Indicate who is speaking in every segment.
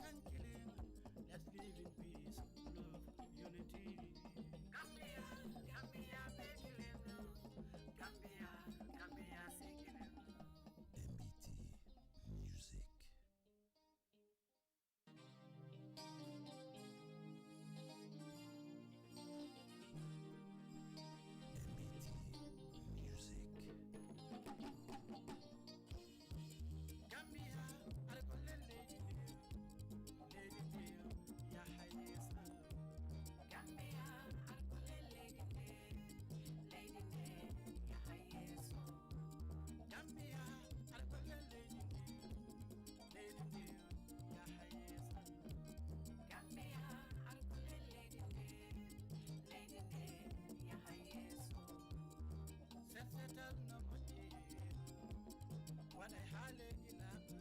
Speaker 1: Let's live in peace, love, unity. Gambia, Gambia, make it love. Gambia, Gambia, sing it love.
Speaker 2: MBT Music. MBT Music.
Speaker 1: Gambia, I call it lady dear, ya hayesa. Gambia, I call it lady dear, ya hayesa. Gambia, I call it lady dear, ya hayesa. Gambia, I call it lady dear, ya hayesa. Settle no more, what I hale ilaku.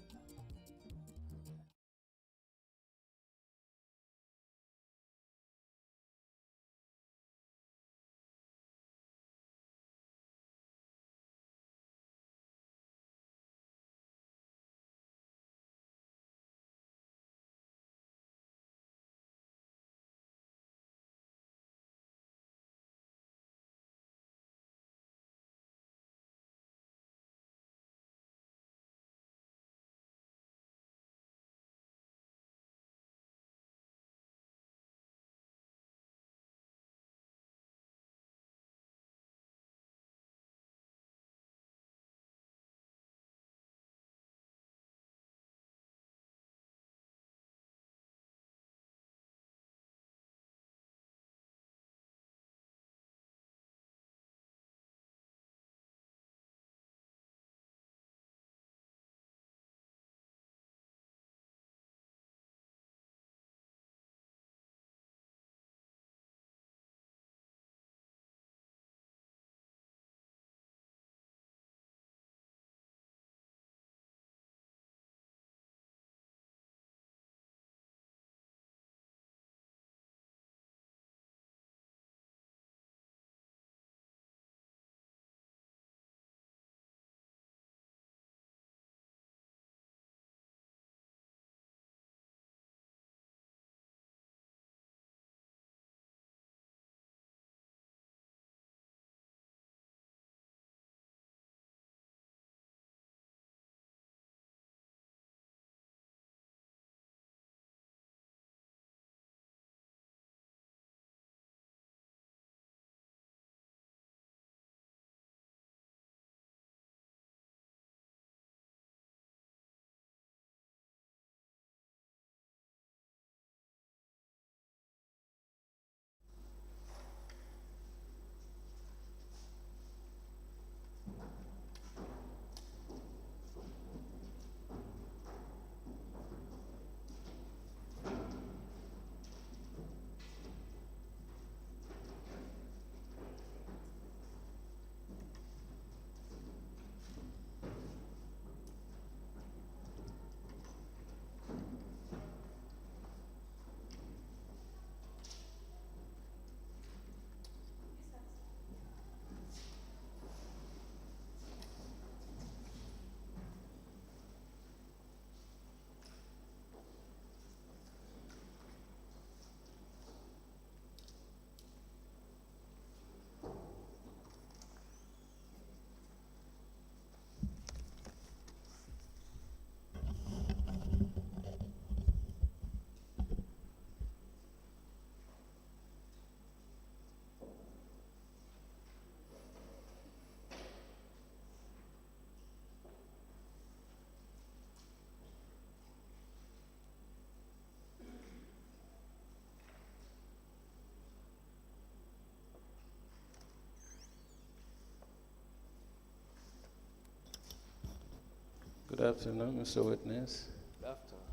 Speaker 3: Good afternoon, Mr. Witness.
Speaker 4: Good afternoon.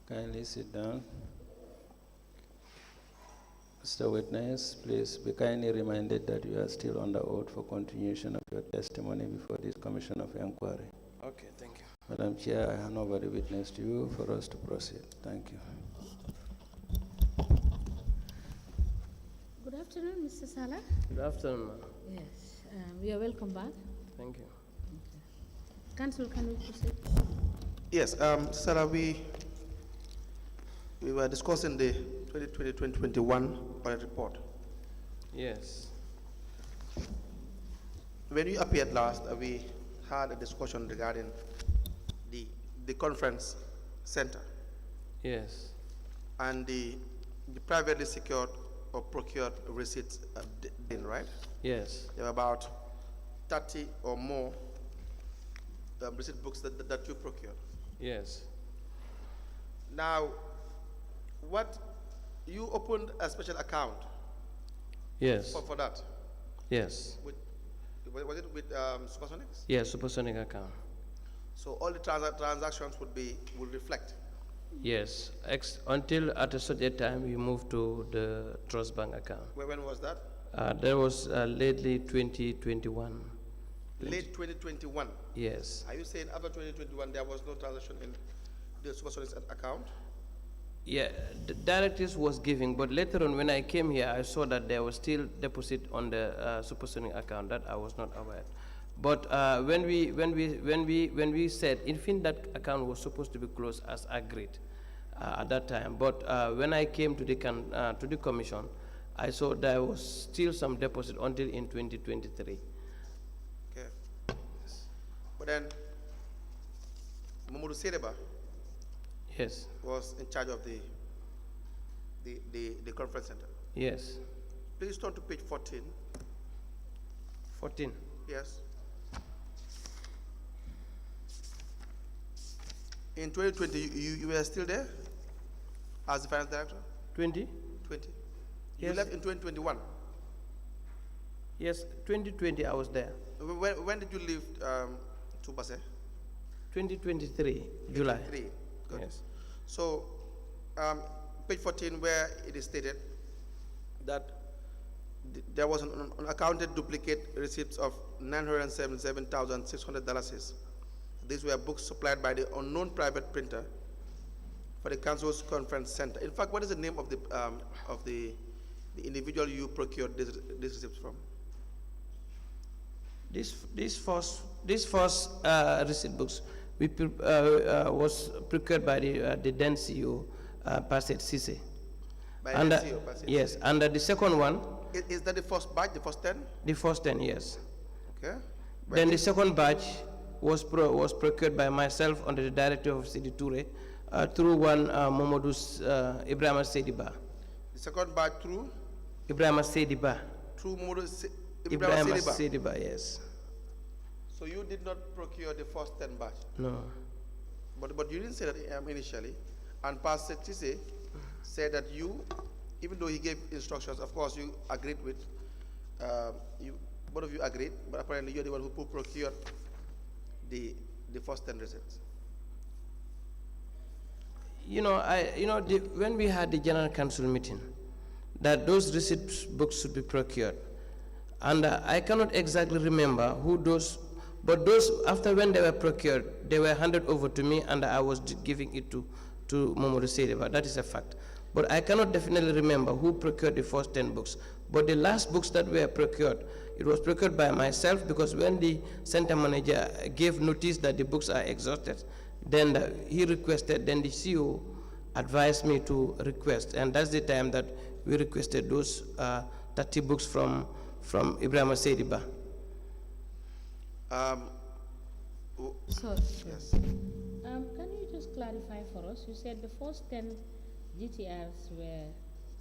Speaker 3: Kindly sit down. Mr. Witness, please be kindly reminded that you are still under oath for continuation of your testimony before this Commission of Inquiry.
Speaker 4: Okay, thank you.
Speaker 3: Madam Chair, I hand over the witness to you for us to proceed. Thank you.
Speaker 5: Good afternoon, Mr. Sallah.
Speaker 4: Good afternoon, ma'am.
Speaker 5: Yes, you are welcome back.
Speaker 4: Thank you.
Speaker 5: Council, can we proceed?
Speaker 6: Yes, Sarah, we were discussing the 2020-2021 audit report.
Speaker 4: Yes.
Speaker 6: When you appeared last, we had a discussion regarding the conference center
Speaker 4: Yes.
Speaker 6: and the privately secured or procured receipts, right?
Speaker 4: Yes.
Speaker 6: There were about 30 or more receipt books that you procured.
Speaker 4: Yes.
Speaker 6: Now, you opened a special account
Speaker 4: Yes.
Speaker 6: for that?
Speaker 4: Yes.
Speaker 6: Was it with Supersonics?
Speaker 4: Yes, supersonic account.
Speaker 6: So all the transactions would reflect.
Speaker 4: Yes. Until at a certain time we moved to the trust bank account.
Speaker 6: When was that?
Speaker 4: That was lately 2021.
Speaker 6: Late 2021.
Speaker 4: Yes.
Speaker 6: Are you saying after 2021 there was no transaction in the Supersonics account?
Speaker 4: Yeah, the directives was giving, but later on when I came here, I saw that there was still deposit on the supersonic account that I was not aware. But when we said, in fact, that account was supposed to be closed as agreed at that time. But when I came to the commission, I saw there was still some deposit until in 2023.
Speaker 6: Okay. But then, Mamadou Sereba
Speaker 4: Yes.
Speaker 6: was in charge of the conference center.
Speaker 4: Yes.
Speaker 6: Please turn to page 14.
Speaker 4: 14.
Speaker 6: Yes. In 2020, you were still there as the finance director?
Speaker 4: 20?
Speaker 6: 20.
Speaker 4: Yes.
Speaker 6: You left in 2021.
Speaker 4: Yes, 2020 I was there.
Speaker 6: When did you leave to Basse?
Speaker 4: 2023, July.
Speaker 6: 3. Good.
Speaker 4: Yes.
Speaker 6: So, page 14, where it is stated that there was an unaccounted duplicate receipts of $977,600. These were books supplied by the unknown private printer for the council's conference center. In fact, what is the name of the individual you procured these receipts from?
Speaker 4: This first receipt books was procured by the then CEO, Passet Sise.
Speaker 6: By
Speaker 4: And
Speaker 6: the CEO, Passet
Speaker 4: yes,
Speaker 6: Sise.
Speaker 4: and the second one,
Speaker 6: Is that the first batch, the first 10?
Speaker 4: the first 10 years.
Speaker 6: Okay.
Speaker 4: Then the second batch was procured by myself under the director of Sidi Toure through one Momodou Ibrahima Sediba.
Speaker 6: The second batch through?
Speaker 4: Ibrahima Sediba.
Speaker 6: Through Mamadou
Speaker 4: Ibrahima
Speaker 6: Sediba.
Speaker 4: Sediba, yes.
Speaker 6: So you did not procure the first 10 batch?
Speaker 4: No.
Speaker 6: But you didn't say that initially. And Pastor Chise said that you, even though he gave instructions, of course you agreed with, both of you agreed, but apparently you're the one who procured the first 10 receipts.
Speaker 4: When we had the general council meeting, that those receipt books should be procured. And I cannot exactly remember who those, but those, after when they were procured, they were handed over to me and I was giving it to Momodou Sediba. That is a fact. But I cannot definitely remember who procured the first 10 books. But the last books that were procured, it was procured by myself because when the center manager gave notice that the books are exhausted, then he requested, then the CEO advised me to request. And that's the time that we requested those 30 books from Ibrahima Sediba.
Speaker 5: So,
Speaker 6: Yes.
Speaker 5: can you just clarify for us? You said the first 10 GTRs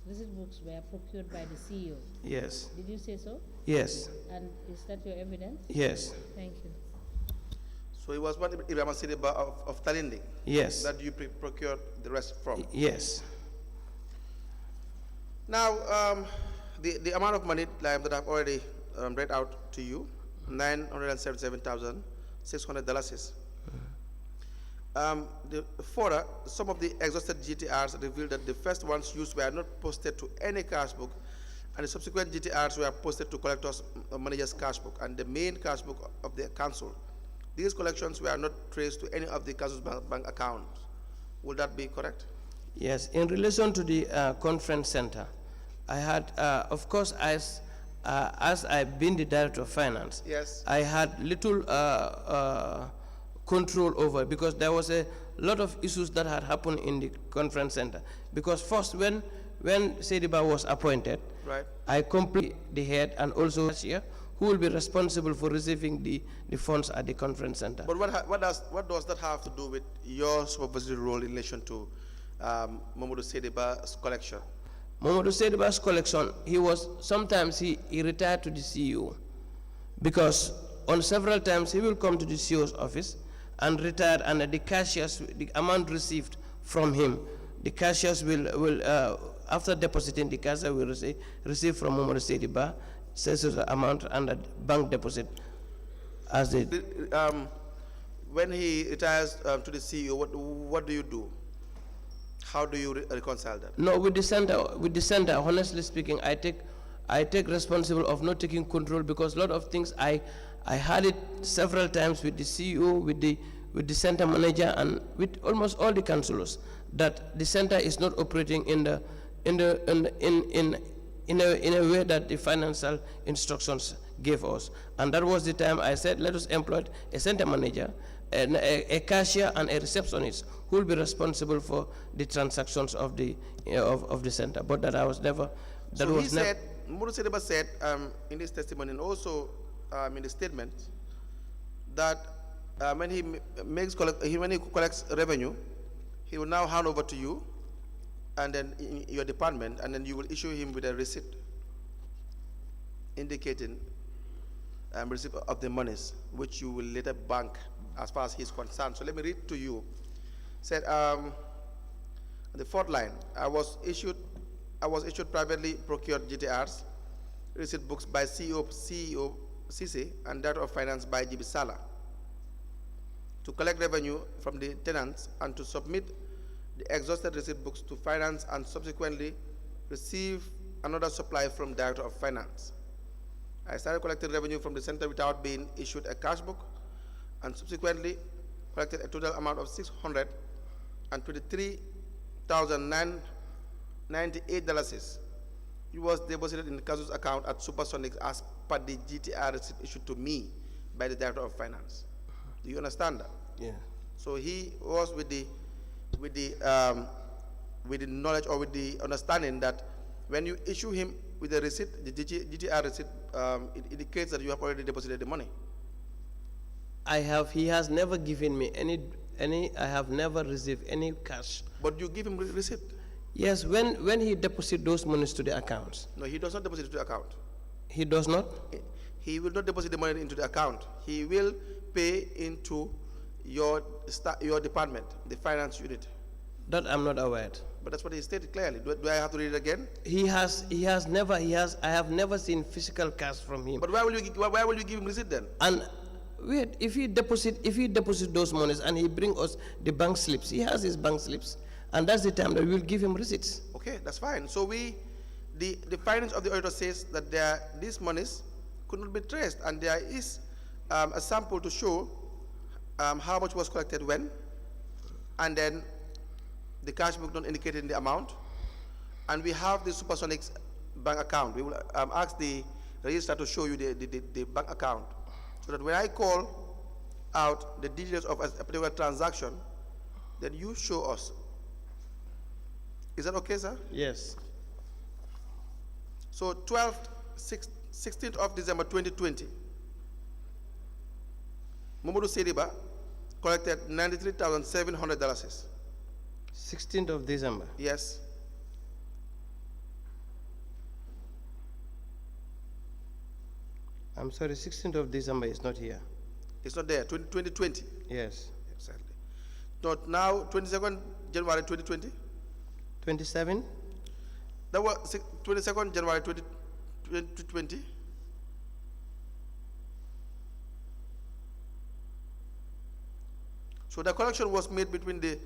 Speaker 5: receipt books were procured by the CEO.
Speaker 4: Yes.
Speaker 5: Did you say so?
Speaker 4: Yes.
Speaker 5: And is that your evidence?
Speaker 4: Yes.
Speaker 5: Thank you.
Speaker 6: So it was one Ibrahima Sediba of Talindi
Speaker 4: Yes.
Speaker 6: that you procured the rest from.
Speaker 4: Yes.
Speaker 6: Now, the amount of money that I've already read out to you, $977,600. Further, some of the exhausted GTRs revealed that the first ones used were not posted to any cash book, and the subsequent GTRs were posted to collectors' manager's cash book and the main cash book of the council. These collections were not traced to any of the council's bank accounts. Will that be correct?
Speaker 4: Yes. In relation to the conference center, I had, of course, as I've been the director of finance,
Speaker 6: Yes.
Speaker 4: I had little control over, because there was lot of issues that had happened in the conference center. Because first, when Sediba was appointed,
Speaker 6: Right.
Speaker 4: I completely the head and also cashier who will be responsible for receiving the funds at the conference center.
Speaker 6: But what does that have to do with your supervisory role in relation to Mamadou Sediba's collection?
Speaker 4: Mamadou Sediba's collection, sometimes he retired to the CEO because on several times he will come to the CEO's office and retire, and the cashiers, the amount received from him, the cashiers will after depositing, the cashier will receive from Mamadou Sediba says the amount and the bank deposit as it.
Speaker 6: When he retires to the CEO, what do you do? How do you reconcile that?
Speaker 4: No, with the center, honestly speaking, I take responsible of not taking control, because a lot of things I had it several times with the CEO, with the center manager, and with almost all the councillors, that the center is not operating in a way that the financial instructions gave us. And that was the time I said, let us employ a center manager, a cashier, and a receptionist who will be responsible for the transactions of the center. But that I was never. That
Speaker 6: so
Speaker 4: was
Speaker 6: he said, Mamadou Sediba said in his testimony and also in the statement that when he collects revenue, he will now hand over to you, and then in your department, and then you will issue him with a receipt indicating receipt of the monies, which you will later bank as far as he's concerned. So let me read to you. Said the fourth line, I was issued privately procured GTRs, receipt books by CEO CC and Director of Finance by Gibbi Sallah, to collect revenue from the tenants and to submit the exhausted receipt books to finance, and subsequently receive another supply from Director of Finance. I started collecting revenue from the center without being issued a cash book, and subsequently collected a total amount of $623,998. It was deposited in the council's account at Supersonics as per the GTR receipt issued to me by the Director of Finance. Do you understand that?
Speaker 4: Yeah.
Speaker 6: So he was with the knowledge or with the understanding that when you issue him with a receipt, the GTR receipt, it indicates that you have already deposited the money.
Speaker 4: He has never given me I have never received any cash.
Speaker 6: But you give him receipt?
Speaker 4: Yes, when he deposits those monies to the accounts.
Speaker 6: No, he does not deposit it to the account.
Speaker 4: He does not?
Speaker 6: He will not deposit the money into the account. He will pay into your department, the finance unit.
Speaker 4: That I'm not aware.
Speaker 6: But that's what he stated clearly. Do I have to read it again?
Speaker 4: I have never seen physical cash from him.
Speaker 6: But why will you give him receipt then?
Speaker 4: And wait, if he deposit those monies and he bring us the bank slips, he has his bank slips, and that's the time that we will give him receipts.
Speaker 6: Okay, that's fine. So the findings of the auditor says that these monies could not be traced, and there is a sample to show how much was collected when, and then the cash book not indicating the amount, and we have the Supersonics bank account. We will ask the registrar to show you the bank account, so that when I call out the details of a particular transaction, then you show us. Is that okay, sir?
Speaker 4: Yes.
Speaker 6: So 16th of December 2020, Mamadou Sediba collected $93,700.
Speaker 4: 16th of December.
Speaker 6: Yes.
Speaker 4: I'm sorry, 16th of December is not here.
Speaker 6: It's not there. 2020.
Speaker 4: Yes.
Speaker 6: Exactly. Not now. 22nd January 2020.
Speaker 4: 27.
Speaker 6: That was 22nd January 2020. So the collection was made between the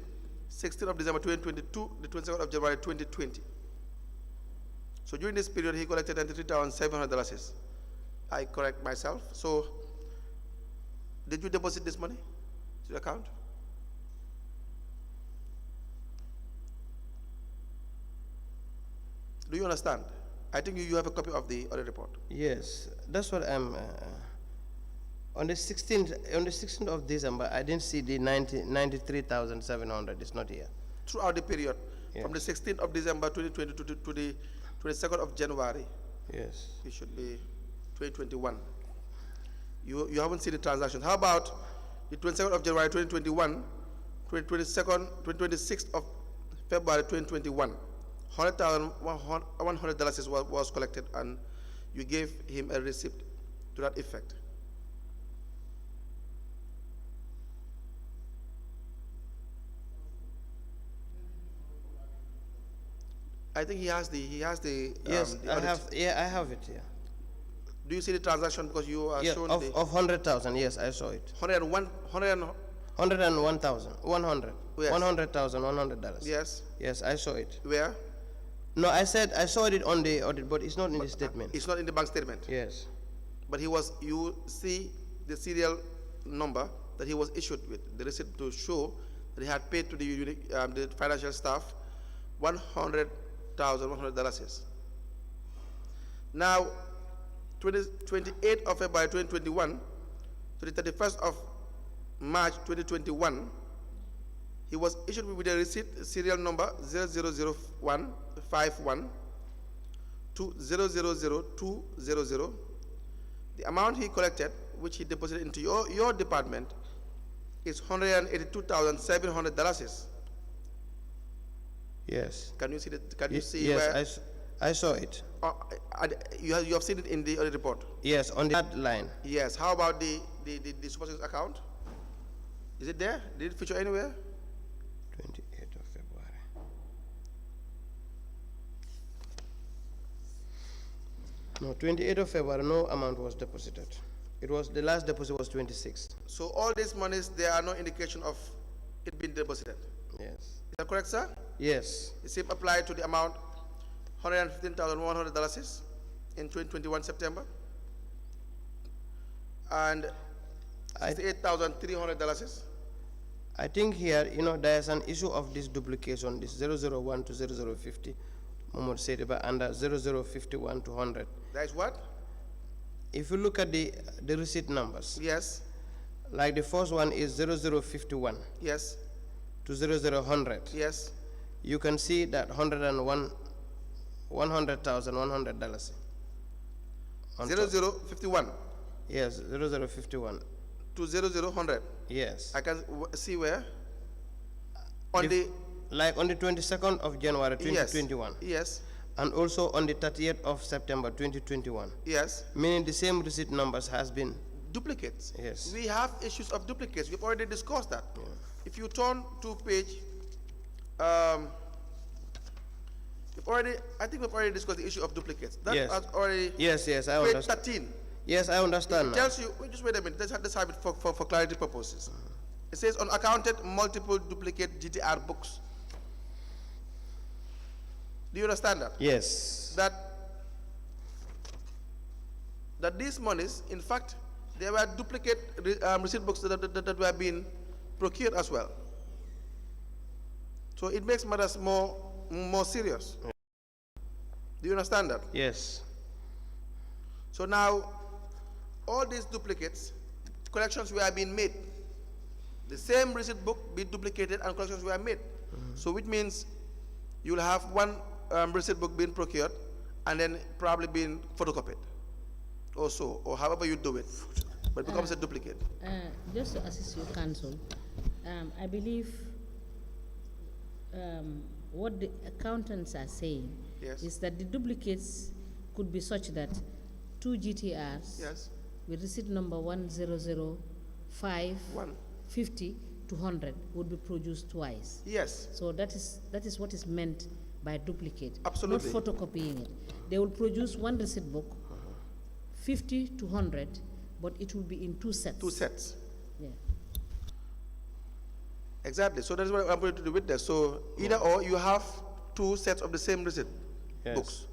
Speaker 6: 16th of December 2022, the 22nd of January 2020. So during this period, he collected $93,700. I correct myself. So did you deposit this money to the account? Do you understand? I think you have a copy of the audit report.
Speaker 4: Yes, that's what I'm. On the 16th of December, I didn't see the 93,700. It's not here.
Speaker 6: Throughout the period,
Speaker 4: Yes.
Speaker 6: from the 16th of December 2020 to the 22nd of January,
Speaker 4: Yes.
Speaker 6: it should be 2021. You haven't seen the transactions. How about the 22nd of January 2021, 26th of February 2021? $100 was collected, and you gave him a receipt to that effect. I think he has the
Speaker 4: Yes,
Speaker 6: the
Speaker 4: I
Speaker 6: audit.
Speaker 4: have. Yeah, I have it here.
Speaker 6: Do you see the transaction, because you are
Speaker 4: Yeah,
Speaker 6: shown
Speaker 4: of
Speaker 6: the
Speaker 4: 100,000. Yes, I saw it. 101,000. 100.
Speaker 6: Yes.
Speaker 4: $100,000. $100.
Speaker 6: yes,
Speaker 4: Yes, I saw it.
Speaker 6: where?
Speaker 4: No, I said I saw it on the audit, but it's not in the statement.
Speaker 6: It's not in the bank statement.
Speaker 4: Yes.
Speaker 6: But you see the serial number that he was issued with, the receipt to show that he had paid to the financial staff $100,100. Now, 28th of February 2021 to the 31st of March 2021, he was issued with a receipt serial number 000151 to 000200. The amount he collected, which he deposited into your department, is $182,700.
Speaker 4: Yes.
Speaker 6: Can you see that? Can you see
Speaker 4: Yes,
Speaker 6: where?
Speaker 4: I saw it.
Speaker 6: You have seen it in the audit report.
Speaker 4: Yes, on that line.
Speaker 6: Yes. How about the supervisor's account? Is it there? Did it feature anywhere?
Speaker 4: 28th of February. No, 28th of February, no amount was deposited. It was, the last deposit was 26.
Speaker 6: So all these monies, there are no indication of it being deposited.
Speaker 4: Yes.
Speaker 6: Is that correct, sir?
Speaker 4: Yes.
Speaker 6: The same applied to the amount $115,100 in 2021 September, and $68,300.
Speaker 4: I think here, there's an issue of this duplication, this 001 to 0050, Mohammed Sediba, under 0051 to 100.
Speaker 6: That is what?
Speaker 4: If you look at the receipt numbers,
Speaker 6: Yes.
Speaker 4: like the first one is 0051
Speaker 6: Yes.
Speaker 4: to 0000.
Speaker 6: Yes.
Speaker 4: You can see that $100,100.
Speaker 6: 0051
Speaker 4: Yes, 0051.
Speaker 6: to 0000.
Speaker 4: Yes.
Speaker 6: I can see where? On
Speaker 4: Like on the 22nd of January
Speaker 6: yes.
Speaker 4: 2021.
Speaker 6: Yes.
Speaker 4: And also on the 30th of September 2021.
Speaker 6: Yes.
Speaker 4: Meaning the same receipt numbers has been.
Speaker 6: Duplicates.
Speaker 4: Yes.
Speaker 6: We have issues of duplicates. We've already discussed that.
Speaker 4: Yeah.
Speaker 6: If you turn to page, I think we've already discussed the issue of duplicates. That
Speaker 4: Yes.
Speaker 6: has already.
Speaker 4: Yes, I
Speaker 6: Page
Speaker 4: understand.
Speaker 6: 13.
Speaker 4: Yes, I understand
Speaker 6: It
Speaker 4: now.
Speaker 6: tells you, just wait a minute, let's have it for clarity purposes. It says unaccounted multiple duplicate GTR books. Do you understand that?
Speaker 4: Yes.
Speaker 6: That these monies, in fact, there were duplicate receipt books that were being procured as well. So it makes matters more serious. Do you understand that?
Speaker 4: Yes.
Speaker 6: So now, all these duplicates, collections were being made. The same receipt book be duplicated and collections were made. So which means you'll have one receipt book being procured and then probably being photocopied or so, or however you do it, but it becomes a duplicate.
Speaker 5: Just to assist your counsel, I believe what the accountants are saying
Speaker 6: Yes.
Speaker 5: is that the duplicates could be such that 2 GTRs
Speaker 6: Yes.
Speaker 5: with receipt number 100550 to 100 would be produced twice.
Speaker 6: Yes.
Speaker 5: So that is what is meant by duplicate.
Speaker 6: Absolutely.
Speaker 5: Not photocopying it. They will produce one receipt book, 50 to 100, but it will be in 2 sets.
Speaker 6: 2 sets.
Speaker 5: Yeah.
Speaker 6: Exactly. So that's what I'm going to do with this. So either or, you have 2 sets of the same receipt books.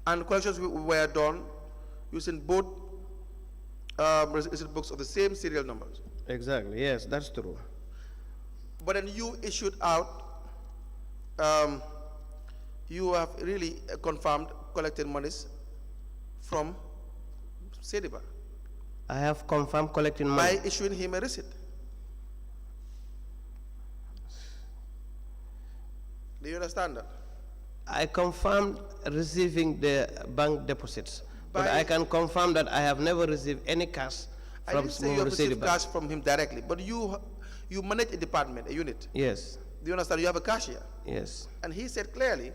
Speaker 6: And collections were done using both receipt books of the same serial numbers.
Speaker 4: Exactly. Yes, that's true.
Speaker 6: But then you issued out, you have really confirmed collected monies from Sediba.
Speaker 4: I have confirmed collecting money.
Speaker 6: by issuing him a receipt. Do you understand that?
Speaker 4: I confirmed receiving the bank deposits, but
Speaker 6: By-
Speaker 4: I can confirm that I have never received any cash
Speaker 6: I
Speaker 4: from
Speaker 6: didn't say you have
Speaker 4: Momodu
Speaker 6: received
Speaker 4: Sediba.
Speaker 6: cash from him directly, but you manage a department, a unit.
Speaker 4: Yes,
Speaker 6: Do you understand? You have a cashier.
Speaker 4: yes.
Speaker 6: And he said clearly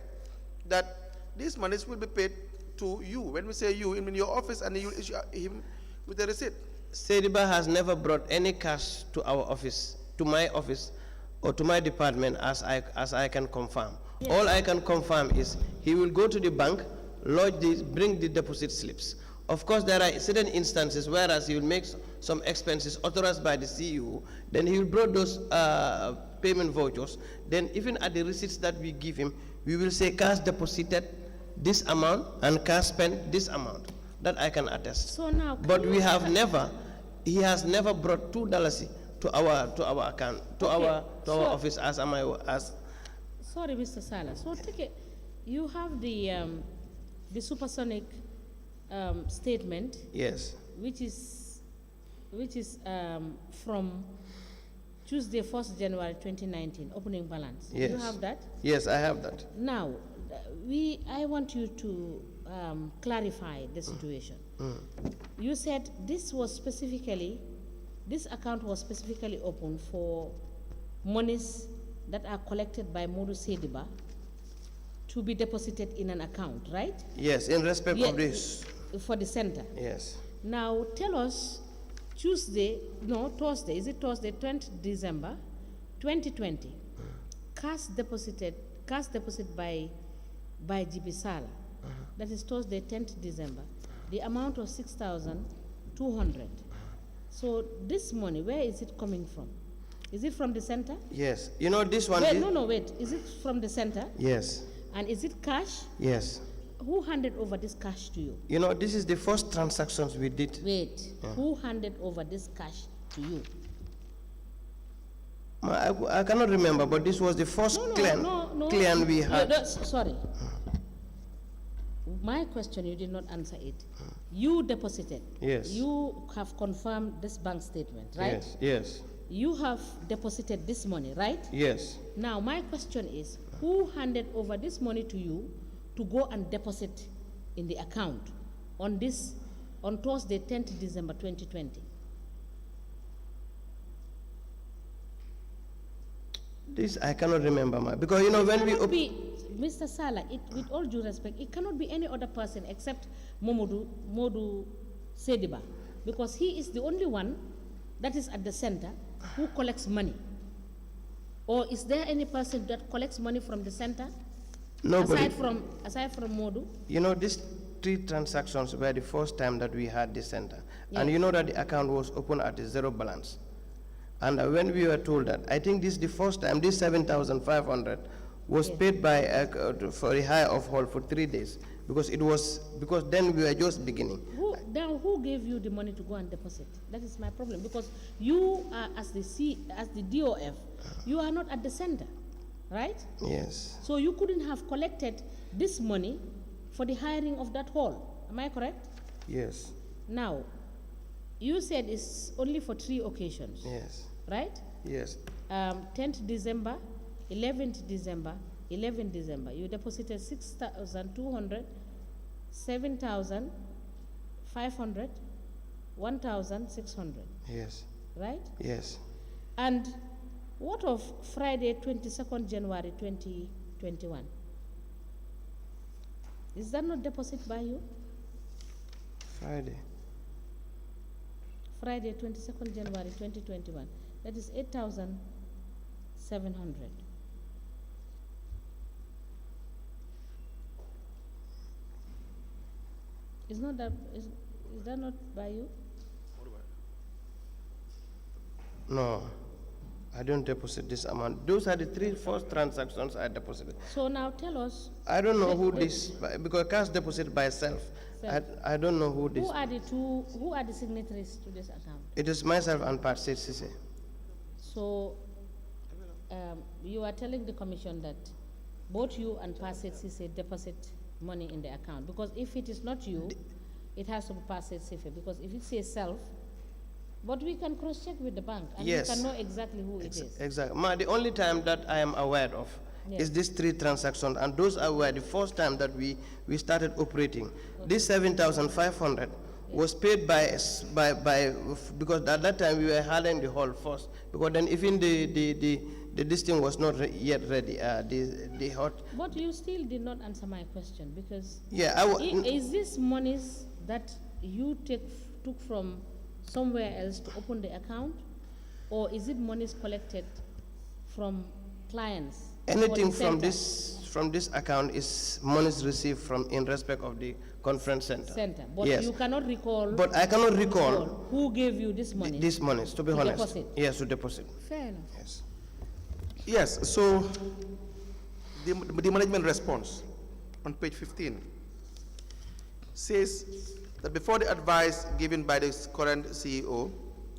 Speaker 6: that these monies will be paid to you. When we say you, I mean your office, and you issue him with a receipt.
Speaker 4: Sediba has never brought any cash to our office, to my office, or to my department as I can confirm. All I can confirm is he will go to the bank, lodge these, bring the deposit slips. Of course, there are certain instances whereas he will make some expenses authorized by the CEO, then he will bring those payment vouchers. Then even at the receipts that we give him, we will say cash deposited this amount and cash spent this amount. That I can attest.
Speaker 5: So now,
Speaker 4: But we have never, he has never brought $2 to our account, to our office as
Speaker 5: sorry, Mr. Sallah. So take it. You have the supersonic statement,
Speaker 4: yes,
Speaker 5: which is from Tuesday, 1st January 2019, opening balance.
Speaker 4: yes.
Speaker 5: You have that?
Speaker 4: Yes, I have that.
Speaker 5: Now, I want you to clarify the situation. You said this account was specifically opened for monies that are collected by Modu Sediba to be deposited in an account, right?
Speaker 4: Yes, in respect
Speaker 5: Yeah,
Speaker 4: of this.
Speaker 5: For the center.
Speaker 4: Yes.
Speaker 5: Now tell us, Thursday, 20th December 2020, cash deposit by Gibbi Sallah, that is Thursday, 10th December, the amount of 6,200. So this money, where is it coming from? Is it from the center?
Speaker 4: Yes. You know this one?
Speaker 5: Wait. Is it from the center?
Speaker 4: Yes.
Speaker 5: And is it cash?
Speaker 4: Yes.
Speaker 5: Who handed over this cash to you?
Speaker 4: You know, this is the first transactions we did.
Speaker 5: Wait. Who handed over this cash to you?
Speaker 4: I cannot remember, but this was the first client we had.
Speaker 5: Sorry. My question, you did not answer it. You deposited.
Speaker 4: Yes.
Speaker 5: You have confirmed this bank statement, right?
Speaker 4: Yes, yes,
Speaker 5: You have deposited this money, right?
Speaker 4: yes.
Speaker 5: Now, my question is, who handed over this money to you to go and deposit in the account on Thursday, 10th December 2020?
Speaker 4: This I cannot remember, because you know when we
Speaker 5: Mr. Sallah, with all due respect, it cannot be any other person except Modu Sediba, because he is the only one that is at the center who collects money. Or is there any person that collects money from the center?
Speaker 4: nobody.
Speaker 5: Aside from Modu?
Speaker 4: You know, these 3 transactions were the first time that we had this center. And
Speaker 5: Yes.
Speaker 4: you know that the account was open at a zero balance. And when we were told that, I think this is the first time, this 7,500 was
Speaker 5: Yes.
Speaker 4: paid by for a hire of hall for 3 days, because then we were just beginning.
Speaker 5: Who gave you the money to go and deposit? That is my problem, because you are as the DOF, you are not at the center, right?
Speaker 4: Yes.
Speaker 5: So you couldn't have collected this money for the hiring of that hall. Am I correct?
Speaker 4: Yes.
Speaker 5: Now, you said it's only for 3 occasions,
Speaker 4: Yes.
Speaker 5: right?
Speaker 4: Yes.
Speaker 5: 10th December, 11th December, 11th December. You deposited 6,200, 7,500, 1,600,
Speaker 4: Yes.
Speaker 5: right?
Speaker 4: Yes.
Speaker 5: And what of Friday, 22nd January 2021? Is that not deposit by you? Friday, 22nd January 2021. That is 8,700. Is that not by you?
Speaker 4: No, I don't deposit this amount. Those are the 3 first transactions I deposited.
Speaker 5: So now tell us.
Speaker 4: I don't know who this, because cash deposit by self. I don't know who this.
Speaker 5: Who are the signatories to this account?
Speaker 4: It is myself and Pat Sise.
Speaker 5: So you are telling the commission that both you and Passet Sise deposit money in the account, because if it is not you, it has to be Passet Sise, because if it says self, But we can cross-check with the bank, and
Speaker 4: Yes.
Speaker 5: we can know exactly who it is.
Speaker 4: Exactly. The only time that I am aware of
Speaker 5: Yes.
Speaker 4: is these 3 transactions, and those were the first time that we started operating. This 7,500 was paid because at that time we were handling the hall first, because then even the this thing was not yet ready. The hot.
Speaker 5: But you still did not answer my question, because
Speaker 4: Yeah,
Speaker 5: is this monies that you took from somewhere else to open the account, or is it monies collected from clients?
Speaker 4: anything
Speaker 5: for the center?
Speaker 4: from this account is monies received from in respect of the conference center.
Speaker 5: But
Speaker 4: yes.
Speaker 5: you cannot recall.
Speaker 4: But I cannot recall
Speaker 5: who gave you this money.
Speaker 4: these monies, to be honest.
Speaker 5: Deposit.
Speaker 4: Yes, to deposit.
Speaker 5: Fair enough.
Speaker 4: Yes.
Speaker 6: Yes, so the management response on page 15 says that before the advice given by the current CEO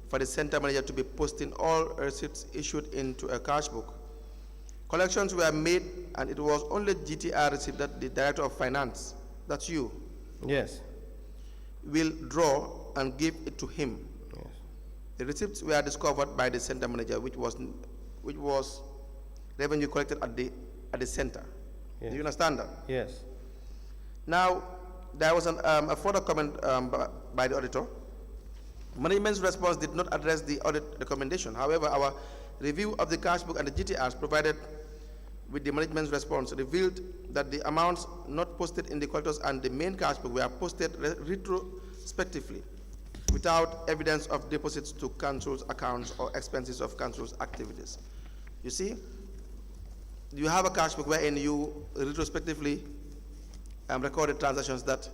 Speaker 6: for the center manager to be posting all receipts issued into a cash book, collections were made, and it was only GTR receipt that the director of finance, that's you,
Speaker 4: Yes.
Speaker 6: will draw and give it to him.
Speaker 4: Yes.
Speaker 6: The receipts were discovered by the center manager, which was revenue collected at the center.
Speaker 4: Yes.
Speaker 6: Do you understand that?
Speaker 4: Yes.
Speaker 6: Now, there was a further comment by the auditor. Management's response did not address the audit recommendation. However, our review of the cash book and the GTRs provided with the management's response revealed that the amounts not posted in the collectors and the main cash book were posted retrospectively without evidence of deposits to council's accounts or expenses of council's activities. You see, you have a cash book wherein you retrospectively recorded transactions that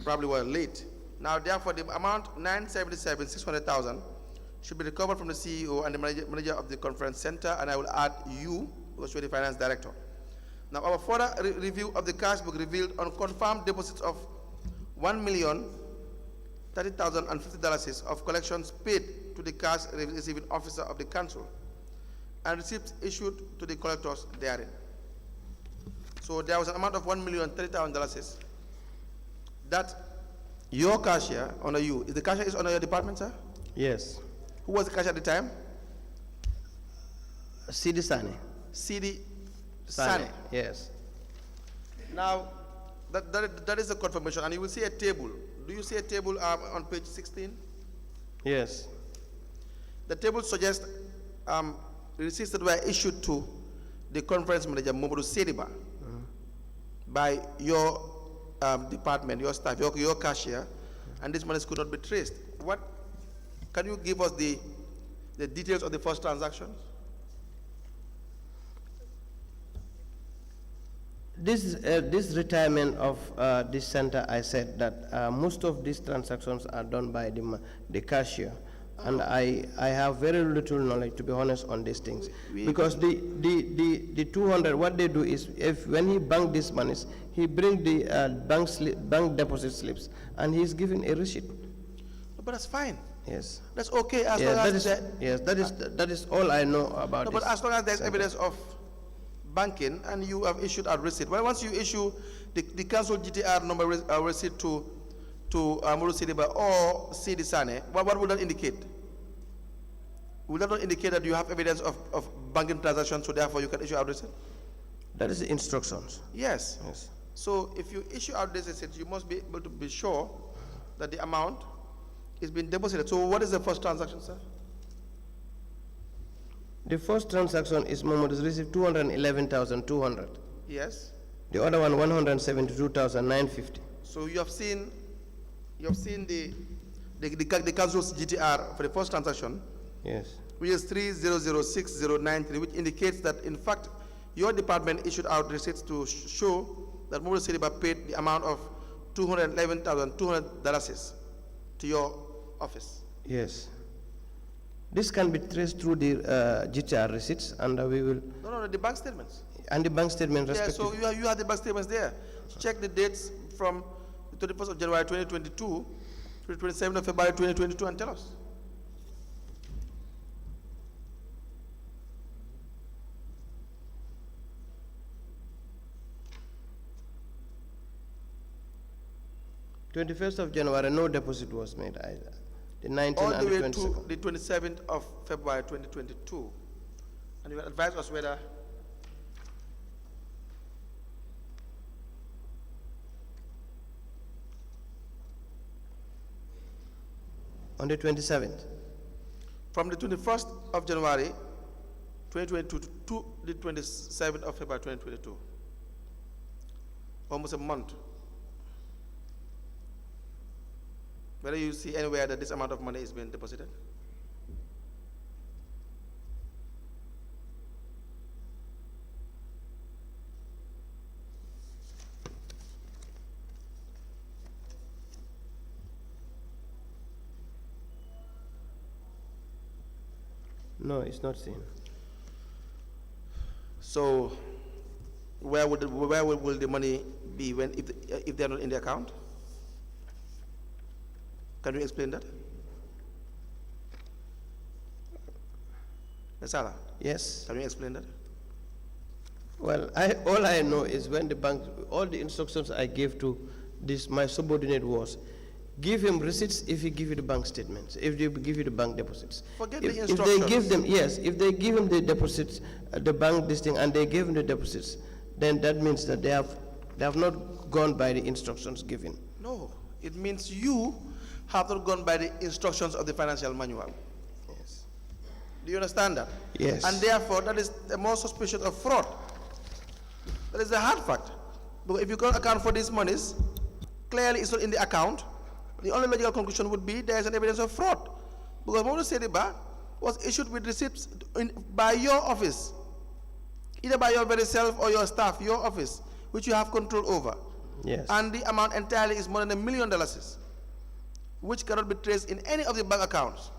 Speaker 6: probably were late. Now, therefore, the amount 977,600,000 should be recovered from the CEO and the manager of the conference center, and I will add you, because you're the finance director. Now, our further review of the cash book revealed unconfirmed deposits of $1,030,050 of collections paid to the cash receiving officer of the council, and receipts issued to the collectors therein. So there was an amount of $1,030,000 that your cashier under you, is the cashier is under your department, sir?
Speaker 4: Yes.
Speaker 6: Who was the cashier at the time?
Speaker 4: Sidi Sane.
Speaker 6: CD Sane.
Speaker 4: Yes.
Speaker 6: Now, that is a confirmation, and you will see a table. Do you see a table on page 16?
Speaker 4: Yes.
Speaker 6: The table suggests receipts that were issued to the conference manager, Momodu Sediba, by your department, your staff, your cashier, and these monies could not be traced. Can you give us the details of the first transactions?
Speaker 4: This retirement of this center, I said that most of these transactions are done by the cashier, and I have very little knowledge, to be honest, on these things, because the 200, what they do is, when he bank these monies, he bring the bank deposit slips, and he's given a receipt.
Speaker 6: But that's fine.
Speaker 4: Yes.
Speaker 6: That's okay as
Speaker 4: Yes,
Speaker 6: long as
Speaker 4: that is all I know about
Speaker 6: but
Speaker 4: this.
Speaker 6: as long as there's evidence of banking and you have issued a receipt. Well, once you issue the council GTR number receipt to Muru Sidiba or Sidi Sane, what would that indicate? Would that not indicate that you have evidence of banking transactions, so therefore you can issue out receipt?
Speaker 4: That is the instructions.
Speaker 6: Yes.
Speaker 4: Yes.
Speaker 6: So if you issue out this receipt, you must be able to be sure that the amount is being deposited. So what is the first transaction, sir?
Speaker 4: The first transaction is Mohammed received 211,200.
Speaker 6: Yes.
Speaker 4: The other one 172,950.
Speaker 6: So you have seen the council's GTR for the first transaction,
Speaker 4: Yes.
Speaker 6: which is 3006093, which indicates that in fact your department issued out receipts to show that Muru Sidiba paid the amount of $211,200 to your office.
Speaker 4: Yes. This can be traced through the GTR receipts, and we will.
Speaker 6: No, the bank statements.
Speaker 4: And the bank statement
Speaker 6: Yeah,
Speaker 4: respectively.
Speaker 6: so you have the bank statements there. Check the dates from the 31st of January 2022 to the 27th of February 2022 and tell us.
Speaker 4: '21st of January, no deposit was made either. the 19th
Speaker 6: all
Speaker 4: and
Speaker 6: the way
Speaker 4: the
Speaker 6: to
Speaker 4: 22nd.
Speaker 6: the 27th of February 2022. And you advise us whether
Speaker 4: On the 27th.
Speaker 6: from the 21st of January 2022 to the 27th of February 2022. Almost a month. Whether you see anywhere that this amount of money is being deposited?
Speaker 4: No, it's not seen.
Speaker 6: So, where will the money be when if they're not in the account? Can you explain that? Sallah,
Speaker 4: Yes.
Speaker 6: can you explain that?
Speaker 4: Well, all I know is when the bank, all the instructions I gave to this, my subordinate was, give him receipts if he give you the bank statements, if they give you the bank deposits.
Speaker 6: Forget
Speaker 4: if,
Speaker 6: the
Speaker 4: if they give
Speaker 6: instructions.
Speaker 4: them, yes, if they give him the deposits, the bank this thing, and they give him the deposits, then that means that they have not gone by the instructions given.
Speaker 6: No, it means you have not gone by the instructions of the financial manual.
Speaker 4: Yes.
Speaker 6: Do you understand that?
Speaker 4: Yes.
Speaker 6: And therefore, that is the more suspicion of fraud. That is the hard fact. Because if you can't account for these monies, clearly it's not in the account. The only logical conclusion would be there is an evidence of fraud. Because Mono Sediba was issued with receipts by your office, either by your very self or your staff, your office, which you have control over.
Speaker 4: Yes.
Speaker 6: And the amount entirely is more than $1 million, which cannot be traced in any of the bank accounts.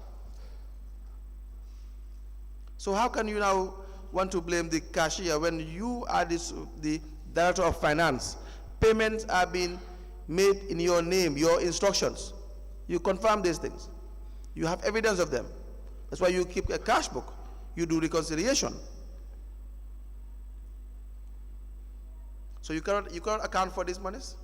Speaker 6: So how can you now want to blame the cashier when you are the director of finance? Payments are being made in your name, your instructions. You confirm these things. You have evidence of them. That's why you keep a cash book. You do reconciliation. So you cannot account for these monies?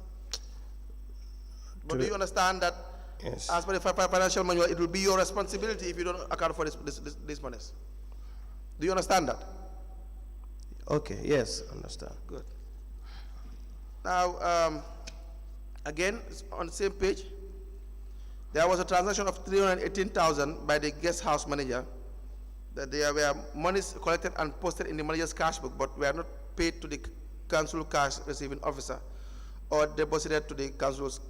Speaker 6: But do you understand that
Speaker 4: Yes.
Speaker 6: as per the financial manual, it will be your responsibility if you don't account for these monies? Do you understand that?
Speaker 4: Okay, yes, understand.
Speaker 6: Good. Now, again, on the same page, there was a transaction of 318,000 by the guest house manager. That there were monies collected and posted in the manager's cash book, but were not paid to the council cash receiving officer or deposited to the council's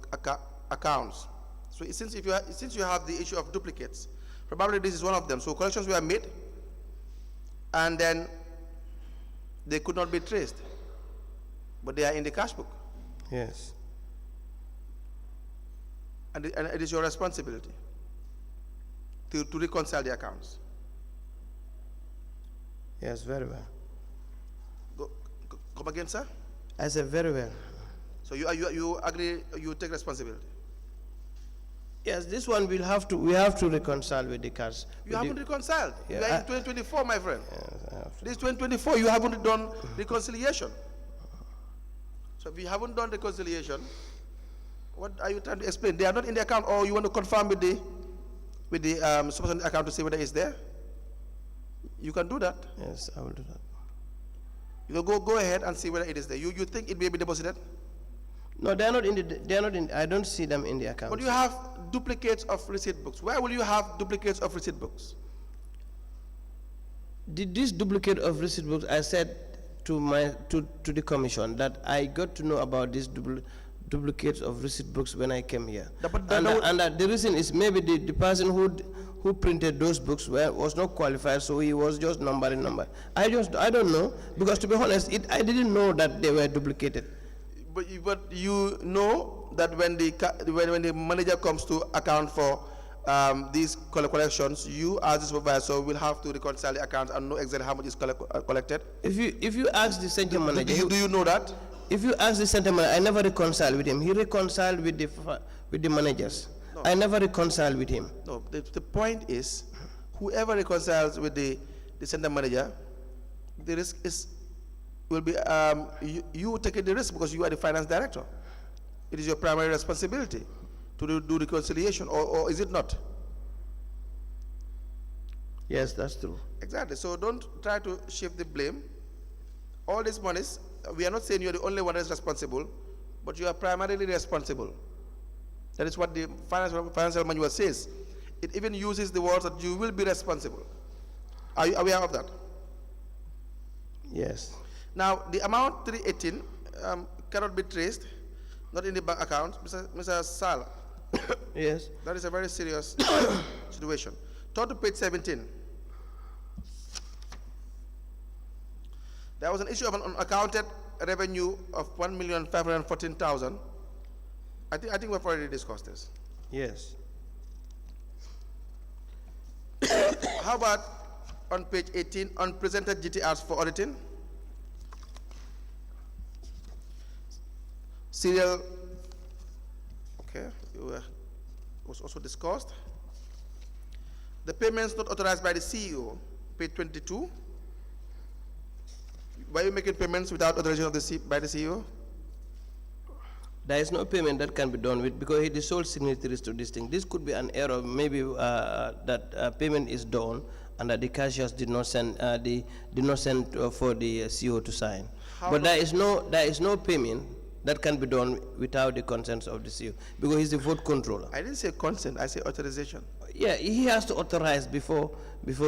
Speaker 6: accounts. So since you have the issue of duplicates, probably this is one of them. So collections were made, and then they could not be traced, but they are in the cash book.
Speaker 4: Yes.
Speaker 6: And it is your responsibility to reconcile the accounts.
Speaker 4: Yes, very well.
Speaker 6: Come again, sir?
Speaker 4: I said very well.
Speaker 6: So you agree, you take responsibility?
Speaker 4: Yes, this one we have to reconcile with the cash.
Speaker 6: You haven't reconciled.
Speaker 4: Yeah,
Speaker 6: You are in 2024, my friend.
Speaker 4: Yes, I have to.
Speaker 6: This 2024, you haven't done reconciliation. So if you haven't done reconciliation, what are you trying to explain? They are not in the account, or you want to confirm with the supervision account to see whether it's there? You can do that.
Speaker 4: Yes, I will do that.
Speaker 6: You can go ahead and see whether it is there. You think it may be deposited?
Speaker 4: No, they are not in. I don't see them in the account.
Speaker 6: But you have duplicates of receipt books. Where will you have duplicates of receipt books?
Speaker 4: This duplicate of receipt books, I said to the commission that I got to know about these duplicates of receipt books when I came here. The reason is maybe the person who printed those books was not qualified, so he was just numbering number. I don't know, because to be honest, I didn't know that they were duplicated.
Speaker 6: But you know that when the manager comes to account for these collections, you as the supervisor will have to reconcile the accounts and know exactly how much is collected.
Speaker 4: If you ask the center manager,
Speaker 6: do you know that?
Speaker 4: If you ask the center manager, I never reconciled with him. He reconciled with the managers.
Speaker 6: No.
Speaker 4: I never reconciled with him.
Speaker 6: No. The point is, whoever reconciles with the center manager, the risk will be you taking the risk because you are the finance director. It is your primary responsibility to do reconciliation, or is it not?
Speaker 4: Yes, that's true.
Speaker 6: Exactly. So don't try to shift the blame. All these monies, we are not saying you're the only one that is responsible, but you are primarily responsible. That is what the financial manual says. It even uses the words that you will be responsible. Are you aware of that?
Speaker 4: Yes.
Speaker 6: Now, the amount 318 cannot be traced, not in the bank account. Mr. Sallah,
Speaker 4: Yes.
Speaker 6: that is a very serious situation. Turn to page 17. There was an issue of an unaccounted revenue of 1,514,000. I think we've already discussed this.
Speaker 4: Yes.
Speaker 6: How about on page 18, unpresented GTRs for auditing? Serial, okay, was also discussed. The payments not authorized by the CEO, page 22. Why are you making payments without authorization of by the CEO?
Speaker 4: There is no payment that can be done with because he is the sole signatories to this thing. This could be an error, maybe that payment is done and that the cashiers did not send for the CEO to sign. But there is no payment that can be done without the consent of the CEO because he's the vote controller.
Speaker 6: I didn't say consent, I say authorization.
Speaker 4: Yeah, he has to authorize before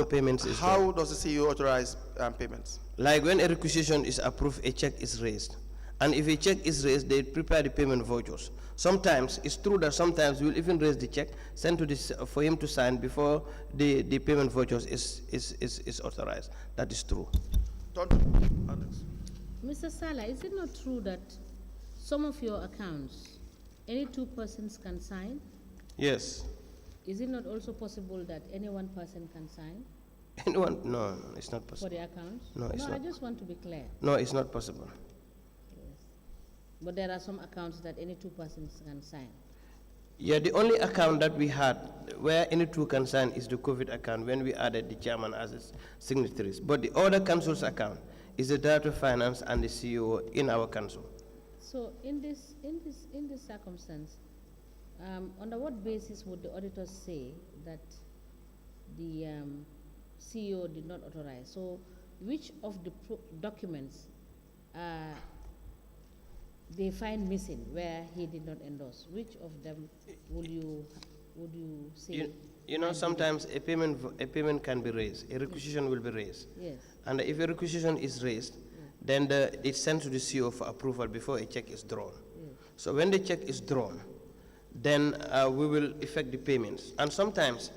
Speaker 4: payments is done.
Speaker 6: How does the CEO authorize payments?
Speaker 4: Like when a requisition is approved, a check is raised. And if a check is raised, they prepare the payment vouchers. Sometimes, it's true that sometimes we'll even raise the check, send to this for him to sign before the payment vouchers is authorized. That is true.
Speaker 5: Mr. Sallah, is it not true that some of your accounts, any two persons can sign?
Speaker 4: Yes.
Speaker 5: Is it not also possible that any one person can sign
Speaker 4: Anyone? No, it's not
Speaker 5: for
Speaker 4: possible.
Speaker 5: the accounts?
Speaker 4: No, it's
Speaker 5: I
Speaker 4: not.
Speaker 5: just want to be clear.
Speaker 4: No, it's not possible.
Speaker 5: Yes. But there are some accounts that any two persons can sign.
Speaker 4: Yeah, the only account that we had where any two can sign is the COVID account when we added the chairman as its signatories. But the other council's account is the director of finance and the CEO in our council.
Speaker 5: So in this circumstance, under what basis would the auditors say that the CEO did not authorize? So which of the documents they find missing where he did not endorse? Which of them would you say?
Speaker 4: You know, sometimes a payment can be raised. A requisition will be raised.
Speaker 5: Yes.
Speaker 4: And if a requisition is raised, then it's sent to the CEO for approval before a check is drawn.
Speaker 5: Yes.
Speaker 4: So when the check is drawn, then we will effect the payments. And sometimes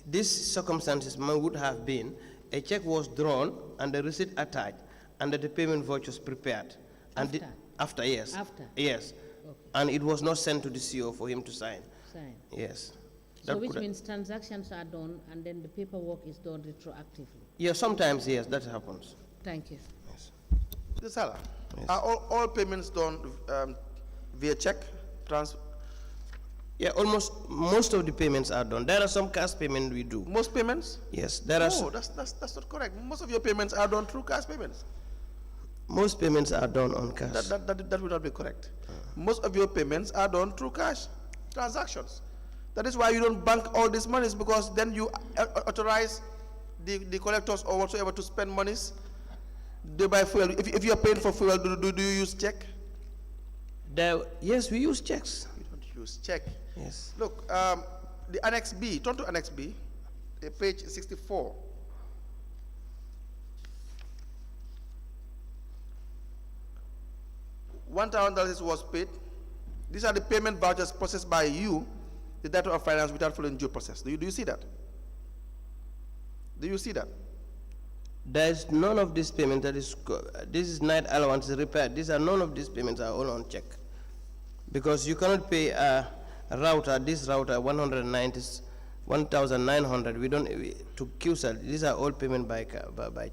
Speaker 4: these circumstances would have been a check was drawn and the receipt attached and the payment vouchers prepared. And after, yes.
Speaker 5: After?
Speaker 4: Yes.
Speaker 5: Okay.
Speaker 4: And it was not sent to the CEO for him to sign.
Speaker 5: Sign.
Speaker 4: Yes.
Speaker 5: So
Speaker 4: That
Speaker 5: which
Speaker 4: could-
Speaker 5: means transactions are done and then the paperwork is done retroactively.
Speaker 4: Yeah, sometimes, yes, that happens.
Speaker 5: Thank you.
Speaker 4: Yes.
Speaker 6: Mr. Sallah,
Speaker 4: Yes.
Speaker 6: are all payments done via check,
Speaker 4: Yeah, almost most of the payments are done. There are some cash payment we do.
Speaker 6: most payments?
Speaker 4: Yes, there are
Speaker 6: No, that's not correct. Most of your payments are done through cash payments.
Speaker 4: most payments are done on cash.
Speaker 6: That would not be correct. Most of your payments are done through cash transactions. That is why you don't bank all these monies, because then you authorize the collectors or whatsoever to spend monies. They buy fuel. If you are paying for fuel, do you use check?
Speaker 4: Yes, we use checks.
Speaker 6: You don't use check.
Speaker 4: Yes.
Speaker 6: Look, the Annex B, turn to Annex B, page 64. $1,000 was paid. These are the payment vouchers processed by you, the Director of Finance, without following due process. Do you see that? Do you see that?
Speaker 4: There is none of these payments that is, this is night allowance repair. None of these payments are all on check. Because you cannot pay a router, this router, 1,900, to QCell. These are all payment by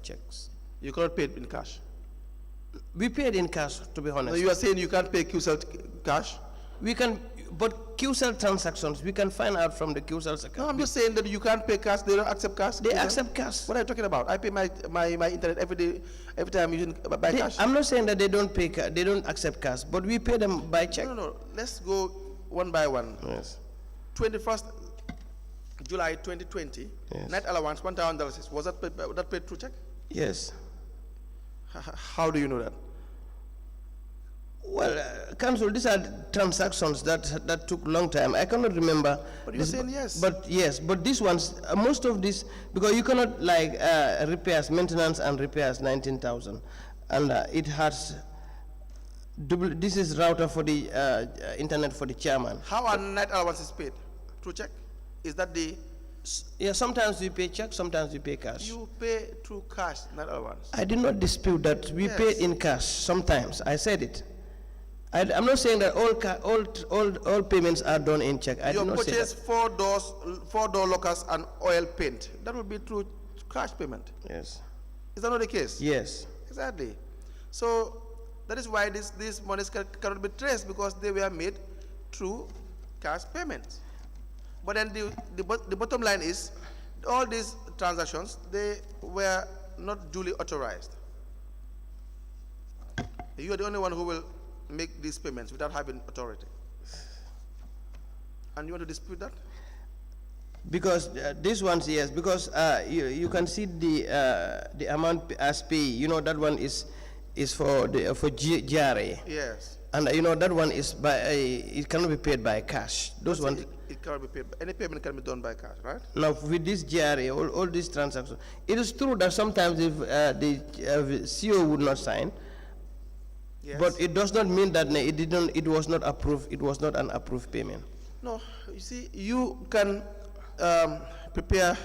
Speaker 4: checks.
Speaker 6: You cannot pay it in cash.
Speaker 4: We paid in cash, to be honest.
Speaker 6: No, you are saying you can't pay QCell cash?
Speaker 4: We can, but QCell transactions, we can find out from the QCell's account.
Speaker 6: No, I'm just saying that you can't pay cash. They don't accept cash.
Speaker 4: They
Speaker 6: QCell?
Speaker 4: accept cash.
Speaker 6: What are you talking about? I pay my internet every day, every time using by cash.
Speaker 4: I'm not saying that they don't pay, they don't accept cash, but we pay them by check.
Speaker 6: No. Let's go one by one.
Speaker 4: Yes.
Speaker 6: 21st July 2020,
Speaker 4: Yes.
Speaker 6: night allowance $1,000. Was that paid through check?
Speaker 4: Yes.
Speaker 6: How do you know that?
Speaker 4: Well, Council, these are transactions that took long time. I cannot remember.
Speaker 6: But you're saying yes.
Speaker 4: But these ones, most of these, because you cannot like repairs, maintenance and repairs 19,000, and it has double. This is router for the internet for the chairman.
Speaker 6: How are night allowances paid? Through check? Is that the?
Speaker 4: Yeah, sometimes we pay check, sometimes we pay cash.
Speaker 6: You pay through cash, night allowance.
Speaker 4: I did not dispute that we
Speaker 6: Yes.
Speaker 4: pay in cash sometimes. I said it. I'm not saying that all payments are done in check. I
Speaker 6: You
Speaker 4: did not say
Speaker 6: purchase
Speaker 4: that.
Speaker 6: four door lockers and oil paint. That would be through cash payment.
Speaker 4: Yes.
Speaker 6: Is that not the case?
Speaker 4: Yes.
Speaker 6: Exactly. So that is why these monies cannot be traced, because they were made through cash payments. But then the bottom line is, all these transactions, they were not duly authorized. You are the only one who will make these payments without having authority. And you want to dispute that?
Speaker 4: Because these ones, yes, because you can see the amount as pay. You know that one is for GRA.
Speaker 6: Yes.
Speaker 4: And you know that one is by it cannot be paid by cash. Those ones.
Speaker 6: It cannot be paid. Any payment can be done by cash, right?
Speaker 4: Now with this GRA, all these transactions, it is true that sometimes if the CEO would not sign,
Speaker 6: Yes.
Speaker 4: but it does not mean that it was not approved. It was not an approved payment.
Speaker 6: No, you see, you can prepare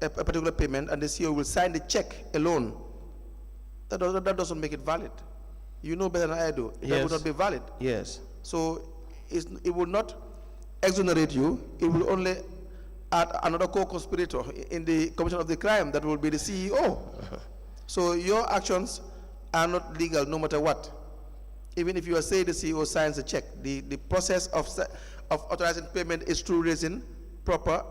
Speaker 6: a particular payment and the CEO will sign the check alone. That doesn't make it valid. You know better than I do. That
Speaker 4: Yes.
Speaker 6: would not be valid.
Speaker 4: Yes.
Speaker 6: So it will not exonerate you. It will only add another co-conspirator in the commission of the crime. That will be the CEO. So your actions are not legal no matter what. Even if you are saying the CEO signs a check, the process of authorizing payment is through raising proper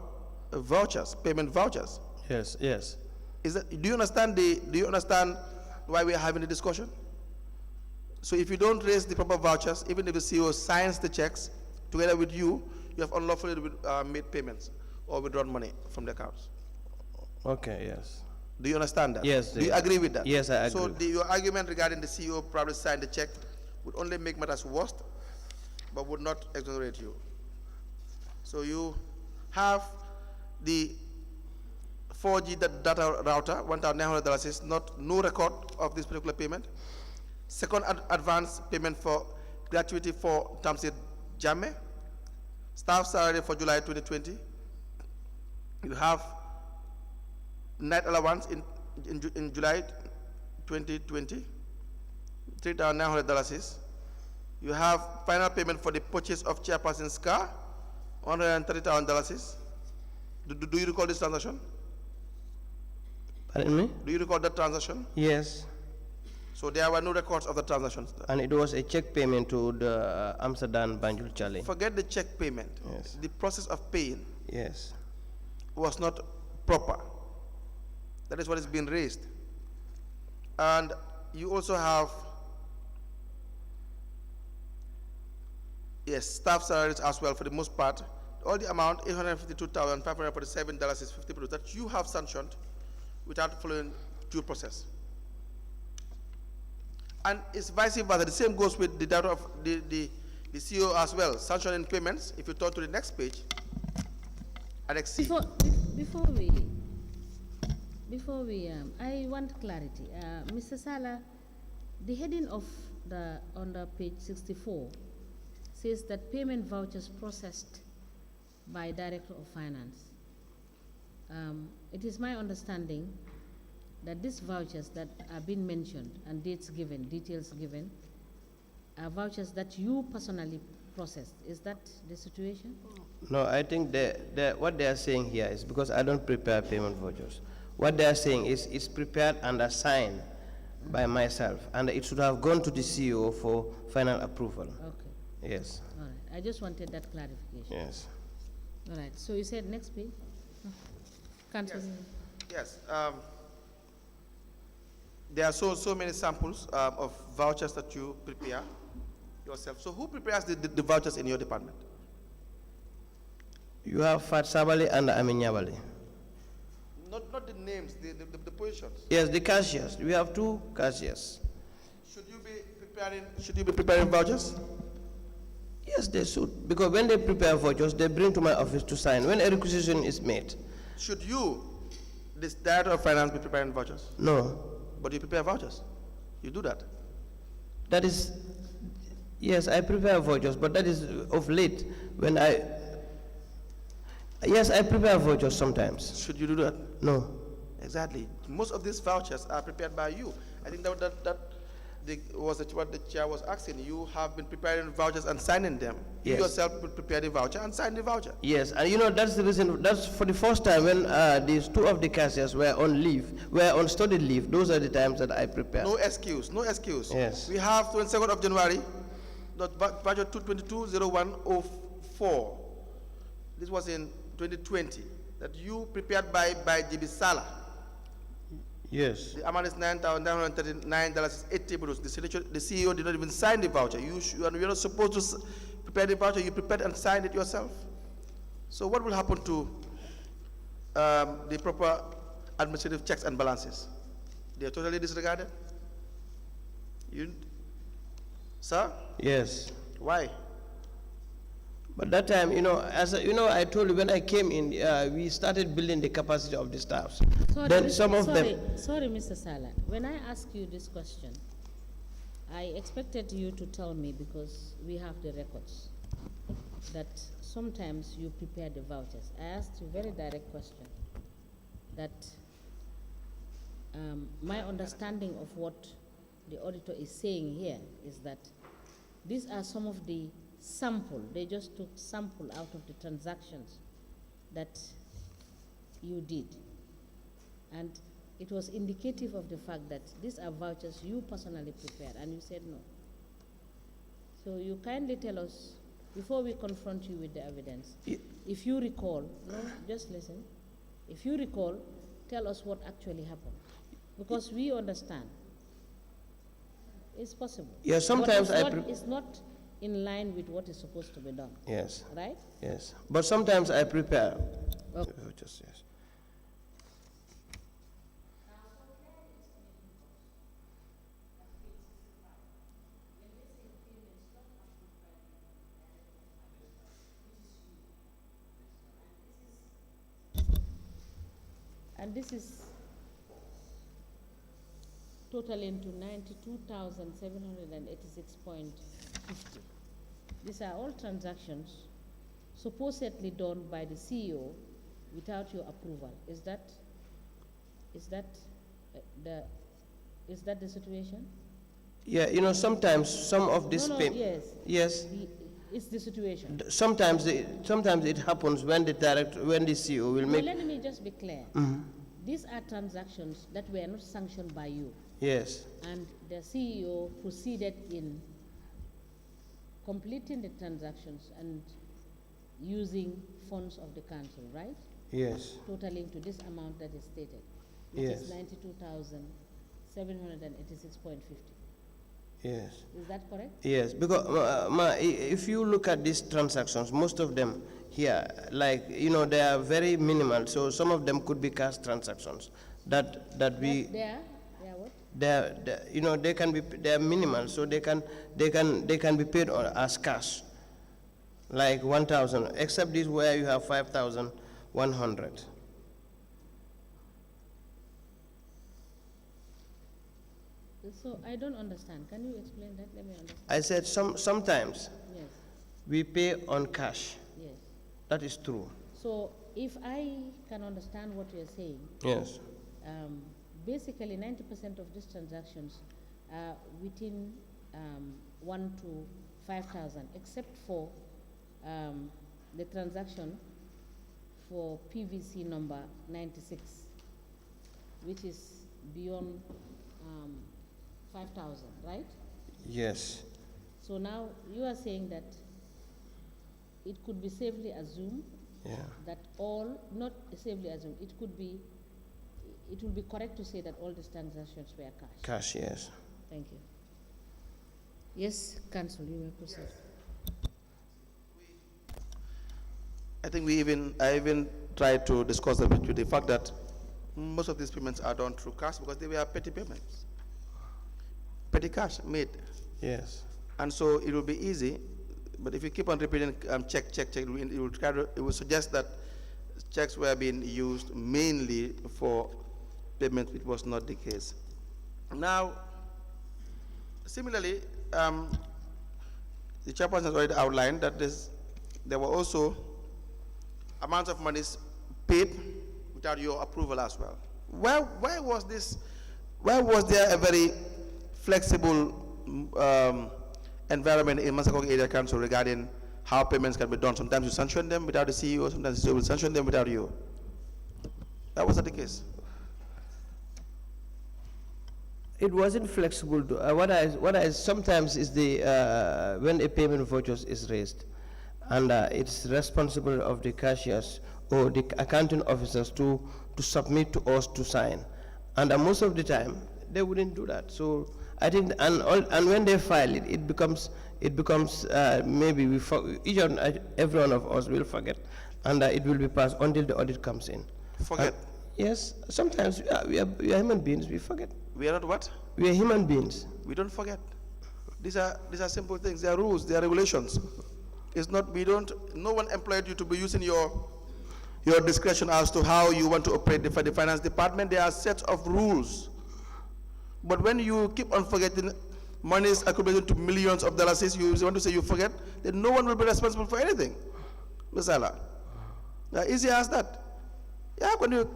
Speaker 6: vouchers, payment vouchers.
Speaker 4: Yes. Yes.
Speaker 6: Do you understand why we are having the discussion? So if you don't raise the proper vouchers, even if the CEO signs the checks together with you, you have unlawfully made payments or withdrawn money from the accounts.
Speaker 4: Okay. Yes.
Speaker 6: Do you understand that?
Speaker 4: Yes.
Speaker 6: Do you agree with that?
Speaker 4: Yes, I
Speaker 6: So
Speaker 4: agree.
Speaker 6: your argument regarding the CEO probably signed the check would only make matters worse, but would not exonerate you. So you have the 4G data router, $1,900 is no record of this particular payment. Second advance payment for gratuity for Tamsir Jame, staff salary for July 2020. You have night allowance in July 2020, $3,900. You have final payment for the purchase of chairperson's car, $130,000. Do you recall this transaction?
Speaker 4: Pardon me?
Speaker 6: Do you recall that transaction?
Speaker 4: Yes.
Speaker 6: So there were no records of the transactions.
Speaker 4: And it was a check payment to the Amsterdam Banjul Challenge.
Speaker 6: Forget the check payment.
Speaker 4: Yes.
Speaker 6: The process of paying
Speaker 4: Yes.
Speaker 6: was not proper. That is what is being raised. And you also have, yes, staff salaries as well for the most part. All the amount, $852,547.50 that you have sanctioned without following due process. And it's vice versa. The same goes with the data of the CEO as well. Sanctioning payments, if you turn to the next page, Annex C.
Speaker 5: Before we, I want clarity. Mr. Sallah, the heading of under page 64 says that payment vouchers processed by Director of Finance. It is my understanding that these vouchers that are being mentioned and details given, are vouchers that you personally processed. Is that the situation?
Speaker 4: No, I think what they are saying here is, because I don't prepare payment vouchers, what they are saying is it's prepared and assigned by myself, and it should have gone to the CEO for final approval.
Speaker 5: Okay.
Speaker 4: Yes.
Speaker 5: All right. I just wanted that clarification.
Speaker 4: Yes.
Speaker 5: All right. So you said next page? Council.
Speaker 6: Yes. There are so many samples of vouchers that you prepare yourself. So who prepares the vouchers in your department?
Speaker 4: You have Fat Sabali and Amin Yabali.
Speaker 6: Not the names, the positions.
Speaker 4: Yes, the cashiers. We have 2 cashiers.
Speaker 6: Should you be preparing vouchers?
Speaker 4: Yes, they should. Because when they prepare vouchers, they bring to my office to sign. When a requisition is made.
Speaker 6: Should you, this Director of Finance, be preparing vouchers?
Speaker 4: No.
Speaker 6: But you prepare vouchers. You do that.
Speaker 4: That is, yes, I prepare vouchers, but that is of late when yes, I prepare vouchers sometimes.
Speaker 6: Should you do that?
Speaker 4: No.
Speaker 6: Exactly. Most of these vouchers are prepared by you. I think that was what the chair was asking. You have been preparing vouchers and signing them.
Speaker 4: Yes.
Speaker 6: You yourself will prepare the voucher and sign the voucher.
Speaker 4: Yes, and you know, that's the reason, that's for the first time when these 2 of the cashiers were on leave, were on studied leave, those are the times that I prepare.
Speaker 6: No excuse, no excuse.
Speaker 4: Yes.
Speaker 6: We have 22nd of January, voucher 222-0104. This was in 2020, that you prepared by Gibbi Sallah.
Speaker 4: Yes.
Speaker 6: The amount is $9,939.80. The CEO did not even sign the voucher. You're not supposed to prepare the voucher. You prepared and signed it yourself. So what will happen to the proper administrative checks and balances? They are totally disregarded? Sir?
Speaker 4: Yes.
Speaker 6: Why?
Speaker 4: But that time, you know, I told you when I came in, we started building the capacity of the staffs. Then some of them.
Speaker 5: Sorry, Mr. Sallah. When I ask you this question, I expected you to tell me, because we have the records, that sometimes you prepare the vouchers. I asked you a very direct question, that my understanding of what the auditor is saying here is that these are some of the sample, they just took sample out of the transactions that you did. And it was indicative of the fact that these are vouchers you personally prepared, and you said no. So you kindly tell us, before we confront you with the evidence, if you recall, no, just listen. If you recall, tell us what actually happened. Because we understand. It's possible.
Speaker 4: Yeah, sometimes
Speaker 5: it's not in line with what is supposed to be done.
Speaker 4: Yes.
Speaker 5: Right?
Speaker 4: Yes. But sometimes I prepare.
Speaker 5: Okay.
Speaker 4: Just, yes.
Speaker 5: And this is totaling to 92,786.50. These are all transactions supposedly done by the CEO without your approval. Is that the situation?
Speaker 4: Yeah, you know, sometimes some of this
Speaker 5: yes.
Speaker 4: Yes.
Speaker 5: It's the situation.
Speaker 4: Sometimes it happens when the CEO will make.
Speaker 5: Let me just be clear. These are transactions that were not sanctioned by you.
Speaker 4: Yes.
Speaker 5: And the CEO proceeded in completing the transactions and using funds of the council, right?
Speaker 4: Yes.
Speaker 5: Totaling to this amount that is stated, which
Speaker 4: Yes.
Speaker 5: is 92,786.50.
Speaker 4: Yes.
Speaker 5: Is that correct?
Speaker 4: Yes, because if you look at these transactions, most of them here, like, you know, they are very minimal. So some of them could be cash transactions. They are what? You know, they are minimal, so they can be paid as cash, like 1,000. Except this where you have 5,100.
Speaker 5: So I don't understand. Can you explain that? Let me understand.
Speaker 4: I said sometimes
Speaker 5: Yes.
Speaker 4: we pay on cash.
Speaker 5: Yes.
Speaker 4: That is true.
Speaker 5: So if I can understand what you're saying,
Speaker 4: Yes.
Speaker 5: basically 90% of these transactions are within 1 to 5,000, except for the transaction for PVC number 96, which is beyond 5,000, right?
Speaker 4: Yes.
Speaker 5: So now you are saying that it could be safely assumed that all, not safely assumed, it would be correct to say that all these transactions were cash.
Speaker 4: Cash, yes.
Speaker 5: Thank you. Yes, Council, you may proceed.
Speaker 6: I think I even tried to discuss that with you, the fact that most of these payments are done through cash because they were petty payments. Petty cash made.
Speaker 4: Yes.
Speaker 6: And so it will be easy, but if you keep on repeating check, it will suggest that checks were being used mainly for payment, which was not the case. Now, similarly, the chairperson has already outlined that there were also amounts of monies paid without your approval as well. Why was there a very flexible environment in Mansako Area Council regarding how payments can be done? Sometimes you sanction them without the CEO, sometimes you will sanction them without you. That wasn't the case.
Speaker 4: It wasn't flexible. What I sometimes is when a payment voucher is raised, and it's responsible of the cashiers or the accounting officers to submit to us to sign, and most of the time they wouldn't do that. So I think, and when they file it, it becomes maybe every one of us will forget, and it will be passed until the audit comes in.
Speaker 6: Forget.
Speaker 4: Yes, sometimes we are human beings. We forget.
Speaker 6: We are not what?
Speaker 4: We are human beings.
Speaker 6: We don't forget. These are simple things. They are rules. They are regulations. It's not. No one employed you to be using your discretion as to how you want to operate the finance department. There are sets of rules. But when you keep on forgetting, money is accumulated to millions of dollars. You want to say you forget, then no one will be responsible for anything. Ms. Sallah. Easy as that. Yeah, when you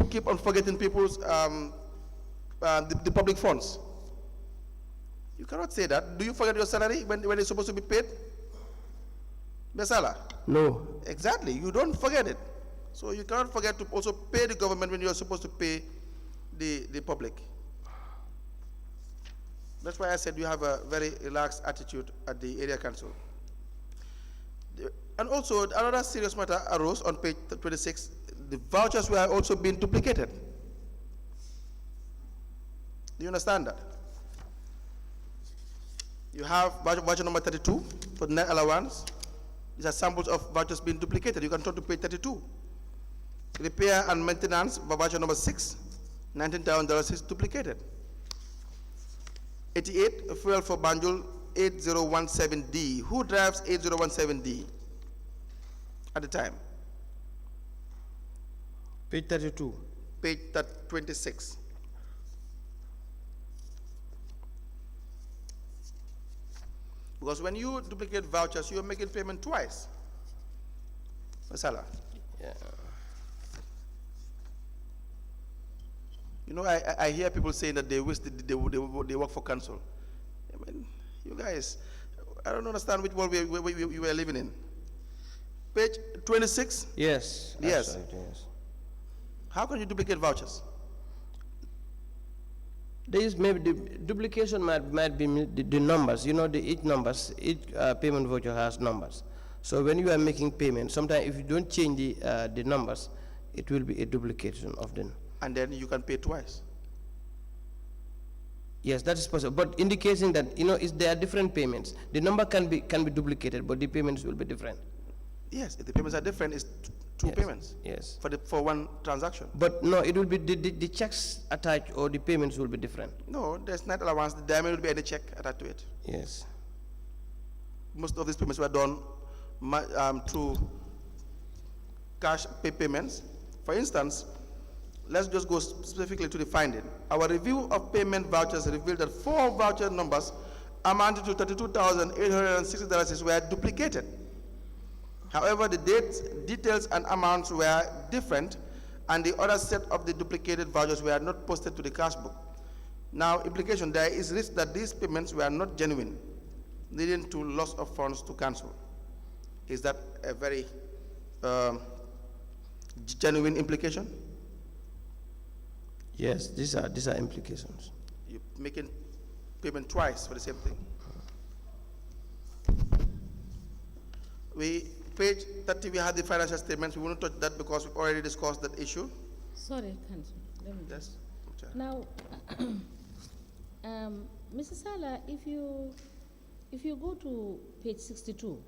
Speaker 6: keep on forgetting people's the public funds. You cannot say that. Do you forget your salary when it's supposed to be paid? Ms. Sallah?
Speaker 4: No.
Speaker 6: Exactly. You don't forget it. So you cannot forget to also pay the government when you're supposed to pay the public. That's why I said you have a very relaxed attitude at the area council. And also, another serious matter arose on page 26. The vouchers were also being duplicated. Do you understand that? You have voucher number 32 for net allowance. These are samples of vouchers being duplicated. You can turn to page 32. Repair and maintenance, voucher number 6, $19,000 is duplicated. 88, fuel for Banjul, 8017D. Who drives 8017D at the time?
Speaker 4: Page 32.
Speaker 6: Page 26. Because when you duplicate vouchers, you're making payment twice. Masala.
Speaker 4: Yeah.
Speaker 6: You know, I hear people saying that they wish they work for council. I mean, you guys, I don't understand which world you were living in. Page 26?
Speaker 4: Yes.
Speaker 6: Yes.
Speaker 4: Right, yes.
Speaker 6: How can you duplicate vouchers?
Speaker 4: There is maybe the duplication might be the numbers. You know, each payment voucher has numbers. So when you are making payment, sometimes if you don't change the numbers, it will be a duplication of them.
Speaker 6: And then you can pay twice.
Speaker 4: Yes, that is possible. But indicating that there are different payments. The number can be duplicated, but the payments will be different.
Speaker 6: Yes, if the payments are different, it's two payments.
Speaker 4: Yes.
Speaker 6: For one transaction.
Speaker 4: But no, it will be the checks attached or the payments will be different.
Speaker 6: No, there's not allowance. There may not be any check attached to it.
Speaker 4: Yes.
Speaker 6: Most of these payments were done through cash payments. For instance, let's just go specifically to the finding. Our review of payment vouchers revealed that 4 voucher numbers amounting to $32,860 were duplicated. However, the dates, details, and amounts were different, and the other set of the duplicated vouchers were not posted to the cash book. Now, implication, there is risk that these payments were not genuine, leading to loss of funds to council. Is that a very genuine implication?
Speaker 4: Yes, these are implications.
Speaker 6: You're making payment twice for the same thing. Page 30, we have the financial statements. We won't touch that because we've already discussed that issue.
Speaker 5: Sorry, Council.
Speaker 6: Yes. Okay.
Speaker 5: Now, Mr. Sallah, if you go to page 62,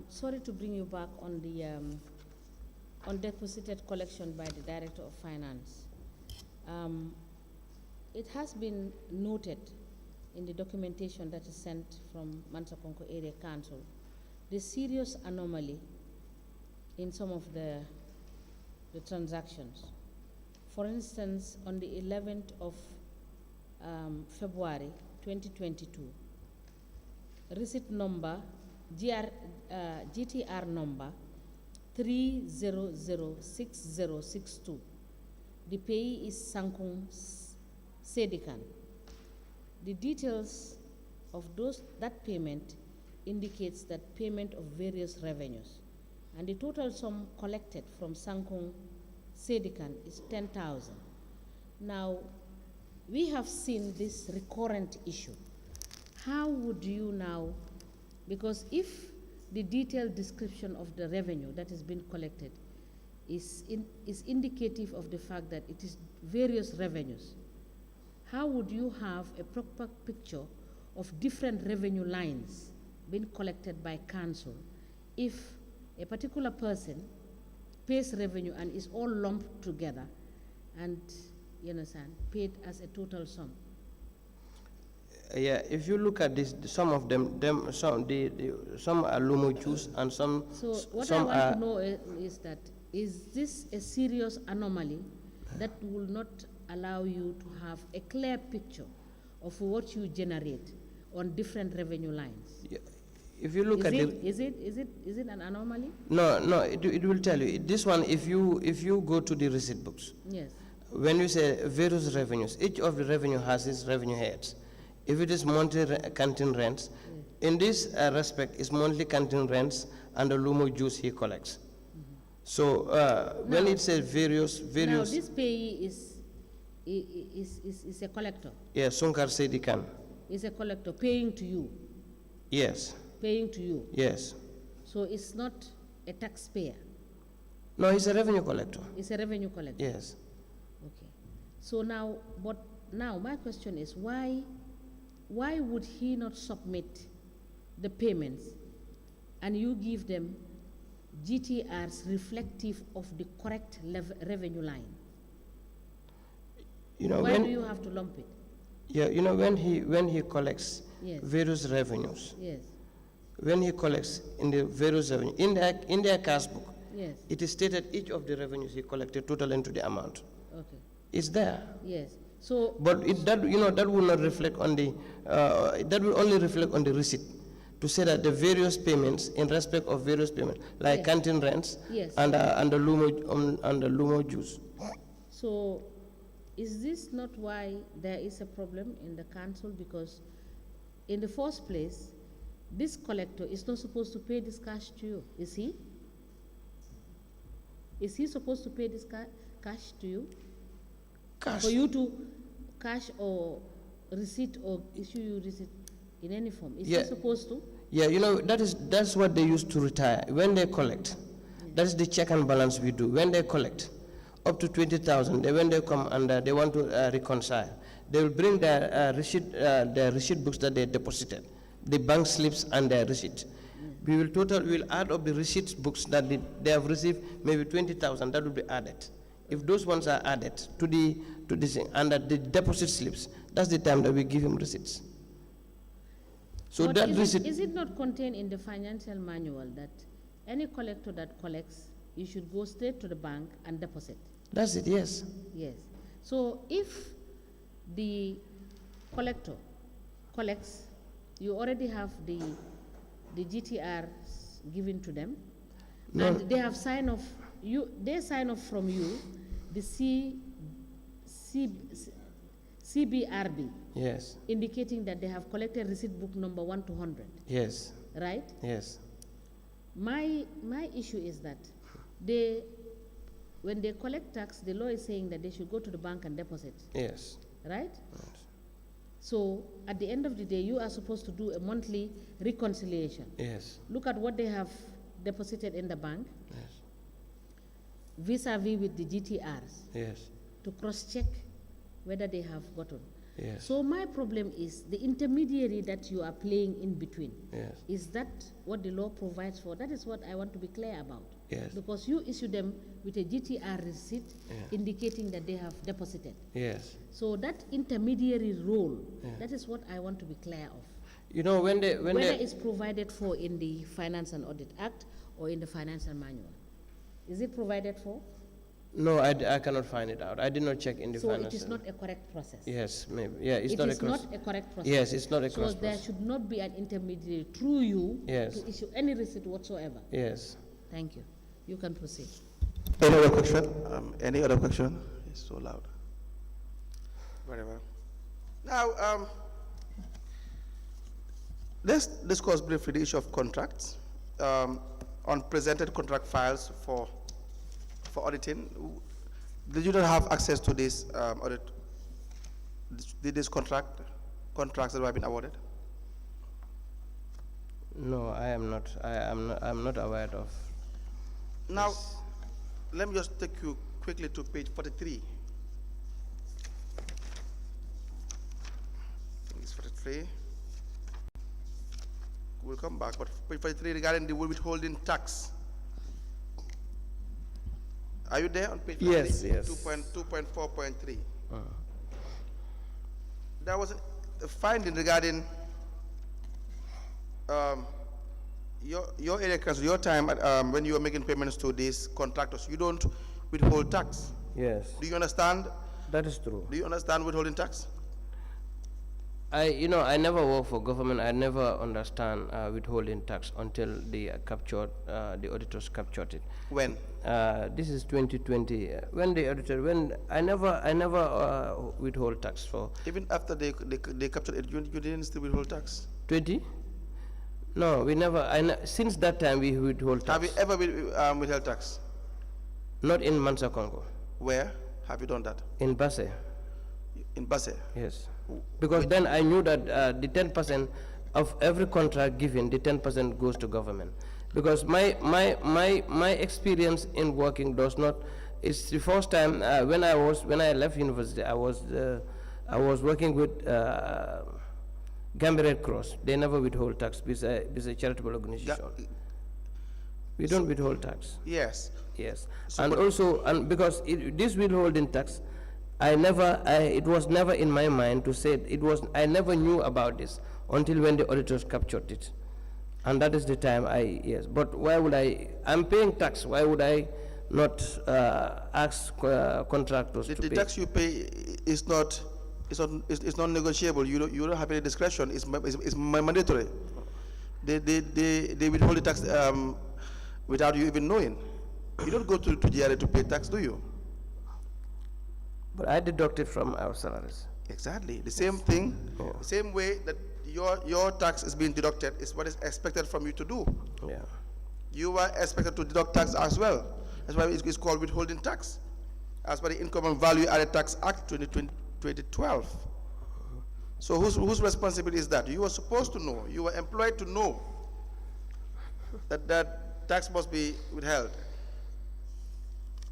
Speaker 5: Sorry to bring you back on the undeposited collection by the Director of Finance. It has been noted in the documentation that is sent from Mansako Area Council the serious anomaly in some of the transactions. For instance, on the 11th of February 2022, receipt number GTR number 3006062. The payee is Sankung Sedikan. The details of that payment indicates that payment of various revenues, and the total sum collected from Sankung Sedikan is 10,000. Now, we have seen this recurrent issue. How would you now, because if the detailed description of the revenue that has been collected is indicative of the fact that it is various revenues, how would you have a proper picture of different revenue lines being collected by council if a particular person pays revenue and is all lumped together and, you understand, paid as a total sum?
Speaker 4: Yeah, if you look at this, some of them some are Lumo juice and some.
Speaker 5: So what
Speaker 4: some
Speaker 5: I want to know is that, is this a serious anomaly that will not allow you to have a clear picture of what you generate on different revenue lines?
Speaker 4: Yeah. If you look
Speaker 5: is it an anomaly?
Speaker 4: No, it will tell you. This one, if you go to the receipt books.
Speaker 5: Yes.
Speaker 4: When you say various revenues, each of the revenue has its revenue heads. If it is monthly canteen rents, in this respect, it's monthly canteen rents and the Lumo juice he collects. So when it says various.
Speaker 5: Now this payee is a collector.
Speaker 4: Yes, Sunkar Sedikan.
Speaker 5: Is a collector paying to you.
Speaker 4: Yes.
Speaker 5: Paying to you.
Speaker 4: Yes.
Speaker 5: So it's not a taxpayer.
Speaker 4: No, he's a revenue collector.
Speaker 5: It's a revenue collector.
Speaker 4: Yes.
Speaker 5: Okay. So now, my question is, why would he not submit the payments and you give them GTRs reflective of the correct revenue line? Why do you have to lump it?
Speaker 4: Yeah, when he collects various revenues.
Speaker 5: Yes.
Speaker 4: When he collects in the various revenue, in their cash book,
Speaker 5: yes,
Speaker 4: it is stated each of the revenues he collected total into the amount.
Speaker 5: Okay.
Speaker 4: It's there.
Speaker 5: Yes. So.
Speaker 4: But that will not reflect on the. That will only reflect on the receipt, to say that the various payments in respect of various payments, like canteen rents, and the Lumo juice.
Speaker 5: So, is this not why there is a problem in the council? Because, in the first place, this collector is not supposed to pay this cash to you, is he? Is he supposed to pay this cash to you?
Speaker 4: Cash?
Speaker 5: For you to cash or receipt or issue you receipt in any form. Is he supposed to?
Speaker 4: Yeah, that's what they used to retire. When they collect, that's the check and balance we do. When they collect up to 20,000, when they come and they want to reconcile, they will bring their receipt books that they deposited, the bank slips and their receipt. We'll add up the receipt books that they have received, maybe 20,000, that will be added. If those ones are added to this and the deposit slips, that's the time that we give him receipts. So
Speaker 5: but
Speaker 4: that
Speaker 5: is it not contained in the financial manual that any collector that collects, you should go straight to the bank and deposit?
Speaker 4: That's it, yes.
Speaker 5: Yes. So if the collector collects, you already have the GTRs given to them, and they have signed off. They sign off from you the CBRB.
Speaker 4: Yes.
Speaker 5: Indicating that they have collected receipt book number 1 to 100.
Speaker 4: Yes.
Speaker 5: Right?
Speaker 4: Yes.
Speaker 5: My issue is that when they collect tax, the law is saying that they should go to the bank and deposit.
Speaker 4: Yes.
Speaker 5: Right? Yes. So at the end of the day, you are supposed to do a monthly reconciliation.
Speaker 4: Yes.
Speaker 5: Look at what they have deposited in the bank.
Speaker 4: Yes.
Speaker 5: Vis-a-vis with the GTRs.
Speaker 4: Yes.
Speaker 5: To cross-check whether they have gotten.
Speaker 4: Yes.
Speaker 5: So my problem is the intermediary that you are playing in between.
Speaker 4: Yes.
Speaker 5: Is that what the law provides for? That is what I want to be clear about.
Speaker 4: Yes.
Speaker 5: Because you issue them with a GTR receipt indicating that they have deposited.
Speaker 4: Yes.
Speaker 5: So that intermediary role, that is what I want to be clear of.
Speaker 4: You know, when
Speaker 5: Whether it's provided for in the Finance and Audit Act or in the Financial Manual. Is it provided for?
Speaker 4: No, I cannot find it out. I did not check in the
Speaker 5: So
Speaker 4: financial.
Speaker 5: it is not a correct process.
Speaker 4: Yes, maybe. Yeah, it's
Speaker 5: It
Speaker 4: not
Speaker 5: is
Speaker 4: a cross.
Speaker 5: not a correct process.
Speaker 4: Yes, it's not a
Speaker 5: So
Speaker 4: cross
Speaker 5: there
Speaker 4: process.
Speaker 5: should not be an intermediary through you
Speaker 4: Yes.
Speaker 5: to issue any receipt whatsoever.
Speaker 4: Yes.
Speaker 5: Thank you. You can proceed.
Speaker 6: Any other question? Any other question? It's so loud. Very well. Now, let's discuss briefly the issue of contracts. On presented contract files for auditing, did you not have access to this audit? This contracts that have been awarded?
Speaker 4: No, I am not. I'm not aware of.
Speaker 6: Now, let me just take you quickly to page 43. I think it's 43. We'll come back, but page 43 regarding the withholding tax. Are you there on page 43?
Speaker 4: Yes, yes.
Speaker 6: 2.4.3. There was a finding regarding your area council, your time at, when you were making payments to these contractors. You don't withhold tax.
Speaker 4: Yes.
Speaker 6: Do you understand?
Speaker 4: That is true.
Speaker 6: Do you understand withholding tax?
Speaker 4: I never work for government. I never understand withholding tax until they captured, the auditors captured it.
Speaker 6: When?
Speaker 4: This is 2020. When they audited, I never withhold tax for.
Speaker 6: Even after they captured it, you didn't still withhold tax?
Speaker 4: 20? No, we never. Since that time we withhold tax.
Speaker 6: Have you ever withheld tax?
Speaker 4: Not in Mansako.
Speaker 6: Where have you done that?
Speaker 4: In Basse.
Speaker 6: In Basse?
Speaker 4: Yes. Because then I knew that the 10% of every contract given, the 10% goes to government. Because my experience in working does not. It's the first time when I left university. I was working with Gambia Red Cross. They never withhold tax because it's a charitable organization. We don't withhold tax.
Speaker 6: Yes.
Speaker 4: Yes.
Speaker 6: So
Speaker 4: And also, because this withholding tax, it was never in my mind to say I never knew about this until when the auditors captured it. And that is the time yes. But why would I'm paying tax, why would I not ask contractors to pay?
Speaker 6: The tax you pay is not negotiable. You don't have any discretion. It's mandatory. They withhold the tax without you even knowing. You don't go to GRA to pay tax, do you?
Speaker 4: But I deduct it from our salaries.
Speaker 6: Exactly. The same thing,
Speaker 4: Yeah.
Speaker 6: the same way that your tax is being deducted is what is expected from you to do.
Speaker 4: Yeah.
Speaker 6: You are expected to deduct tax as well. That's why it's called withholding tax, as per the Income and Value Added Tax Act 2012. So whose responsibility is that? You were supposed to know. You were employed to know that tax must be withheld.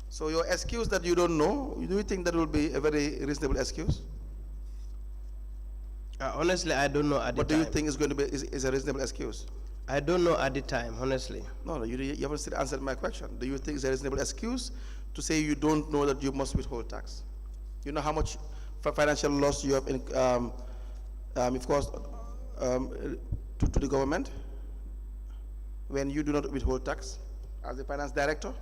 Speaker 6: So your excuse that you don't know, do you think that will be a very reasonable excuse?
Speaker 4: Honestly, I don't know at the
Speaker 6: What
Speaker 4: time.
Speaker 6: do you think is going to be is a reasonable excuse?
Speaker 4: I don't know at the time, honestly.
Speaker 6: No, you haven't still answered my question. Do you think it's a reasonable excuse to say you don't know that you must withhold tax? You know how much financial loss you have, of course, to the government when you do not withhold tax as the finance director?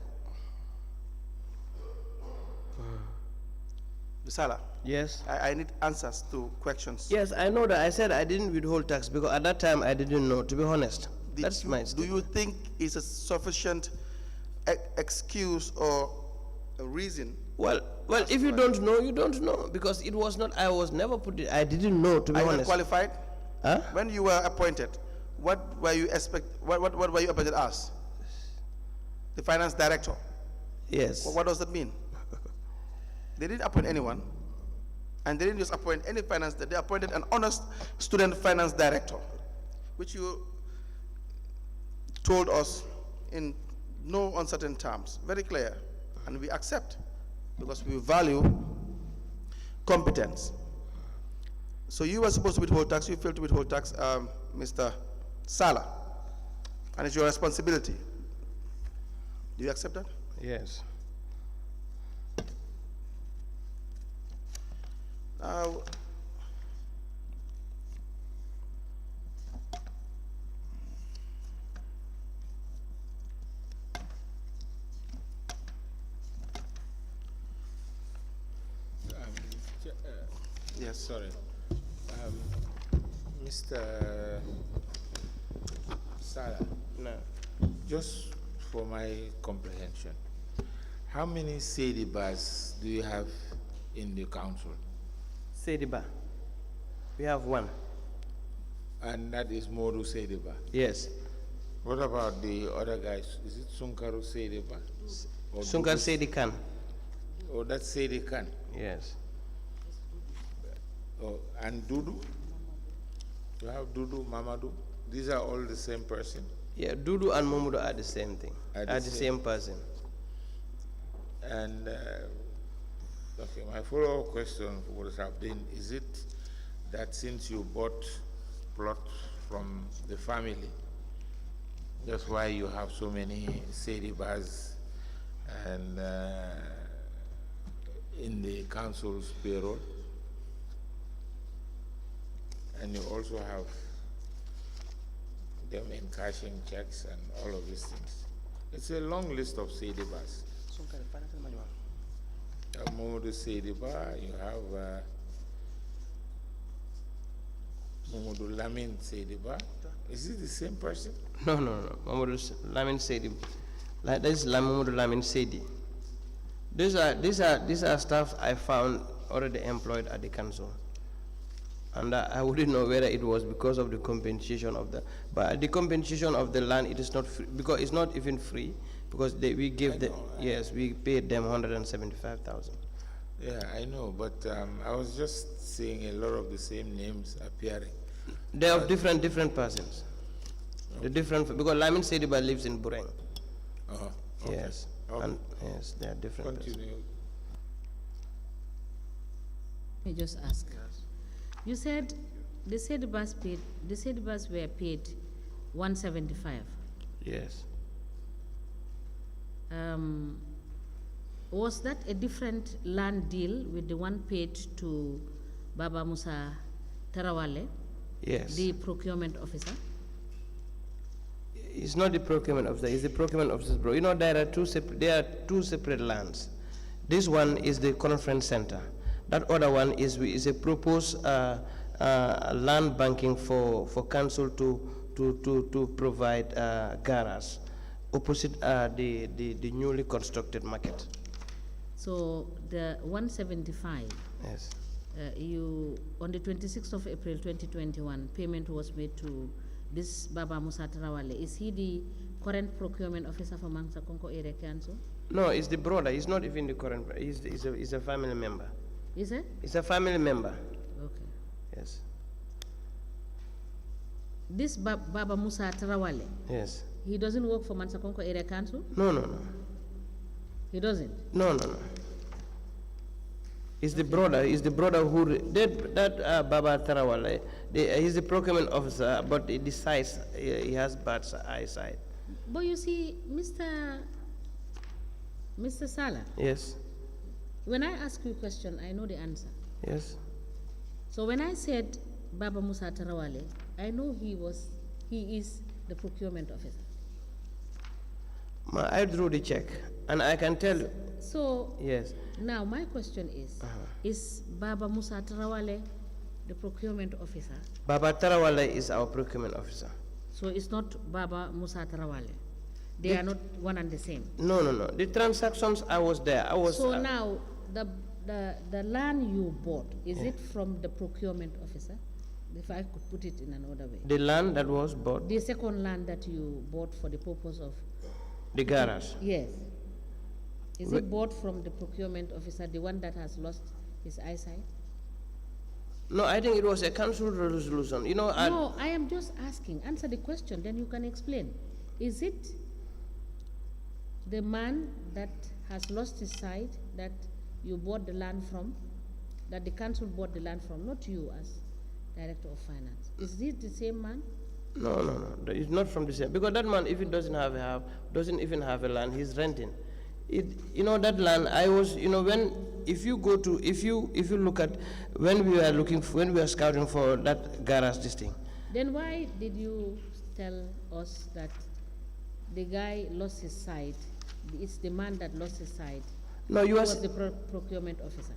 Speaker 6: Sallah,
Speaker 4: Yes.
Speaker 6: I need answers to questions.
Speaker 4: Yes, I know that. I said I didn't withhold tax because at that time I didn't know, to be honest. That's my
Speaker 6: Do
Speaker 4: statement.
Speaker 6: you think it's a sufficient excuse or a reason?
Speaker 4: Well, if you don't know, you don't know, because it was not, I was never put it, I didn't know, to be
Speaker 6: Are you not
Speaker 4: honest.
Speaker 6: qualified?
Speaker 4: Huh?
Speaker 6: When you were appointed, what were you appointed as? The finance director.
Speaker 4: Yes.
Speaker 6: What does that mean? They didn't appoint anyone, and they didn't just appoint any finance. They appointed an honest student finance director, which you told us in no uncertain terms, very clear, and we accept because we value competence. So you were supposed to withhold tax, you failed to withhold tax, Mr. Sallah, and it's your responsibility. Do you accept that?
Speaker 4: Yes.
Speaker 6: Now, yes.
Speaker 7: Sorry. Mr. Sallah,
Speaker 4: No.
Speaker 7: just for my comprehension, how many Sadie bars do you have in the council?
Speaker 4: Sediba. We have one.
Speaker 7: And that is Modu Sediba.
Speaker 4: Yes.
Speaker 7: What about the other guys? Is it Sunkaru Sediba? Or
Speaker 4: Sunkar
Speaker 7: Dudu-
Speaker 4: Sedi Khan.
Speaker 7: Oh, that's Sedi Khan.
Speaker 4: Yes.
Speaker 7: Oh, and Dudu? You have Dudu, Mamadou? These are all the same person?
Speaker 4: Yeah, Dudu and Momudu are the same thing.
Speaker 7: Are
Speaker 4: Are
Speaker 7: the
Speaker 4: the
Speaker 7: same.
Speaker 4: same person.
Speaker 7: And okay, my follow-up question would have been: is it that since you bought plot from the family, that's why you have so many Sadie bars and in the council's payroll, and you also have them encashing checks and all of these things? It's a long list of Sadie bars. You have Momodu Sediba, you have Momodu Lamin Sediba. Is it the same person?
Speaker 4: No. Momudu Lamin Sedi. Like this is Momudu Lamin Sedi. These are staff I found already employed at the council. And I wouldn't know whether it was because of the compensation of but the compensation of the land, it is not free, because it's not even free, because we gave we paid them 175,000.
Speaker 7: Yeah, I know, but I was just seeing a lot of the same names appearing.
Speaker 4: They are different persons. The different, because Lamin Sediba lives in Bureng.
Speaker 7: Oh, okay.
Speaker 4: Yes.
Speaker 7: Okay.
Speaker 4: And yes, they are different persons.
Speaker 7: Continue.
Speaker 5: Let me just ask. You said the Sedibas were paid 175.
Speaker 4: Yes.
Speaker 5: Was that a different land deal with the one paid to Baba Musa Tarawale,
Speaker 4: Yes.
Speaker 5: the procurement officer?
Speaker 4: It's not the procurement officer, it's the procurement officer. Bro. You know, there are two separate lands. This one is the conference center. That other one is a proposed land banking for council to provide garage opposite the newly constructed market.
Speaker 5: So the 175,
Speaker 4: Yes.
Speaker 5: you on the 26th of April 2021, payment was made to this Baba Musa Tarawale. Is he the current procurement officer for Mansako Area Council?
Speaker 4: No, it's the brother. He's not even the current. He's a family member.
Speaker 5: Is it?
Speaker 4: He's a family member.
Speaker 5: Okay.
Speaker 4: Yes.
Speaker 5: This Baba Musa Tarawale,
Speaker 4: Yes.
Speaker 5: he doesn't work for Mansako Area Council?
Speaker 4: No.
Speaker 5: He doesn't?
Speaker 4: No. It's the brother. He's the brother who that Baba Tarawale. He's the procurement officer, but the size he has bad eyesight.
Speaker 5: But you see, Mr. Sallah,
Speaker 4: Yes.
Speaker 5: when I ask you a question, I know the answer.
Speaker 4: Yes.
Speaker 5: So when I said Baba Musa Tarawale, I know he is the procurement officer.
Speaker 4: I drew the check, and I can tell you.
Speaker 5: So
Speaker 4: Yes.
Speaker 5: now my question is Baba Musa Tarawale the procurement officer?
Speaker 4: Baba Tarawale is our procurement officer.
Speaker 5: So it's not Baba Musa Tarawale. They are not one and the same.
Speaker 4: No. The transactions, I was there.
Speaker 5: So now the land you bought, is it from the procurement officer? If I could put it in another way.
Speaker 4: The land that was bought,
Speaker 5: The second land that you bought for the purpose of,
Speaker 4: the garage.
Speaker 5: yes. Is it bought from the procurement officer, the one that has lost his eyesight?
Speaker 4: No, I think it was a council resolution. You know,
Speaker 5: No, I am just asking. Answer the question, then you can explain. Is it the man that has lost his sight that you bought the land from, that the council bought the land from, not you as Director of Finance. Is this the same man?
Speaker 4: No. It's not from the same. Because that man, if he doesn't even have a land, he's renting. That land, I was, if you look at, when we were scouting for that garage, this thing.
Speaker 5: Then why did you tell us that the guy lost his side? It's the man that lost his side.
Speaker 4: No, you
Speaker 5: was the procurement officer.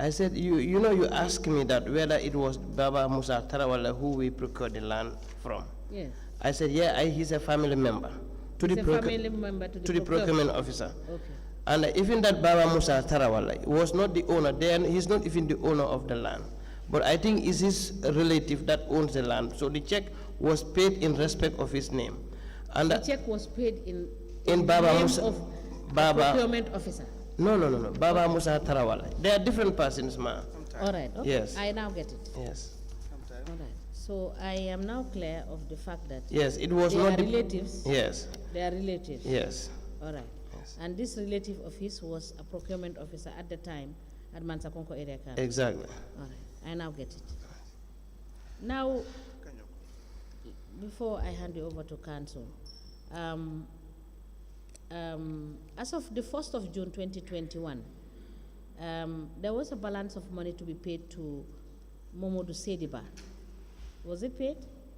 Speaker 4: I said, you asked me that whether it was Baba Musa Tarawala who we procured the land from.
Speaker 5: Yes.
Speaker 4: I said, yeah, he's a family member. To the procurement officer.
Speaker 5: Okay.
Speaker 4: And even that Baba Musa Tarawala was not the owner. Then he's not even the owner of the land. But I think it's his relative that owns the land. So the check was paid in respect of his name. And
Speaker 5: the check was paid in
Speaker 4: Baba
Speaker 5: name
Speaker 4: Musa
Speaker 5: of procurement officer.
Speaker 4: No. Baba Musa Tarawala. They are different persons, ma.
Speaker 5: All right. Okay.
Speaker 4: Yes.
Speaker 5: I now get it.
Speaker 4: Yes.
Speaker 5: All right. So I am now clear of the fact that
Speaker 4: yes, it was
Speaker 5: they
Speaker 4: not
Speaker 5: are relatives.
Speaker 4: Yes.
Speaker 5: They are relatives.
Speaker 4: Yes.
Speaker 5: All right. Yes. And this relative of his was a procurement officer at the time at Mansako area.
Speaker 4: Exactly.
Speaker 5: All right. I now get it. Now, before I hand you over to council, as of the 1st of June 2021, there was a balance of money to be paid to Momodu Sediba. Was it paid?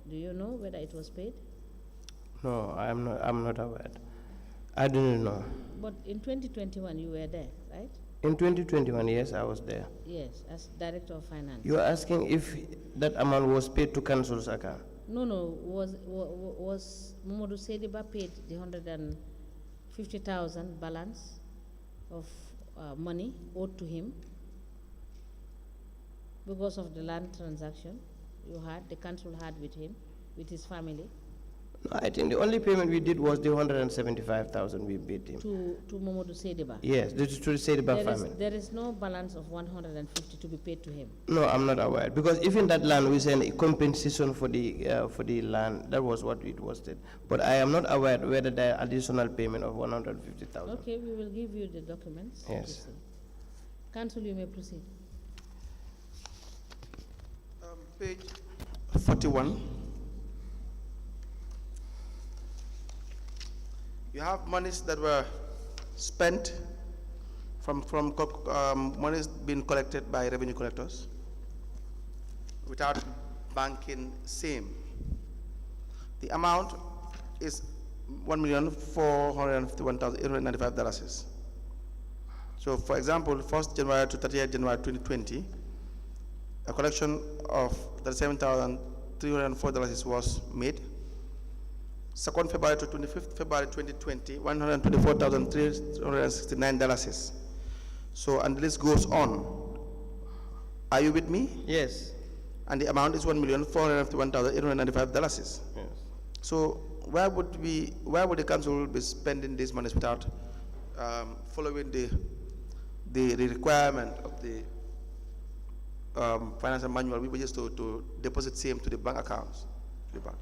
Speaker 5: Do you know whether it was paid?
Speaker 4: No, I'm not aware. I don't know.
Speaker 5: But in 2021, you were there, right?
Speaker 4: In 2021, yes, I was there.
Speaker 5: Yes, as Director of Finance.
Speaker 4: You are asking if that amount was paid to council's account?
Speaker 5: No. Was Momodu Sediba paid the 150,000 balance of money owed to him because of the land transaction the council had with him, with his family?
Speaker 4: No, I think the only payment we did was the 175,000 we paid him.
Speaker 5: To Momodu Sediba?
Speaker 4: Yes, to the Sediba family.
Speaker 5: There is no balance of 150 to be paid to him?
Speaker 4: No, I'm not aware. Because even that land, we sent a compensation for the land. That was what it was said. But I am not aware whether there are additional payment of 150,000.
Speaker 5: Okay, we will give you the documents.
Speaker 4: Yes.
Speaker 5: Council, you may proceed.
Speaker 6: Page 41. You have monies that were spent from monies being collected by revenue collectors without banking same. The amount is $1,451,895. So, for example, 1st January to 30th January 2020, a collection of $37,304 was made. 2nd February to 25th February 2020, $124,369. So, and the list goes on. Are you with me?
Speaker 4: Yes.
Speaker 6: And the amount is $1,451,895.
Speaker 4: Yes.
Speaker 6: So, why would the council be spending these monies without following the requirement of the financial manual? We were just to deposit same to the bank accounts, to the bank.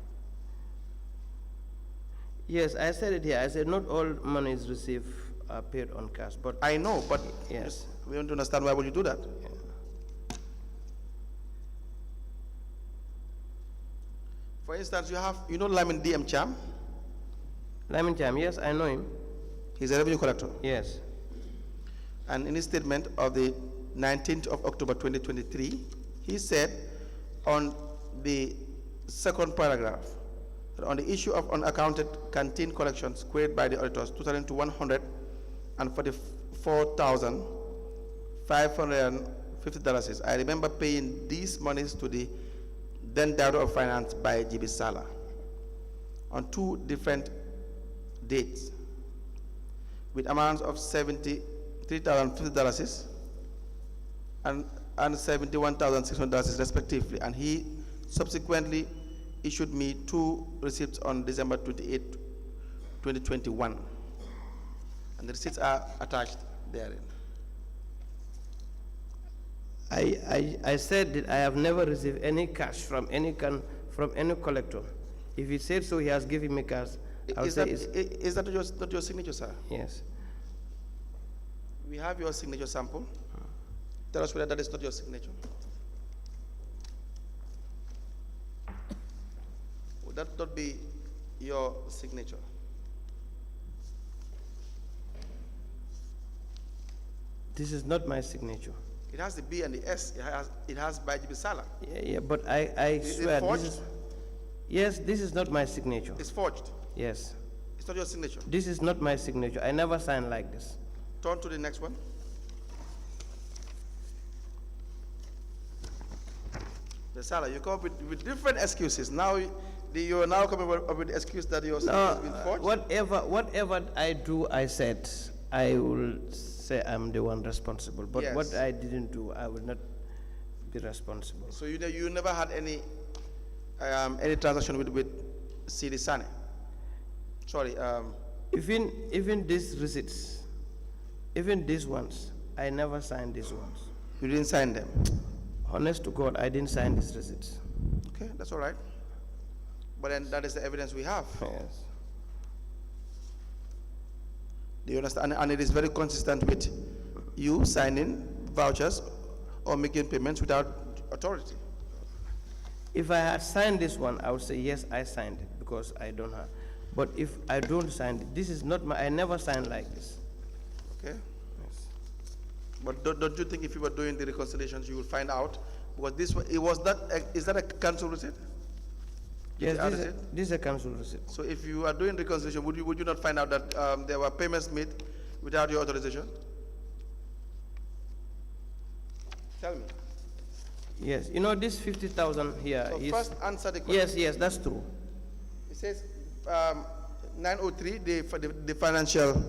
Speaker 4: Yes, I said it here. I said not all monies received are paid on cash, but
Speaker 6: I know, but
Speaker 4: yes,
Speaker 6: we want to understand why would you do that?
Speaker 4: Yeah.
Speaker 6: For instance, you know Lyman DM Cham?
Speaker 4: Lyman Cham, yes, I know him.
Speaker 6: He's a revenue collector.
Speaker 4: Yes.
Speaker 6: And in his statement of the 19th of October 2023, he said on the 2nd paragraph, on the issue of unaccounted canteen collections queried by the auditors totaling to $144,550. I remember paying these monies to the then Director of Finance by Gibbi Sallah on 2 different dates with amounts of $73,050 and $71,600 respectively, and he subsequently issued me 2 receipts on December 28, 2021. And the receipts are attached therein.
Speaker 4: I said that I have never received any cash from any collector. If he said so, he has given me cash.
Speaker 6: Is that not your signature, sir?
Speaker 4: Yes.
Speaker 6: We have your signature sample. Tell us whether that is not your signature. that not be your signature?
Speaker 4: This is not my signature.
Speaker 6: It has the B and the S. It has by Gibbi Sallah.
Speaker 4: Yeah, but I
Speaker 6: Is it
Speaker 4: swear
Speaker 6: forged?
Speaker 4: this is. Yes, this is not my signature.
Speaker 6: It's forged.
Speaker 4: Yes,
Speaker 6: It's not your signature.
Speaker 4: this is not my signature. I never signed like this.
Speaker 6: Turn to the next one. The Sallah, you come up with different excuses. Now you are now coming up with the excuse that your signature has been forged.
Speaker 4: Whatever I do, I said I will say I'm the one responsible. But
Speaker 6: Yes.
Speaker 4: what I didn't do, I will not be responsible.
Speaker 6: So you never had any transaction with Sidi Sane? Sorry.
Speaker 4: Even these receipts, even these ones, I never signed these ones.
Speaker 6: You didn't sign them.
Speaker 4: Honest to God, I didn't sign these receipts.
Speaker 6: Okay, that's all right. But then that is the evidence we have.
Speaker 4: Yes.
Speaker 6: Do you understand? And it is very consistent with you signing vouchers or making payments without authority.
Speaker 4: If I had signed this one, I would say yes, I signed it because I don't have. But if I don't sign it, this is not my. I never signed like this.
Speaker 6: Okay.
Speaker 4: Yes.
Speaker 6: But don't you think if you were doing the reconciliations, you will find out? Because is that a cancel receipt?
Speaker 4: Yes,
Speaker 6: GTR
Speaker 4: this
Speaker 6: receipt?
Speaker 4: is a council receipt.
Speaker 6: So if you are doing reconciliation, would you not find out that there were payments made without your authorization? Tell me.
Speaker 4: Yes, you know this 50,000 here
Speaker 6: So
Speaker 4: is.
Speaker 6: first answer the question.
Speaker 4: Yes, that's true.
Speaker 6: It says 903, the financial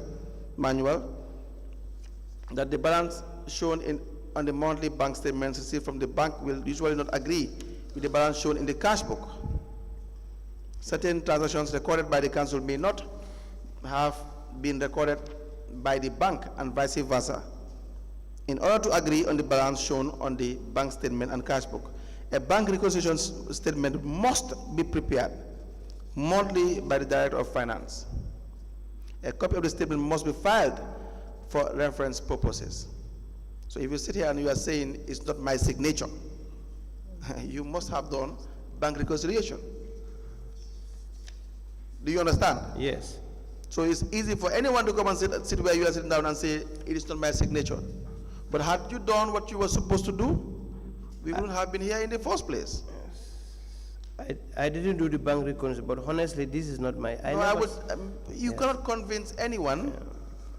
Speaker 6: manual, that the balance shown on the monthly bank statements received from the bank will usually not agree with the balance shown in the cash book. Certain transactions recorded by the council may not have been recorded by the bank and vice versa. In order to agree on the balance shown on the bank statement and cash book, a bank reconciliation statement must be prepared monthly by the Director of Finance. A copy of the statement must be filed for reference purposes. So if you sit here and you are saying it's not my signature, you must have done bank reconciliation. Do you understand?
Speaker 4: Yes.
Speaker 6: So it's easy for anyone to come and sit where you are sitting down and say, it is not my signature. But had you done what you were supposed to do, we wouldn't have been here in the first place.
Speaker 4: I didn't do the bank reconciliation, but honestly, this is not my.
Speaker 6: You cannot convince anyone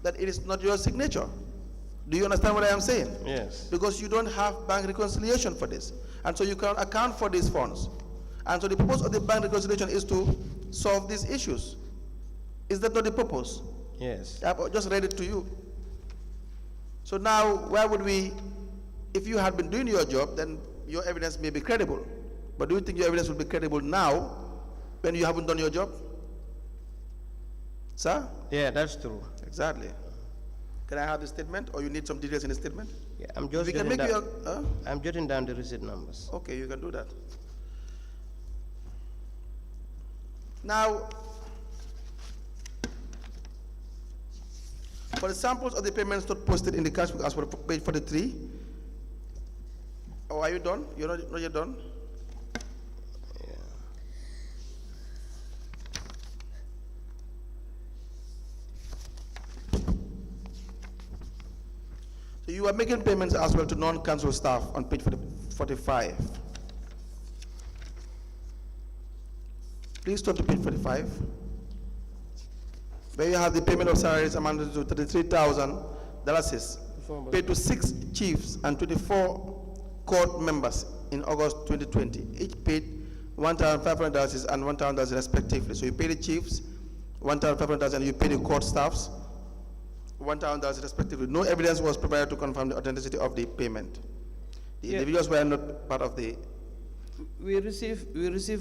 Speaker 6: that it is not your signature. Do you understand what I am saying?
Speaker 4: Yes.
Speaker 6: Because you don't have bank reconciliation for this. And so you cannot account for these funds. And so the purpose of the bank reconciliation is to solve these issues. Is that not the purpose?
Speaker 4: Yes.
Speaker 6: I've just read it to you. So now, why would we, if you had been doing your job, then your evidence may be credible. But do you think your evidence will be credible now when you haven't done your job? Sir?
Speaker 4: Yeah, that's true.
Speaker 6: Exactly. Can I have the statement, or you need some details in the statement?
Speaker 4: Yeah, I'm just
Speaker 6: We can
Speaker 4: jotting
Speaker 6: make
Speaker 4: down,
Speaker 6: you
Speaker 4: I'm jotting down the receipt numbers.
Speaker 6: okay, you can do that. Now, for the samples of the payments not posted in the cash book as per page 43, are you done? You're not yet done?
Speaker 4: Yeah.
Speaker 6: So you are making payments as well to non-council staff on page 45. Please turn to page 45, where you have the payment of salaries amounted to $33,000 paid to 6 chiefs and 24 court members in August 2020. Each paid $1,500 and $1,000 respectively. So you pay the chiefs $1,500 and you pay the court staffs $1,000 respectively. No evidence was provided to confirm the authenticity of the payment. The individuals were not part of the.
Speaker 4: We receive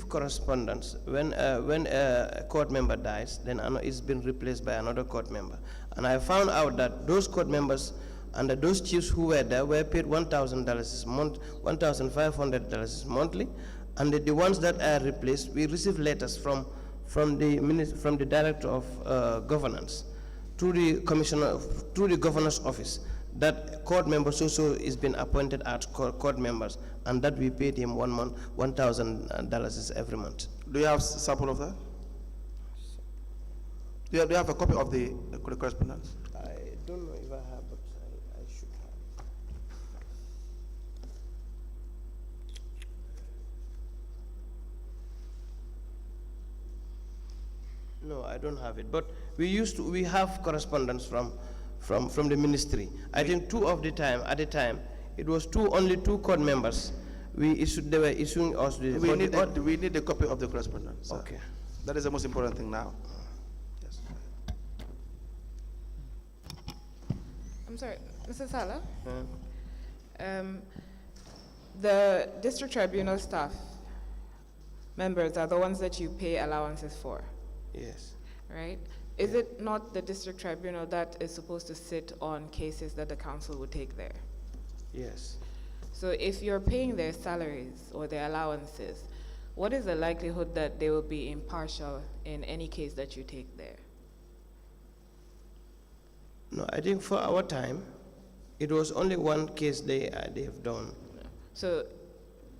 Speaker 4: correspondence when a court member dies, then it's been replaced by another court member, and I found out that those court members and those chiefs who were there were paid $1,000 month, $1,500 monthly, and the ones that are replaced, we receive letters from the director of governance to the commissioner to the governor's office that court members also is been appointed as court members, and that we paid him 1 month, $1,000 every month.
Speaker 6: Do you have sample of that? Do you have a copy of the correspondence?
Speaker 4: I don't know if I have, but I should have. No, I don't have it. But we have correspondence from the ministry. I think at the time, it was only two court members. They were issuing us the.
Speaker 6: We need a copy of the correspondence. Sir.
Speaker 4: Okay.
Speaker 6: That is the most important thing now. Yes.
Speaker 8: I'm sorry, Mr. Sallah. The district tribunal staff members are the ones that you pay allowances for,
Speaker 4: Yes.
Speaker 8: right? Is it not the district tribunal that is supposed to sit on cases that the council would take there?
Speaker 4: Yes.
Speaker 8: So if you're paying their salaries or their allowances, what is the likelihood that they will be impartial in any case that you take there?
Speaker 4: No, I think for our time, it was only one case they have done.
Speaker 8: So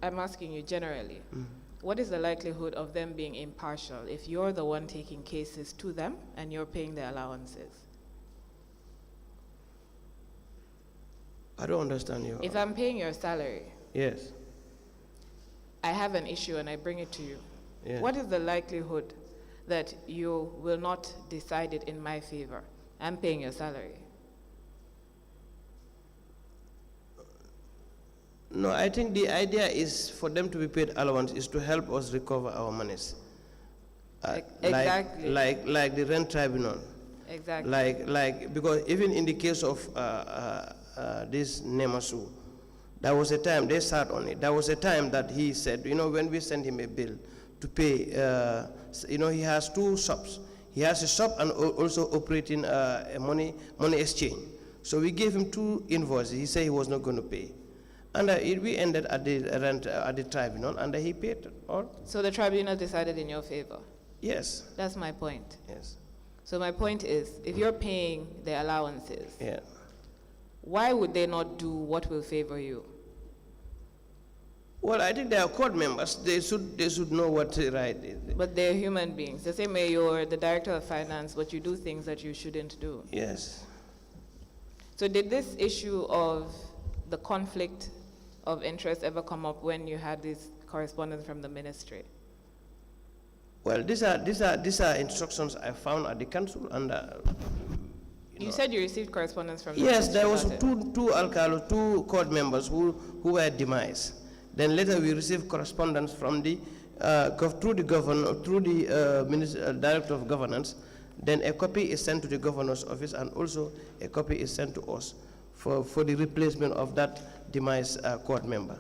Speaker 8: I'm asking you generally, what is the likelihood of them being impartial if you're the one taking cases to them and you're paying their allowances?
Speaker 4: I don't understand you.
Speaker 8: If I'm paying your salary,
Speaker 4: Yes.
Speaker 8: I have an issue and I bring it to you.
Speaker 4: Yeah.
Speaker 8: What is the likelihood that you will not decide it in my favor? I'm paying your salary.
Speaker 4: No, I think the idea is for them to be paid allowance is to help us recover our monies.
Speaker 8: Exactly.
Speaker 4: Like the rent tribunal.
Speaker 8: Exactly.
Speaker 4: Because even in the case of this Nemasu, there was a time they sat on it. There was a time that he said, when we send him a bill to pay, he has 2 shops. He has a shop and also operating a money exchange. So we gave him 2 invoices. He said he was not going to pay. And we ended at the rent at the tribunal, and he paid all.
Speaker 8: So the tribunal decided in your favor?
Speaker 4: Yes.
Speaker 8: That's my point.
Speaker 4: Yes.
Speaker 8: So my point is, if you're paying the allowances,
Speaker 4: Yeah.
Speaker 8: why would they not do what will favor you?
Speaker 4: Well, I think they are court members. They should know what right is.
Speaker 8: But they're human beings. The same way you're the director of finance, but you do things that you shouldn't do.
Speaker 4: Yes.
Speaker 8: So did this issue of the conflict of interest ever come up when you had this correspondence from the ministry?
Speaker 4: Well, these are instructions I found at the council, and
Speaker 8: You said you received correspondence from the
Speaker 4: yes,
Speaker 8: ministry
Speaker 4: there was
Speaker 8: about it.
Speaker 4: two alcalos, 2 court members who were demised. Then later we received correspondence from the through the governor, through the director of governance. Then a copy is sent to the governor's office, and also a copy is sent to us for the replacement of that demised court member,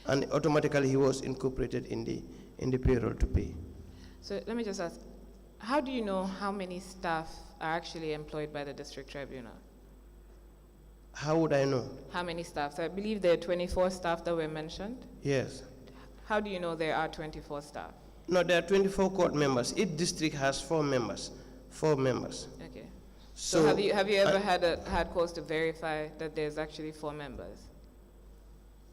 Speaker 4: and automatically he was incorporated in the payroll to pay.
Speaker 8: So let me just ask, how do you know how many staff are actually employed by the district tribunal?
Speaker 4: How would I know?
Speaker 8: How many staff? So I believe there are 24 staff that were mentioned.
Speaker 4: Yes.
Speaker 8: How do you know there are 24 staff?
Speaker 4: No, there are 24 court members. Each district has 4 members. 4 members.
Speaker 8: Okay. So have you ever had cause to verify that there's actually 4 members?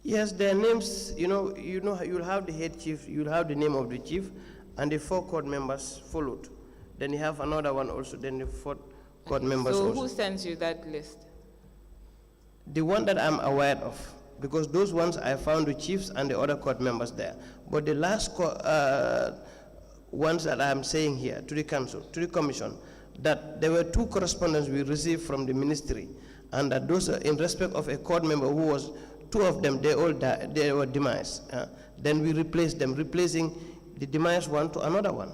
Speaker 4: Yes, their names. You'll have the head chief. You'll have the name of the chief, and the 4 court members followed. Then you have another one also. Then the 4 court members
Speaker 8: so
Speaker 4: also.
Speaker 8: Who sends you that list?
Speaker 4: The one that I'm aware of, because those ones I found the chiefs and the other court members there. But the last ones that I'm saying here to the council, to the commission, that there were 2 correspondence we received from the ministry, and that those are in respect of a court member who was 2 of them, they all died, they were demised. Then we replaced them, replacing the demised one to another one.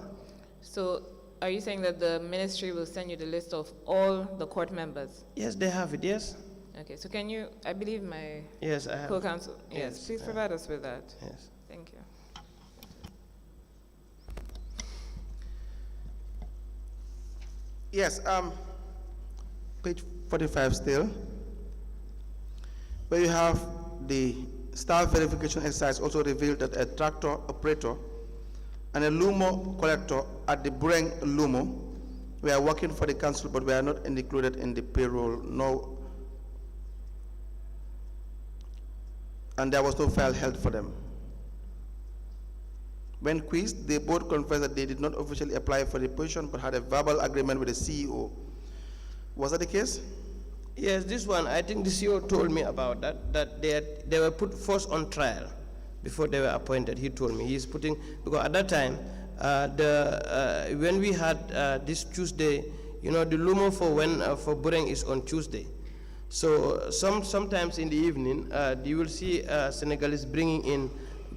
Speaker 8: So are you saying that the ministry will send you the list of all the court members?
Speaker 4: Yes, they have it. Yes.
Speaker 8: Okay, so can you, I believe my
Speaker 4: Yes, I have.
Speaker 8: co-counsel, yes, please
Speaker 4: I
Speaker 8: provide us with that.
Speaker 4: Yes.
Speaker 8: Thank you.
Speaker 6: Yes, page 45 still, where you have the staff verification exercise also revealed that a tractor operator and a Lumo collector at the Breng Lumo were working for the council, but were not included in the payroll, and there was no file held for them. When quizzed, they both confessed that they did not officially apply for the position but had a verbal agreement with the CEO. Was that the case?
Speaker 4: Yes, this one, I think the CEO told me about that they were put first on trial before they were appointed. He told me he's putting, because at that time, when we had this Tuesday, you know, the lumo for Bureng is on Tuesday. So sometimes in the evening, you will see Senegalese bringing in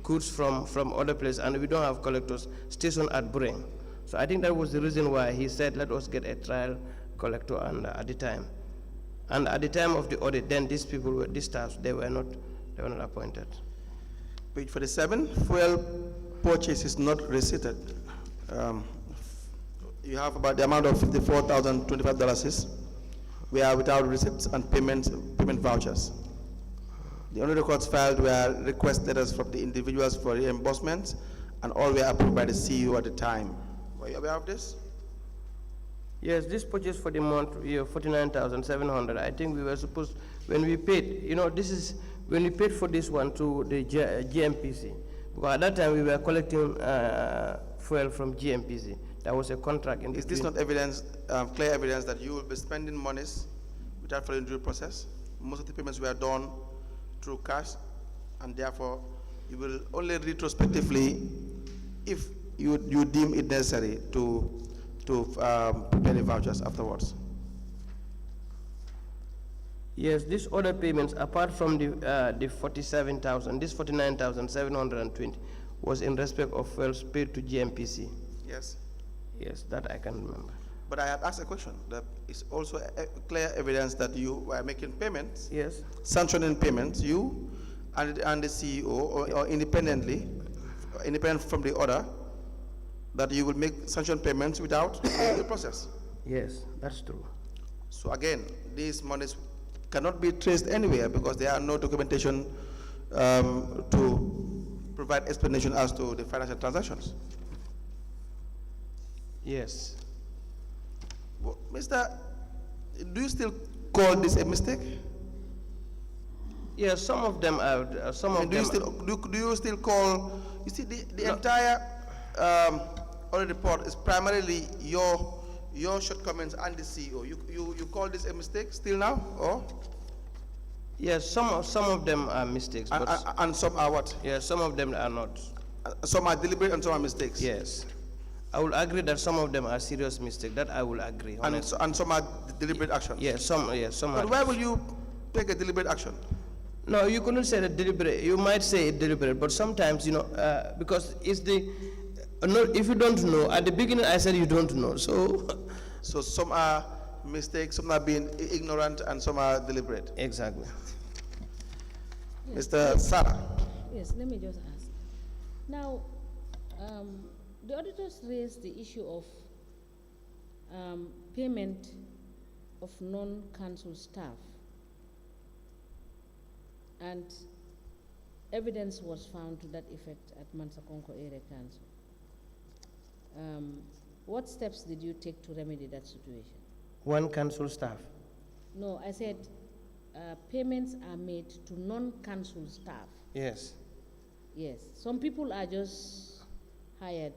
Speaker 4: goods from other places, and we don't have collectors stationed at Bureng. So I think that was the reason why he said, let us get a trial collector at the time. And at the time of the audit, then these people, these staffs, they were not appointed.
Speaker 6: Page 47, fuel purchase is not receipted. You have about the amount of $54,025. We are without receipts and payment vouchers. The only records filed were request letters from the individuals for reimbursement, and all were approved by the CEO at the time. Were you aware of this?
Speaker 4: Yes, this purchase for the month, 49,700. I think we were supposed, when we paid, you know, this is when we paid for this one to the GMPC. Because at that time we were collecting fuel from GMPC. That was a contract.
Speaker 6: Is this not evidence, clear evidence that you will be spending monies without following due process? Most of the payments were done through cash, and therefore you will only retrospectively, if you deem it necessary, to prepare the vouchers afterwards.
Speaker 4: Yes, these other payments, apart from the 47,000, this 49,720 was in respect of fuels paid to GMPC.
Speaker 6: Yes.
Speaker 4: Yes, that I can remember.
Speaker 6: But I have asked a question. That is also clear evidence that you were making payments.
Speaker 4: Yes.
Speaker 6: Sanctioning payments, you and the CEO, or independently, independent from the order, that you will make sanction payments without the process.
Speaker 4: Yes, that's true.
Speaker 6: So again, these monies cannot be traced anywhere because there are no documentation to provide explanation as to the financial transactions.
Speaker 4: Yes.
Speaker 6: Well, Mr., do you still call this a mistake?
Speaker 4: Yes, some of them are.
Speaker 6: Do you still call? You see, the entire audit report is primarily your shortcomings and the CEO. You call this a mistake still now, or?
Speaker 4: Yes, some of them are mistakes.
Speaker 6: And some are what?
Speaker 4: Yes, some of them are not.
Speaker 6: Some are deliberate and some are mistakes.
Speaker 4: Yes. I will agree that some of them are serious mistakes. That I will agree.
Speaker 6: And some are deliberate actions.
Speaker 4: Yes, some.
Speaker 6: But why will you take a deliberate action?
Speaker 4: No, you couldn't say that deliberate. You might say it deliberate, but sometimes, you know, because it's the. No, if you don't know, at the beginning I said you don't know. So
Speaker 6: some are mistakes, some are being ignorant, and some are deliberate.
Speaker 4: Exactly.
Speaker 5: Yes.
Speaker 6: Mr. Sallah.
Speaker 5: Yes, let me just ask. Now, the auditors raised the issue of payment of non-council staff, and evidence was found to that effect at Mansako Area Council. What steps did you take to remedy that situation?
Speaker 4: One council staff?
Speaker 5: No, I said payments are made to non-council staff.
Speaker 4: Yes.
Speaker 5: Yes, some people are just hired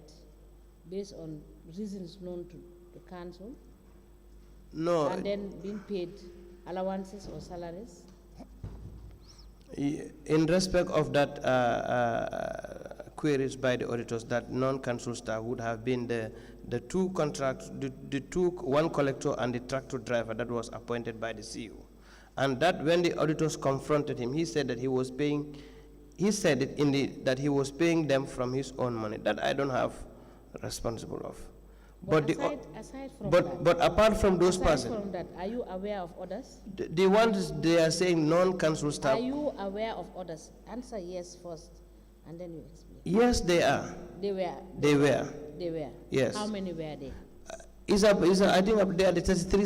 Speaker 5: based on reasons known to the council.
Speaker 4: No.
Speaker 5: And then being paid allowances or salaries.
Speaker 4: In respect of that queries by the auditors, that non-council staff would have been the two contracts, one collector and the tractor driver that was appointed by the CEO. And that when the auditors confronted him, he said that he was paying, that he was paying them from his own money. That I don't have responsible of.
Speaker 5: But
Speaker 4: apart from those persons,
Speaker 5: from that, are you aware of others?
Speaker 4: The ones they are saying non-council staff.
Speaker 5: Are you aware of others? Answer yes first, and then you explain.
Speaker 4: Yes, they are.
Speaker 5: They were.
Speaker 4: They were.
Speaker 5: They were.
Speaker 4: Yes.
Speaker 5: How many were they?
Speaker 4: I think up there the 33,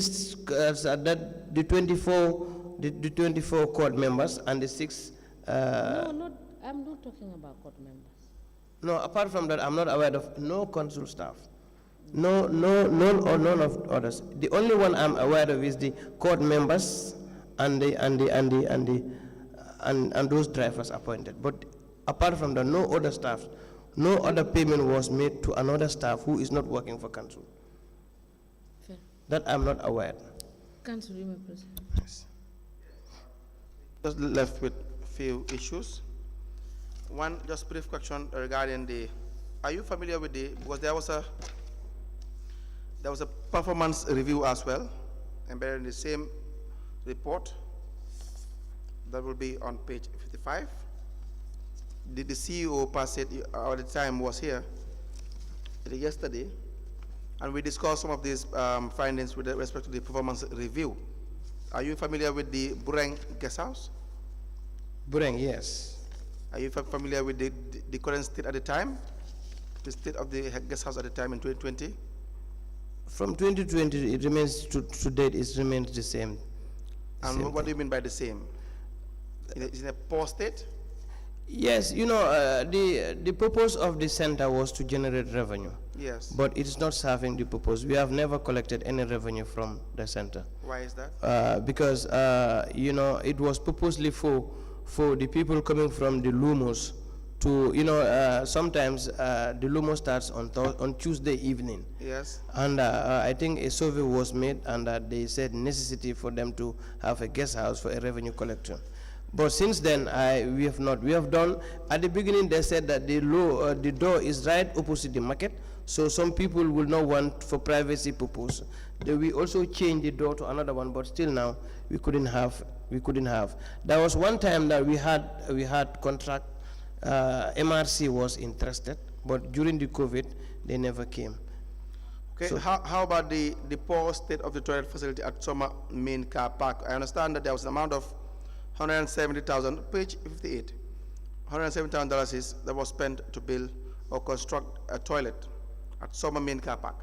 Speaker 4: the 24 court members and the 6.
Speaker 5: No, I'm not talking about court members.
Speaker 4: No, apart from that, I'm not aware of no council staff. None of others. The only one I'm aware of is the court members and the and those drivers appointed. But apart from that, no other staff, no other payment was made to another staff who is not working for council.
Speaker 5: Fair.
Speaker 4: That I'm not aware.
Speaker 5: Council, you may proceed.
Speaker 4: Yes.
Speaker 6: Just left with a few issues. One, just brief question regarding are you familiar with because there was a performance review as well, embedded in the same report. That will be on page 55. The CEO per se at the time was here yesterday, and we discussed some of these findings with respect to the performance review. Are you familiar with the Bureng guest house?
Speaker 4: Bureng, yes.
Speaker 6: Are you familiar with the current state at the time? The state of the guest house at the time in 2020?
Speaker 4: From 2020, it remains to date, it remains the same.
Speaker 6: And what do you mean by the same? Is it a poor state?
Speaker 4: Yes, you know, the purpose of the center was to generate revenue.
Speaker 6: Yes.
Speaker 4: But it is not serving the purpose. We have never collected any revenue from the center.
Speaker 6: Why is that?
Speaker 4: Because, you know, it was purposely for the people coming from the Lumos to, you know, sometimes the Lumo starts on Tuesday evening.
Speaker 6: Yes.
Speaker 4: And I think a survey was made, and they said necessity for them to have a guest house for a revenue collection. But since then, we have not. We have done, at the beginning they said that the door is right opposite the market, so some people will not want for privacy purpose. We also changed the door to another one, but still now we couldn't have. There was one time that we had contract, MRC was interested, but during the COVID, they never came.
Speaker 6: Okay,
Speaker 4: So-
Speaker 6: how about the poor state of the toilet facility at Summer Main Car Park? I understand that there was an amount of $170,000, page 58. $170,000 that was spent to build or construct a toilet at Summer Main Car Park.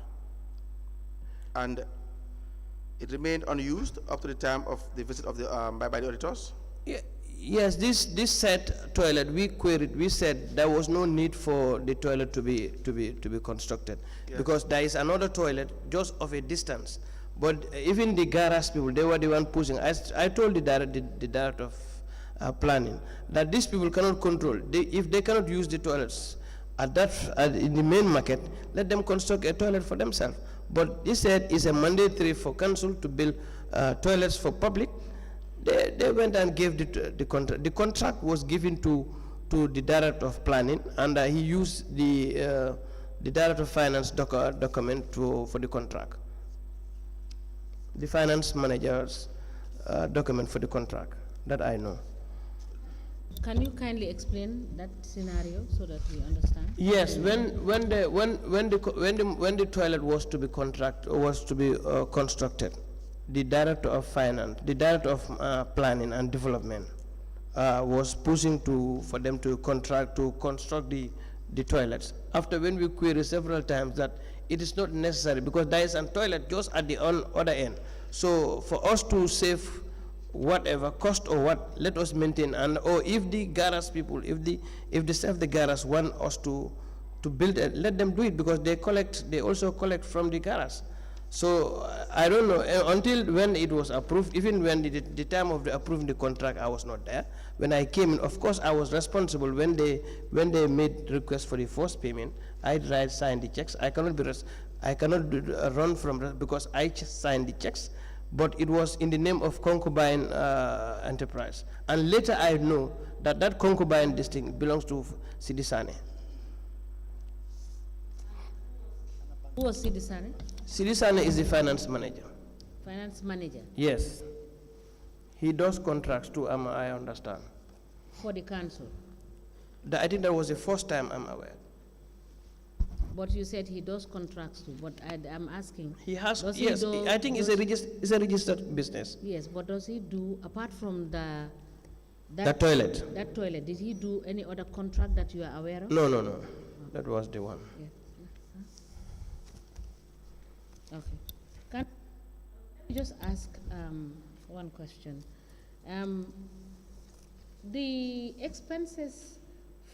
Speaker 6: And it remained unused up to the time of the visit of the by the auditors.
Speaker 4: Yes, this set toilet, we queried, we said there was no need for the toilet to be constructed,
Speaker 6: Yes.
Speaker 4: because there is another toilet just of a distance. But even the garage people, they were the one pushing. I told the director of planning that these people cannot control. If they cannot use the toilets in the main market, let them construct a toilet for themselves. But they said it's a mandatory for council to build toilets for public. They went and gave the contract. The contract was given to the director of planning, and he used the director of finance document for the contract. The finance manager's document for the contract, that I know.
Speaker 5: Can you kindly explain that scenario so that we understand?
Speaker 4: Yes, when the toilet was to be constructed, the director of finance, the director of planning and development was pushing for them to construct the toilets. After when we queried several times that it is not necessary because there is a toilet just at the other end. So for us to save whatever cost or what, let us maintain, or if the garage people, if they serve the garage want us to build it, let them do it, because they also collect from the garage. So I don't know until when it was approved. Even when the time of approving the contract, I was not there. When I came in, of course, I was responsible when they made request for the first payment. I signed the checks. I cannot run from because I just signed the checks. But it was in the name of concubine enterprise. And later I know that concubine district belongs to Sidi Sane.
Speaker 5: Who was Sidi Sane?
Speaker 4: Sidi Sane is the finance manager.
Speaker 5: Finance manager
Speaker 4: Yes. He does contracts too, I understand.
Speaker 5: for the council.
Speaker 4: I think that was the first time I'm aware.
Speaker 5: But you said he does contracts too, but I'm asking.
Speaker 4: He has,
Speaker 5: does
Speaker 4: yes,
Speaker 5: he do,
Speaker 4: I think it's a registered business.
Speaker 5: Yes, but does he do, apart from that
Speaker 4: toilet?
Speaker 5: That toilet, did he do any other contract that you are aware of?
Speaker 4: No. That was the one.
Speaker 5: Yes. Okay. Can I just ask one question? The expenses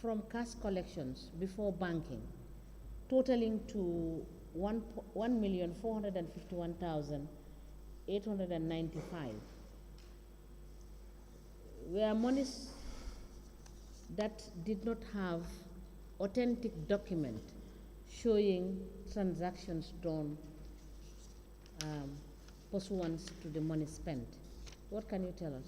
Speaker 5: from cash collections before banking, totaling to 1,451,895. were monies that did not have authentic document showing transactions done pursuant to the money spent. What can you tell us?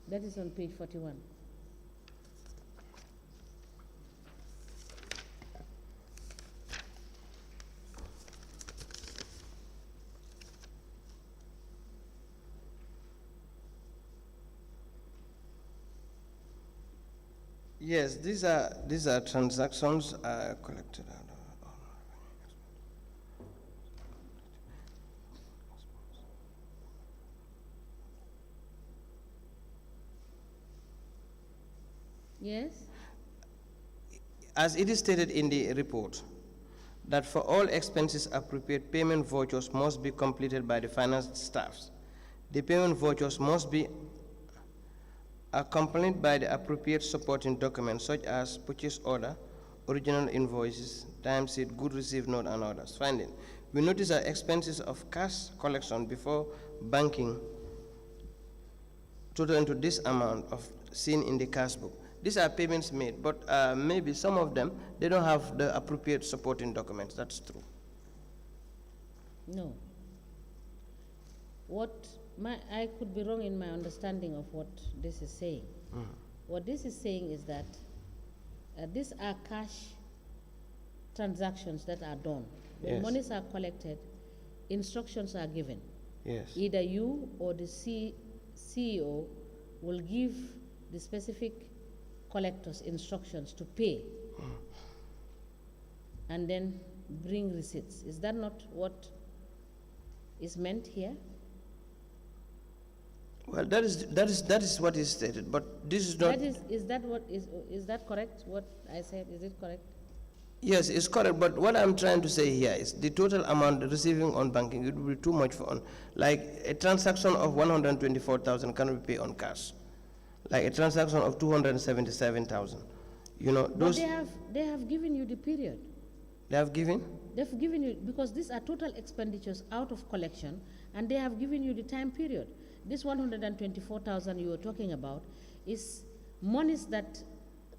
Speaker 5: That is on page 41.
Speaker 4: Yes, these are transactions collected.
Speaker 5: Yes?
Speaker 4: As it is stated in the report, that for all expenses appropriate, payment vouchers must be completed by the finance staffs. The payment vouchers must be accompanied by the appropriate supporting documents such as purchase order, original invoices, timesheet, good received note, and others. Finding, we notice that expenses of cash collection before banking total into this amount of seen in the cash book. These are payments made, but maybe some of them, they don't have the appropriate supporting documents. That's true.
Speaker 5: No. I could be wrong in my understanding of what this is saying. What this is saying is that these are cash transactions that are done. When
Speaker 4: Yes.
Speaker 5: monies are collected, instructions are given.
Speaker 4: Yes.
Speaker 5: Either you or the CEO will give the specific collectors instructions to pay and then bring receipts. Is that not what is meant here?
Speaker 4: Well, that is what is stated, but this is not.
Speaker 5: Is that correct? What I said, is it correct?
Speaker 4: Yes, it's correct, but what I'm trying to say here is the total amount receiving on banking, it would be too much for like a transaction of 124,000 cannot be paid on cash. Like a transaction of 277,000. You know, those.
Speaker 5: But they have given you the period.
Speaker 4: They have given?
Speaker 5: They've given you, because these are total expenditures out of collection, and they have given you the time period. This 124,000 you were talking about is monies that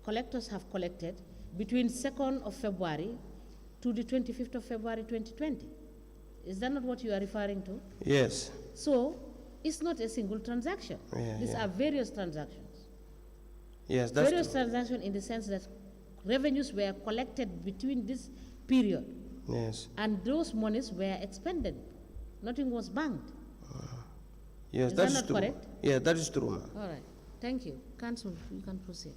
Speaker 5: collectors have collected between 2nd of February to the 25th of February 2020. Is that not what you are referring to?
Speaker 4: Yes.
Speaker 5: So, it's not a single transaction.
Speaker 4: Yeah,
Speaker 5: These
Speaker 4: yeah.
Speaker 5: are various transactions.
Speaker 4: Yes, that's
Speaker 5: Various
Speaker 4: true.
Speaker 5: transactions in the sense that revenues were collected between this period,
Speaker 4: Yes.
Speaker 5: and those monies were expended. Nothing was banked.
Speaker 4: Yes,
Speaker 5: Is
Speaker 4: that
Speaker 5: that
Speaker 4: is
Speaker 5: not
Speaker 4: true.
Speaker 5: correct?
Speaker 4: Yeah, that is true, ma'am.
Speaker 5: All right. Thank you. Council, you can proceed.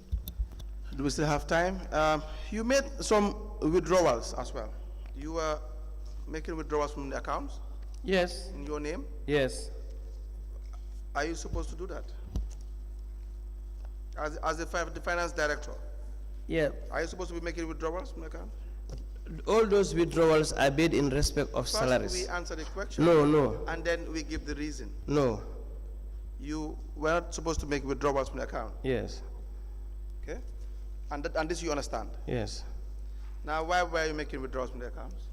Speaker 6: Do we still have time? You made some withdrawals as well. You were making withdrawals from the accounts
Speaker 4: Yes.
Speaker 6: in your name.
Speaker 4: Yes.
Speaker 6: Are you supposed to do that? As the finance director,
Speaker 4: Yeah.
Speaker 6: are you supposed to be making withdrawals from the account?
Speaker 4: All those withdrawals are made in respect of
Speaker 6: First,
Speaker 4: salaries.
Speaker 6: we answer the question.
Speaker 4: No.
Speaker 6: And then we give the reason.
Speaker 4: No.
Speaker 6: You were not supposed to make withdrawals from the account.
Speaker 4: Yes.
Speaker 6: Okay? And this you understand.
Speaker 4: Yes.
Speaker 6: Now, why were you making withdrawals from the accounts?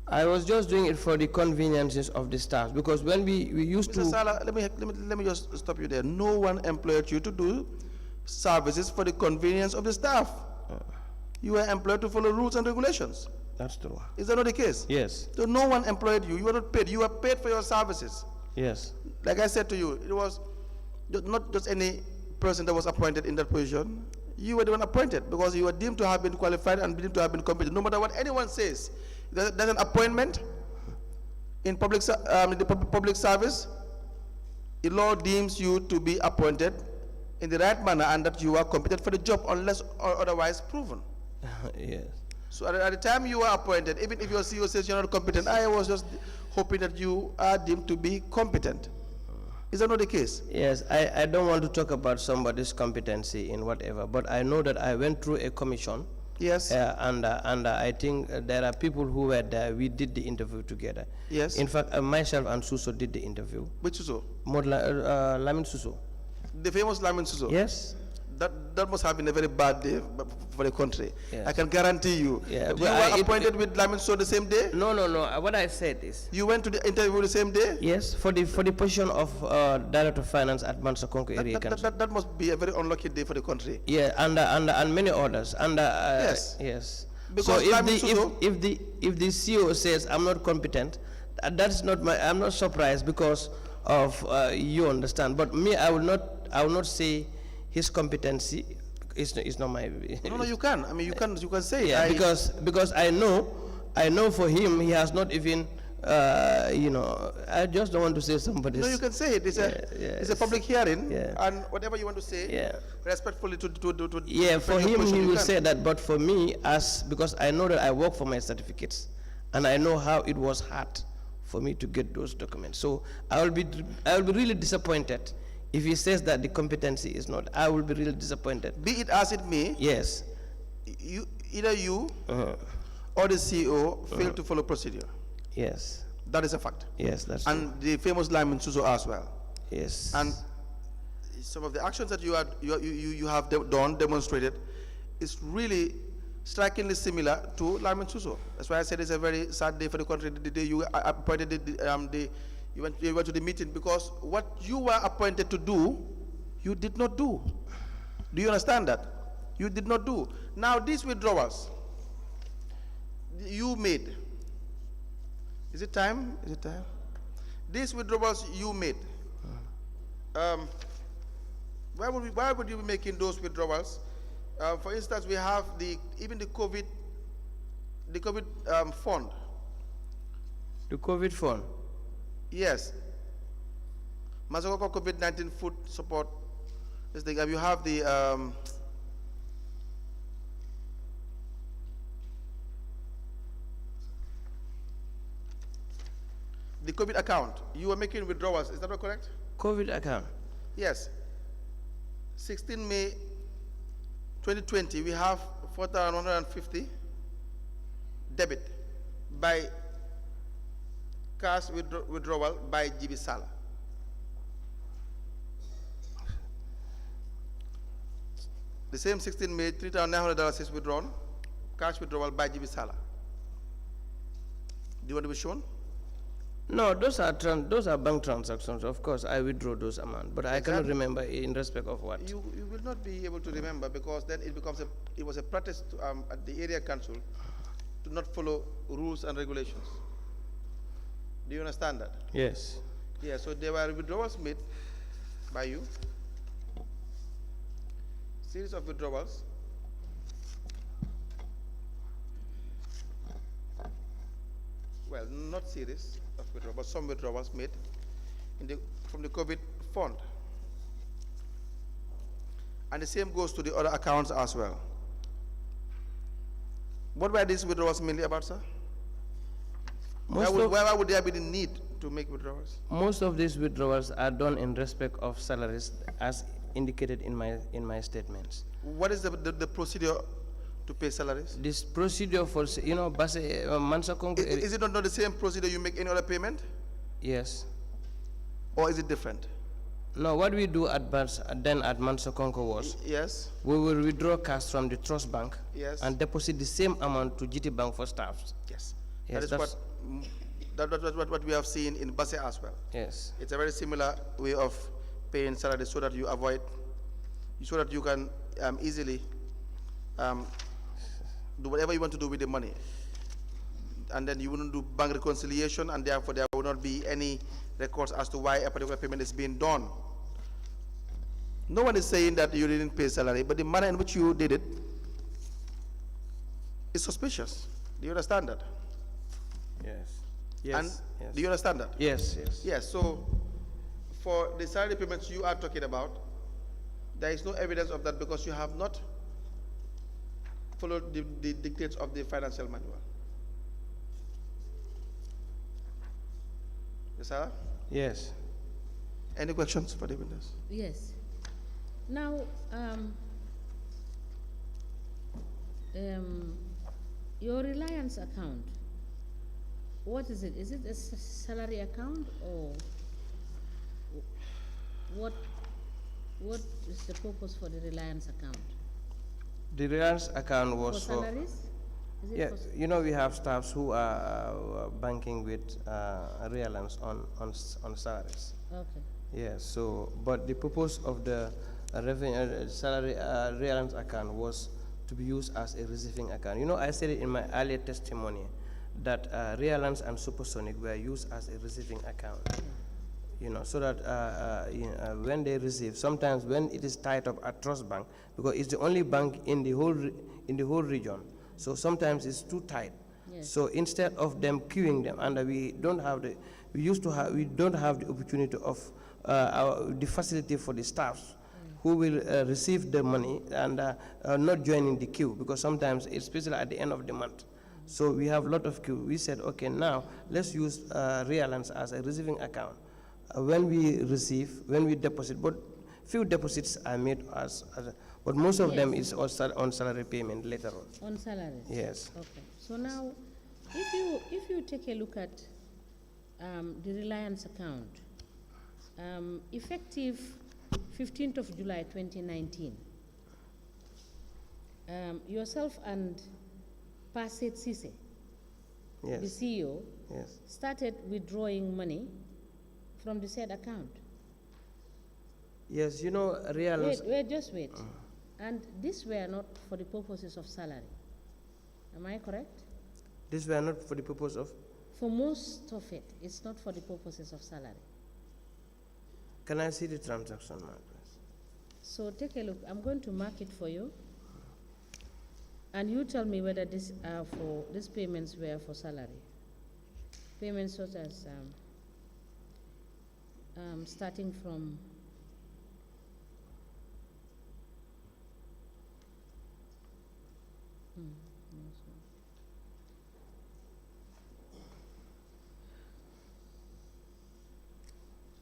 Speaker 4: I was just doing it for the conveniences of the staff, because when we used
Speaker 6: Mr.
Speaker 4: to.
Speaker 6: Sallah, let me just stop you there. No one employed you to do services for the convenience of the staff. You were employed to follow rules and regulations.
Speaker 4: That's true.
Speaker 6: Is that not the case?
Speaker 4: Yes.
Speaker 6: So no one employed you. You were not paid. You were paid for your services.
Speaker 4: Yes.
Speaker 6: Like I said to you, it was not just any person that was appointed in that position. You were the one appointed because you were deemed to have been qualified and deemed to have been competent. No matter what anyone says, there's an appointment in public service. The law deems you to be appointed in the right manner and that you are competent for the job unless or otherwise proven.
Speaker 4: Yes.
Speaker 6: So at the time you were appointed, even if your CEO says you're not competent, I was just hoping that you are deemed to be competent. Is that not the case?
Speaker 4: Yes, I don't want to talk about somebody's competency in whatever, but I know that I went through a commission.
Speaker 6: Yes.
Speaker 4: And I think there are people who were there. We did the interview together.
Speaker 6: Yes.
Speaker 4: In fact, myself and Suso did the interview.
Speaker 6: Which Suso?
Speaker 4: Lamin Suso.
Speaker 6: The famous Lamin Suso?
Speaker 4: Yes.
Speaker 6: That must have been a very bad day for for the country.
Speaker 4: Yes.
Speaker 6: I can guarantee you.
Speaker 4: Yeah,
Speaker 6: You
Speaker 4: but
Speaker 6: were appointed with Lamin So the same day?
Speaker 4: No, no, no. What I said is.
Speaker 6: You went to the interview the same day?
Speaker 4: Yes, for the position of Director of Finance at Mansako Area Council.
Speaker 6: That must be a very unlucky day for the country.
Speaker 4: Yeah, and many others.
Speaker 6: Yes.
Speaker 4: Yes.
Speaker 6: Because
Speaker 4: so if the CEO says I'm not competent, that's not my. I'm not surprised because of you understand. But me, I will not say his competency is not my.
Speaker 6: No, you can. I mean, you can say.
Speaker 4: Yeah, because I know for him he has not even. I just don't want to say somebody.
Speaker 6: No, you can say it. It's a public hearing, and whatever you want to say, respectfully to.
Speaker 4: Yeah, for him he will say that, but for me, because I know that I work for my certificates, and I know how it was hard for me to get those documents. So I will be really disappointed if he says that the competency is not. I will be really disappointed.
Speaker 6: Be it as it may.
Speaker 4: Yes.
Speaker 6: Either you or the CEO failed to follow procedure.
Speaker 4: Yes.
Speaker 6: That is a fact.
Speaker 3: Yes, that's
Speaker 6: and the famous Lyman Suso as well.
Speaker 3: Yes.
Speaker 6: And some of the actions that you have demonstrated is really strikingly similar to Lyman Suso. That's why I said it's a very sad day for the country. The day you appointed you went to the meeting, because what you were appointed to do, you did not do. Do you understand that? You did not do. Now these withdrawals you made. Is it time? Is it time? These withdrawals you made. Why would you be making those withdrawals? For instance, we have even the COVID fund.
Speaker 4: The COVID fund?
Speaker 6: Yes. Mansako COVID-19 food support. This thing. You have the COVID account. You were making withdrawals. Is that not correct?
Speaker 4: COVID account?
Speaker 6: Yes. 16 May 2020, we have 4,150 debit by cash withdrawal by Gibbi Sallah. The same 16 May, $3,900 is withdrawn, cash withdrawal by Gibbi Sallah. Do you want to be shown?
Speaker 4: No, those are bank transactions. Of course, I withdraw those amounts, but I cannot remember in respect of what.
Speaker 6: You will not be able to remember, because then it was a practice at the area council to not follow rules and regulations. Do you understand that?
Speaker 4: Yes.
Speaker 6: Yeah. So there were withdrawals made by you. Series of withdrawals. Well, not series of withdrawals, but some withdrawals made from the COVID fund. And the same goes to the other accounts as well. What were these withdrawals mainly about, sir? Where would there be the need to make withdrawals?
Speaker 4: Most of these withdrawals are done in respect of salaries, as indicated in my statements.
Speaker 6: What is the procedure to pay salaries?
Speaker 4: This procedure for, Mansako.
Speaker 6: Is it not the same procedure you make any other payment?
Speaker 4: Yes.
Speaker 6: Or is it different?
Speaker 4: No, what we do at Mansako was,
Speaker 6: yes,
Speaker 4: we will withdraw cash from the trust bank,
Speaker 6: yes,
Speaker 4: and deposit the same amount to GT Bank for staffs.
Speaker 6: Yes,
Speaker 4: yes,
Speaker 6: that's what we have seen in Basse as well.
Speaker 4: Yes,
Speaker 6: it's a very similar way of paying salaries, so that you can easily do whatever you want to do with the money, and then you wouldn't do bank reconciliation, and therefore there will not be any records as to why a particular payment is being done. No one is saying that you didn't pay salary, but the manner in which you did it is suspicious. Do you understand that?
Speaker 4: Yes. Yes.
Speaker 6: And
Speaker 4: yes.
Speaker 6: do you understand that?
Speaker 4: Yes, yes.
Speaker 6: Yes, so for the salary payments you are talking about, there is no evidence of that, because you have not followed the dictates of the financial manual. Yes, Sarah?
Speaker 4: Yes.
Speaker 6: Any questions for the witness?
Speaker 5: Yes. Now, your Reliance account, what is it? Is it a salary account, or what is the purpose for the Reliance account?
Speaker 4: The reliance account
Speaker 5: For
Speaker 4: was for,
Speaker 5: salaries? Is it
Speaker 4: yeah,
Speaker 5: for
Speaker 4: you know, we have staffs who are banking with reliance on salaries.
Speaker 5: Okay.
Speaker 4: Yeah, so, but the purpose of the revenue salary reliance account was to be used as a receiving account. You know, I said it in my earlier testimony that reliance and supersonic were used as a receiving account. You know, so that when they receive, sometimes when it is tied up at Trust Bank, because it's the only bank in the whole region, so sometimes it's too tight.
Speaker 5: Yes.
Speaker 4: So instead of them queuing them, and we don't have the opportunity of the facility for the staffs who will receive the money and not joining the queue, because sometimes, especially at the end of the month. So we have a lot of queue. We said, okay, now let's use reliance as a receiving account. When we receive, when we deposit, but few deposits are made but most of them is on salary payment later on.
Speaker 5: On salaries?
Speaker 4: Yes.
Speaker 5: Okay. So now, if you take a look at the reliance account, effective 15th of July 2019, yourself and Paset Sise,
Speaker 4: Yes.
Speaker 5: the CEO,
Speaker 4: Yes.
Speaker 5: started withdrawing money from the said account.
Speaker 4: Yes, you know, reliance.
Speaker 5: Just wait. And these were not for the purposes of salary. Am I correct?
Speaker 4: These were not for the purpose of.
Speaker 5: For most of it, it's not for the purposes of salary.
Speaker 4: Can I see the transaction, ma'am, please?
Speaker 5: So take a look. I'm going to mark it for you. And you tell me whether these payments were for salary. Payments such as starting from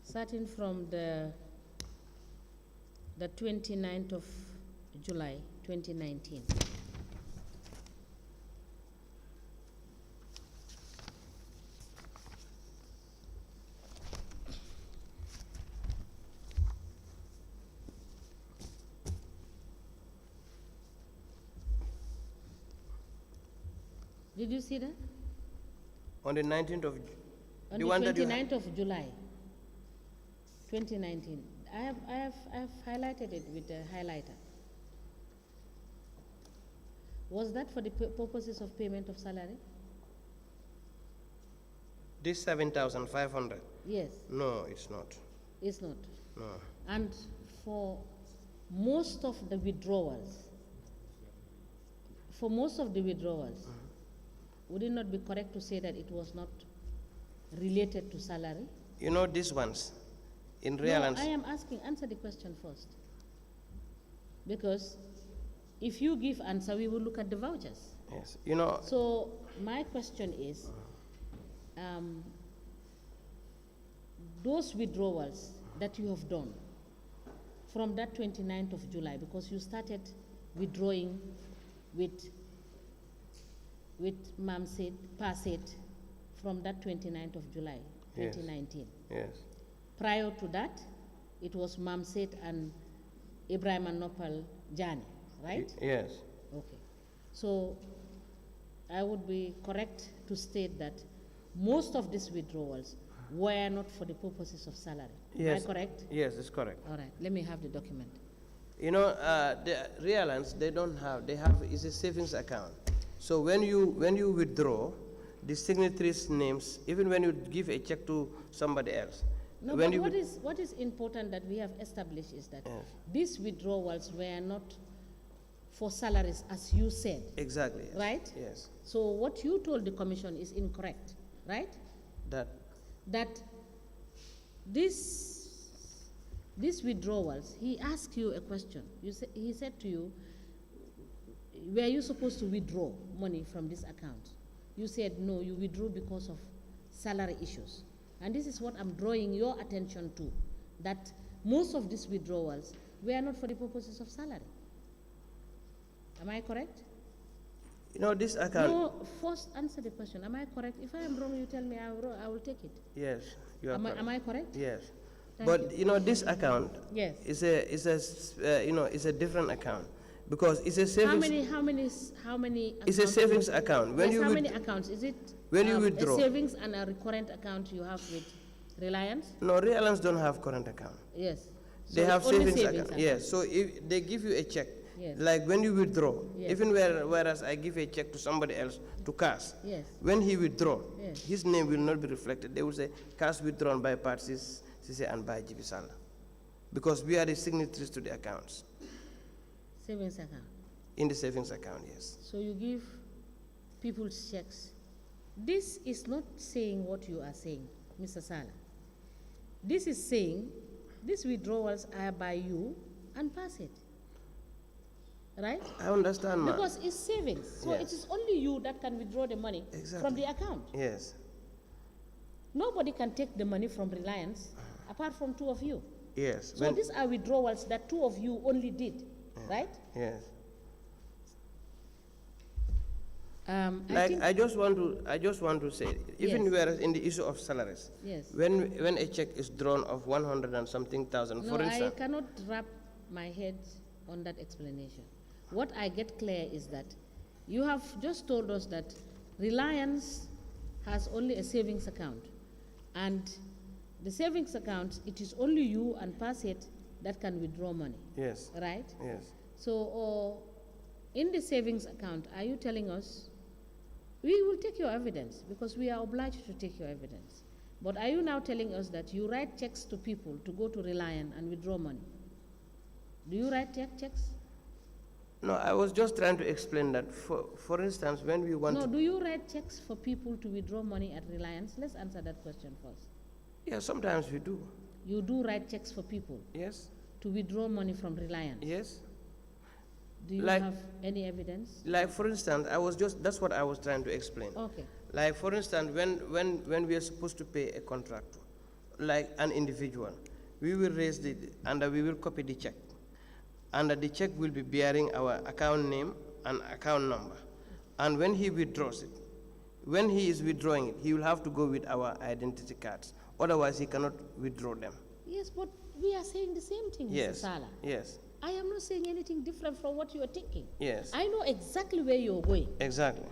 Speaker 5: starting from the 29th of July 2019. Did you see that?
Speaker 4: On the 19th of
Speaker 5: On the 29th of July 2019. I have highlighted it with a highlighter. Was that for the purposes of payment of salary?
Speaker 4: This 7,500.
Speaker 5: Yes.
Speaker 4: No, it's not.
Speaker 5: It's not.
Speaker 4: No.
Speaker 5: And for most of the withdrawals, would it not be correct to say that it was not related to salary?
Speaker 4: You know these ones, in
Speaker 5: No,
Speaker 4: reliance.
Speaker 5: I am asking, answer the question first. Because if you give answer, we will look at the vouchers.
Speaker 4: Yes. You know.
Speaker 5: So my question is, those withdrawals that you have done from that 29th of July, because you started withdrawing with Mamset, Paset from that 29th of July 2019.
Speaker 4: Yes.
Speaker 5: Prior to that, it was Mamset and Ibrahim and Nopal Jani, right?
Speaker 4: Yes.
Speaker 5: Okay. So I would be correct to state that most of these withdrawals were not for the purposes of salary.
Speaker 4: Yes.
Speaker 5: Am I correct?
Speaker 4: Yes, it's correct.
Speaker 5: All right. Let me have the document.
Speaker 4: You know, the reliance, it's a savings account. So when you withdraw, the signatories' names, even when you give a check to somebody else.
Speaker 5: No,
Speaker 4: when
Speaker 5: but what is important that we have established is that
Speaker 4: Yes.
Speaker 5: these withdrawals were not for salaries, as you said.
Speaker 4: Exactly. Yes.
Speaker 5: Right?
Speaker 4: Yes.
Speaker 5: So what you told the commission is incorrect, right? That these withdrawals, he asked you a question. He said to you, were you supposed to withdraw money from this account? You said no, you withdrew because of salary issues. And this is what I'm drawing your attention to, that most of these withdrawals were not for the purposes of salary. Am I correct?
Speaker 4: You know, this account.
Speaker 5: No, first answer the question. Am I correct? If I am wrong, you tell me, I will take it.
Speaker 4: Yes, you are correct.
Speaker 5: Am I correct?
Speaker 4: Yes.
Speaker 5: Thank
Speaker 4: But you know, this account
Speaker 5: Yes.
Speaker 4: is a different account. Because it's a savings.
Speaker 5: How many?
Speaker 4: It's a
Speaker 5: accounts
Speaker 4: savings
Speaker 5: you-
Speaker 4: account. When
Speaker 5: yes,
Speaker 4: you
Speaker 5: how
Speaker 4: with-
Speaker 5: many accounts? Is it
Speaker 4: when you withdraw.
Speaker 5: a savings and a recurrent account you have with Reliance?
Speaker 4: No, Reliance don't have current account.
Speaker 5: Yes.
Speaker 4: They
Speaker 5: So
Speaker 4: have
Speaker 5: it's only
Speaker 4: savings account. Yes. So if they give you a check,
Speaker 5: Yes.
Speaker 4: like when you withdraw,
Speaker 5: Yes.
Speaker 4: even whereas I give a check to somebody else to cash,
Speaker 5: Yes.
Speaker 4: when he withdraw,
Speaker 5: Yes.
Speaker 4: his name will not be reflected. They will say cash withdrawn by Parsis Sise and by Gibbi Sallah, because we are the signatories to the accounts
Speaker 5: Savings account.
Speaker 4: in the savings account. Yes.
Speaker 5: So you give people's checks. This is not saying what you are saying, Mr. Sallah. This is saying these withdrawals are by you and pass it. Right?
Speaker 4: I understand, ma'am.
Speaker 5: Because it's savings. So
Speaker 4: Yes.
Speaker 5: it is only you that can withdraw the money from
Speaker 4: Exactly.
Speaker 5: the account.
Speaker 4: Yes.
Speaker 5: Nobody can take the money from Reliance apart from two of you.
Speaker 4: Yes.
Speaker 5: So these are withdrawals that two of you only did, right?
Speaker 4: Yes.
Speaker 5: I
Speaker 4: I just want to say, even
Speaker 5: Yes.
Speaker 4: whereas in the issue of salaries,
Speaker 5: Yes.
Speaker 4: when a check is drawn of 100 and something thousand,
Speaker 5: No,
Speaker 4: for
Speaker 5: I
Speaker 4: instance,
Speaker 5: cannot wrap my head on that explanation. What I get clear is that you have just told us that Reliance has only a savings account, and the savings account, it is only you and Passet that can withdraw money,
Speaker 4: yes,
Speaker 5: right?
Speaker 4: yes.
Speaker 5: So, in the savings account, are you telling us, we will take your evidence because we are obliged to take your evidence. But are you now telling us that you write checks to people to go to Reliance and withdraw money? Do you write checks?
Speaker 4: No, I was just trying to explain that, for instance, when we want
Speaker 5: No,
Speaker 4: to...
Speaker 5: do you write checks for people to withdraw money at Reliance? Let's answer that question first.
Speaker 4: Yeah, sometimes we do.
Speaker 5: You do write checks for people
Speaker 4: Yes,
Speaker 5: to withdraw money from Reliance?
Speaker 4: yes.
Speaker 5: Do you
Speaker 4: Like-
Speaker 5: have any evidence?
Speaker 4: Like, for instance, that's what I was trying to explain.
Speaker 5: Okay.
Speaker 4: Like, for instance, when we are supposed to pay a contractor, like an individual, we will raise and we will copy the check. And the check will be bearing our account name and account number. And when he withdraws it, when he is withdrawing it, he will have to go with our identity cards. Otherwise, he cannot withdraw them.
Speaker 5: Yes, but we are saying the same thing, Mr.
Speaker 4: Yes,
Speaker 5: Sallah.
Speaker 4: yes,
Speaker 5: I am not saying anything different from what you are thinking.
Speaker 4: yes,
Speaker 5: I know exactly where you're going.
Speaker 4: exactly.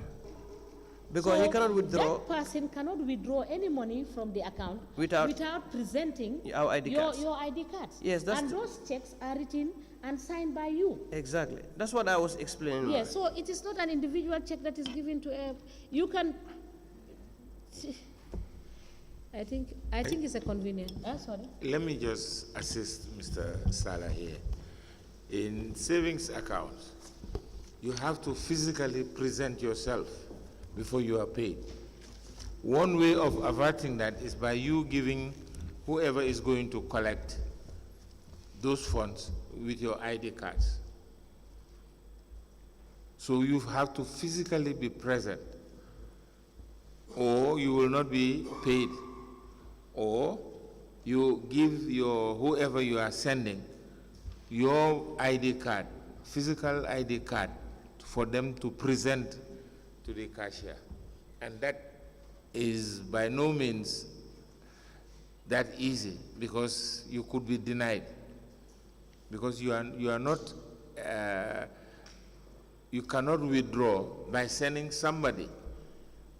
Speaker 4: Because
Speaker 5: So
Speaker 4: he cannot withdraw
Speaker 5: that person cannot withdraw any money from the account
Speaker 4: Without
Speaker 5: presenting
Speaker 4: our ID cards.
Speaker 5: your ID cards.
Speaker 4: Yes, that's
Speaker 5: and those checks are written and signed by you.
Speaker 4: Exactly. That's what I was explaining.
Speaker 5: Yes, so it is not an individual check that is given to a, you can, I think it's a convenient, sorry.
Speaker 7: Let me just assist Mr. Sallah here. In savings accounts, you have to physically present yourself before you are paid. One way of averting that is by you giving whoever is going to collect those funds with your ID cards. So you have to physically be present, or you will not be paid, or you give whoever you are sending your ID card, physical ID card, for them to present to the cashier. And that is by no means that easy, because you could be denied, because you are not, you cannot withdraw by sending somebody.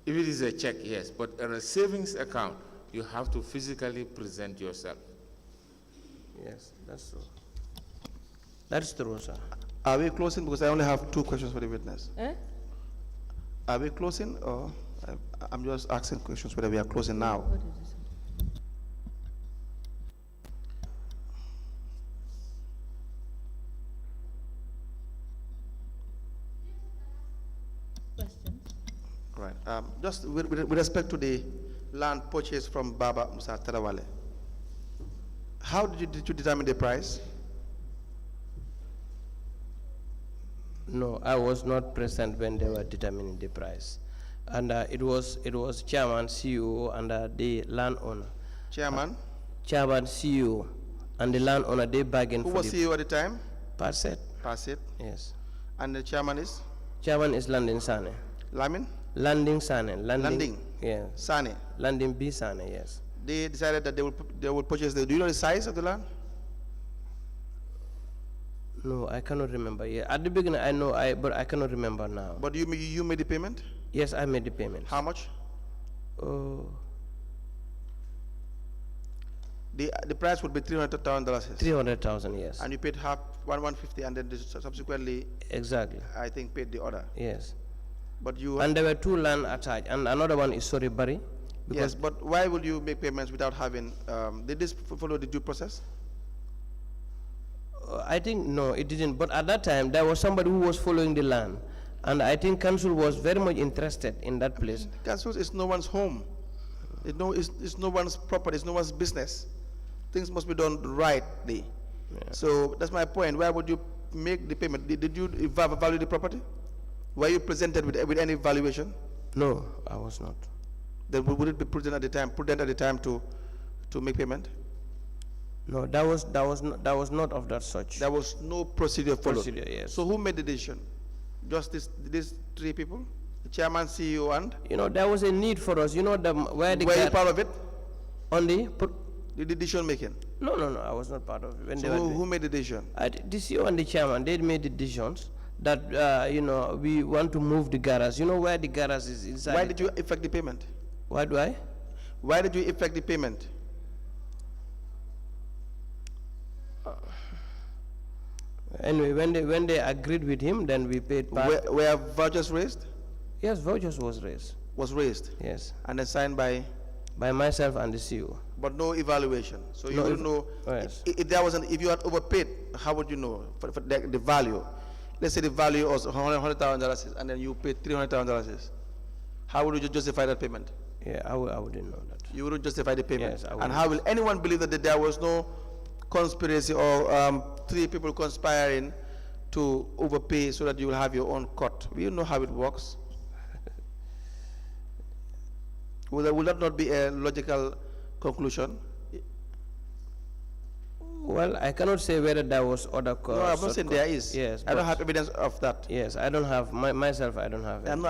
Speaker 7: If it is a check, yes, but in a savings account, you have to physically present yourself.
Speaker 4: Yes, that's true. That's true, sir.
Speaker 6: Are we closing? Because I only have 2 questions for the witness.
Speaker 5: Eh?
Speaker 6: Are we closing, or I'm just asking questions whether we are closing now?
Speaker 5: What is this? Questions?
Speaker 6: Right. Just with respect to the land purchased from Baba Musa Tarawale, how did you determine the price?
Speaker 4: No, I was not present when they were determining the price. And it was chairman, CEO, and the landowner.
Speaker 6: Chairman?
Speaker 4: Chairman, CEO, and the landowner, they bargained
Speaker 6: Who
Speaker 4: for
Speaker 6: was CEO at the time?
Speaker 4: Parset.
Speaker 6: Passet.
Speaker 4: Yes.
Speaker 6: And the chairman is?
Speaker 4: Chairman is Landing Sane.
Speaker 6: Lamin?
Speaker 4: Landing Sane.
Speaker 6: Landing?
Speaker 4: Yeah.
Speaker 6: Sane?
Speaker 4: Landing B Sane, yes.
Speaker 6: They decided that they will purchase do you know the size of the land?
Speaker 4: No, I cannot remember. Yeah, at the beginning I know, but I cannot remember now.
Speaker 6: But you made the payment?
Speaker 4: Yes, I made the payment.
Speaker 6: How much? The price would be $300,000.
Speaker 4: $300,000, yes.
Speaker 6: And you paid half, 150, and then subsequently,
Speaker 4: Exactly.
Speaker 6: I think, paid the other.
Speaker 4: Yes.
Speaker 6: But you.
Speaker 4: And there were 2 land attached, and another one is Sorry.
Speaker 6: Yes, but why would you make payments without having? Did this follow the due process?
Speaker 4: I think no, it didn't. But at that time, there was somebody who was following the land, and I think council was very much interested in that place.
Speaker 6: Council is no one's home. It's no one's property. It's no one's business. Things must be done rightly.
Speaker 4: Yeah.
Speaker 6: So that's my point. Why would you make the payment? Did you value the property? Were you presented with any valuation?
Speaker 4: No, I was not.
Speaker 6: Then would it be prudent at the time to make payment?
Speaker 4: No, that was not of that such.
Speaker 6: There was no procedure followed.
Speaker 4: Procedure, yes.
Speaker 6: So who made the decision? Just these 3 people, the chairman, CEO, and.
Speaker 4: There was a need for us.
Speaker 6: Were you part of it?
Speaker 4: On the
Speaker 6: decision making?
Speaker 4: No, I was not part of it.
Speaker 6: So who made the decision?
Speaker 4: The CEO and the chairman, they made the decisions that we want to move the garage. Where the garage is inside.
Speaker 6: Why did you effect the payment?
Speaker 4: Why do I?
Speaker 6: Why did you effect the payment?
Speaker 4: Anyway, when they agreed with him, then we paid part.
Speaker 6: Were vouchers raised?
Speaker 4: Yes, vouchers was raised. Yes.
Speaker 6: And then signed by
Speaker 4: myself and the CEO.
Speaker 6: But no evaluation. So you wouldn't know
Speaker 4: yes.
Speaker 6: if you had overpaid. How would you know for the value? Let's say the value was $100,000 and then you paid $300,000. How would you justify that payment?
Speaker 4: Yeah, I wouldn't know that.
Speaker 6: You wouldn't justify the payment.
Speaker 4: Yes, I
Speaker 6: and
Speaker 4: wouldn't.
Speaker 6: how will anyone believe that there was no conspiracy or 3 people conspiring to overpay so that you will have your own cut? We know how it works. Will that not be a logical conclusion?
Speaker 4: Well, I cannot say whether there was other cause.
Speaker 6: No, I'm not saying there is.
Speaker 4: Yes,
Speaker 6: I don't have evidence of that.
Speaker 4: Yes, I don't have myself. I don't have.
Speaker 6: I'm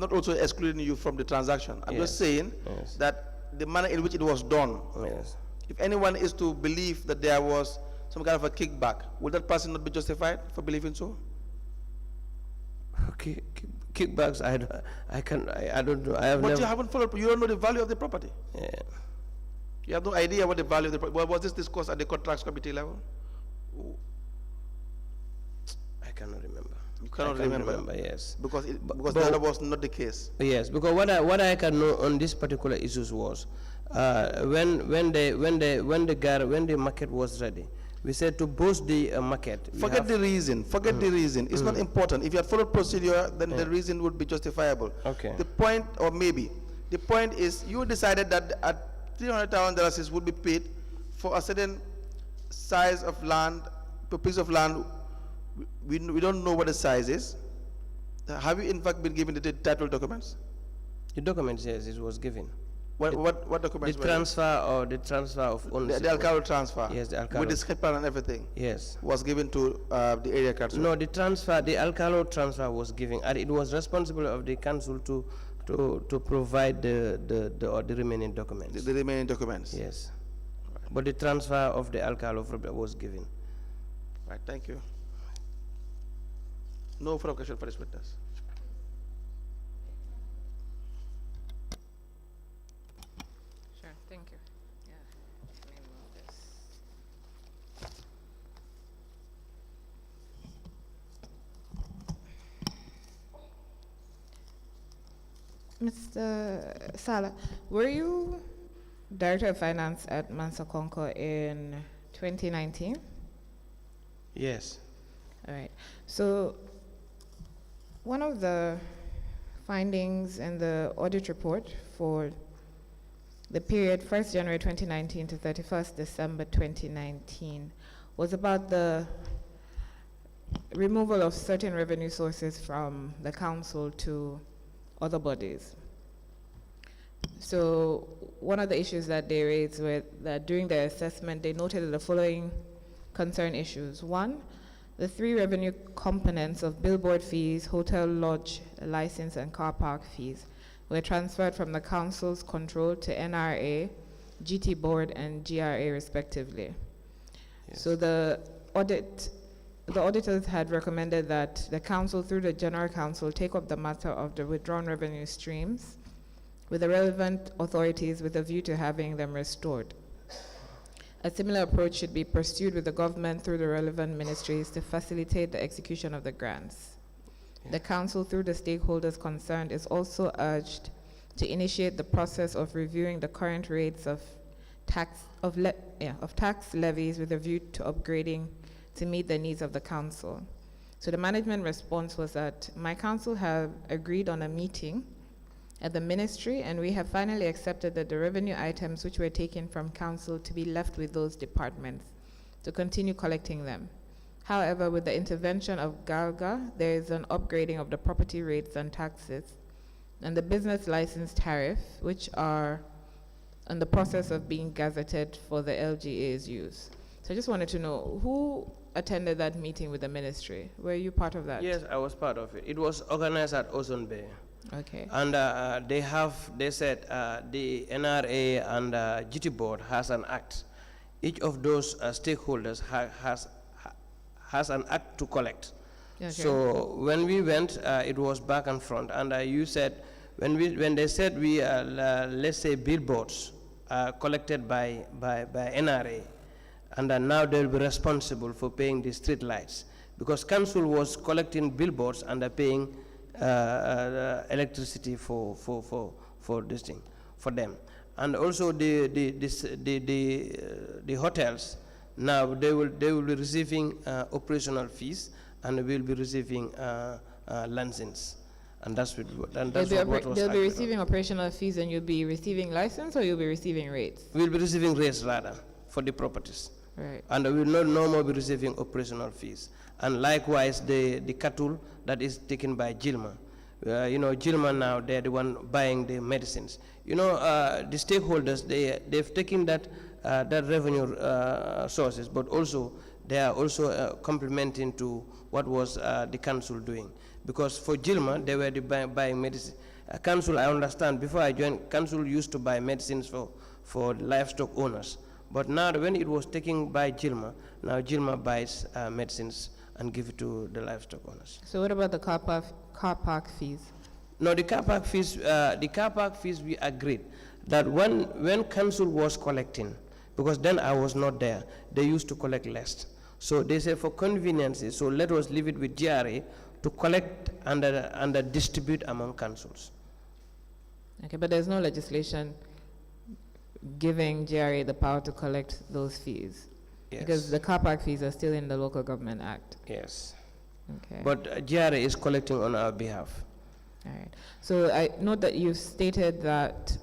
Speaker 6: not also excluding you from the transaction. I'm just saying that the manner in which it was done.
Speaker 4: Yes.
Speaker 6: If anyone is to believe that there was some kind of a kickback, would that person not be justified for believing so?
Speaker 4: Okay, kickbacks. I don't know. I have.
Speaker 6: But you haven't followed. You don't know the value of the property.
Speaker 4: Yeah.
Speaker 6: You have no idea what the value of the property. Was this discussed at the contracts committee level?
Speaker 4: I cannot remember.
Speaker 6: You cannot remember.
Speaker 4: Yes.
Speaker 6: Because that was not the case.
Speaker 4: Yes, because what I can know on this particular issues was when the market was ready, we said to boost the market.
Speaker 6: Forget the reason. Forget the reason. It's not important. If you had followed procedure, then the reason would be justifiable.
Speaker 4: Okay.
Speaker 6: The point, or maybe the point is, you decided that at $300,000 would be paid for a certain size of land, a piece of land. We don't know what the size is. Have you in fact been given the title documents?
Speaker 4: The documents, yes, it was given.
Speaker 6: What documents?
Speaker 4: The transfer of ownership.
Speaker 6: The Alcalo transfer.
Speaker 4: Yes, the Alcalo.
Speaker 6: With the skipper and everything.
Speaker 4: Yes.
Speaker 6: Was given to the area council.
Speaker 4: No, the Alcalo transfer was given, and it was responsible of the council to provide the remaining documents.
Speaker 6: The remaining documents.
Speaker 4: Yes. Right. But the transfer of the Alcalo was given.
Speaker 6: Right. Thank you. No further question for this witness.
Speaker 8: Sure, thank you. Yeah, let me move this. Mr. Sallah, were you Director of Finance at Mansako in 2019?
Speaker 4: Yes.
Speaker 8: All right. So one of the findings in the audit report for the period 1st January 2019 to 31st December 2019 was about the removal of certain revenue sources from the council to other bodies. So one of the issues that they raised were that during their assessment, they noted the following concern issues. One, the 3 revenue components of billboard fees, hotel lodge license, and car park fees were transferred from the council's control to NRA, GT board, and GRA respectively. Yes. So the the auditors had recommended that the council, through the general council, take up the matter of the withdrawn revenue streams with the relevant authorities with a view to having them restored. A similar approach should be pursued with the government through the relevant ministries to facilitate the execution of the grants. The council, through the stakeholders concerned, is also urged to initiate the process of reviewing the current rates of tax levies with a view to upgrading to meet the needs of the council. So the management response was that my council have agreed on a meeting at the ministry, and we have finally accepted that the revenue items which were taken from council to be left with those departments to continue collecting them. However, with the intervention of GALGA, there is an upgrading of the property rates and taxes and the business license tariff, which are in the process of being gazetted for the LGA's use. So I just wanted to know, who attended that meeting with the ministry? Were you part of that?
Speaker 4: Yes, I was part of it. It was organized at Ozone Bay.
Speaker 8: Okay.
Speaker 4: And they said the NRA and GT board has an act. Each of those stakeholders has an act to collect.
Speaker 8: Okay.
Speaker 4: So when we went, it was back and front. And you said, when they said we, let's say billboards collected by NRA, and now they'll be responsible for paying the street lights, because council was collecting billboards and paying electricity for this thing, for them. And also the hotels, now they will be receiving operational fees, and will be receiving licenses. And that's what was
Speaker 8: they'll be receiving operational fees, and you'll be receiving license, or you'll be receiving rates?
Speaker 4: We'll be receiving rates rather for the properties.
Speaker 8: Right.
Speaker 4: And we will not no more be receiving operational fees. And likewise, the cattle that is taken by Gilma. Gilma now, they're the one buying the medicines. The stakeholders, they've taken that revenue sources, but also they are also complementing to what was the council doing. Because for Gilma, they were buying medicine. Council, I understand, before I joined, council used to buy medicines for livestock owners. But now when it was taken by Gilma, now Gilma buys medicines and give it to the livestock owners.
Speaker 8: So what about the car park fees?
Speaker 4: No, the car park fees we agreed that when council was collecting, because then I was not there, they used to collect less. So they said for convenience, so let us leave it with GRA to collect and distribute among councils.
Speaker 8: Okay, but there's no legislation giving GRA the power to collect those fees?
Speaker 4: Yes.
Speaker 8: Because the car park fees are still in the Local Government Act.
Speaker 4: Yes.
Speaker 8: Okay.
Speaker 4: But GRA is collecting on our behalf.
Speaker 8: All right. So I note that you've stated that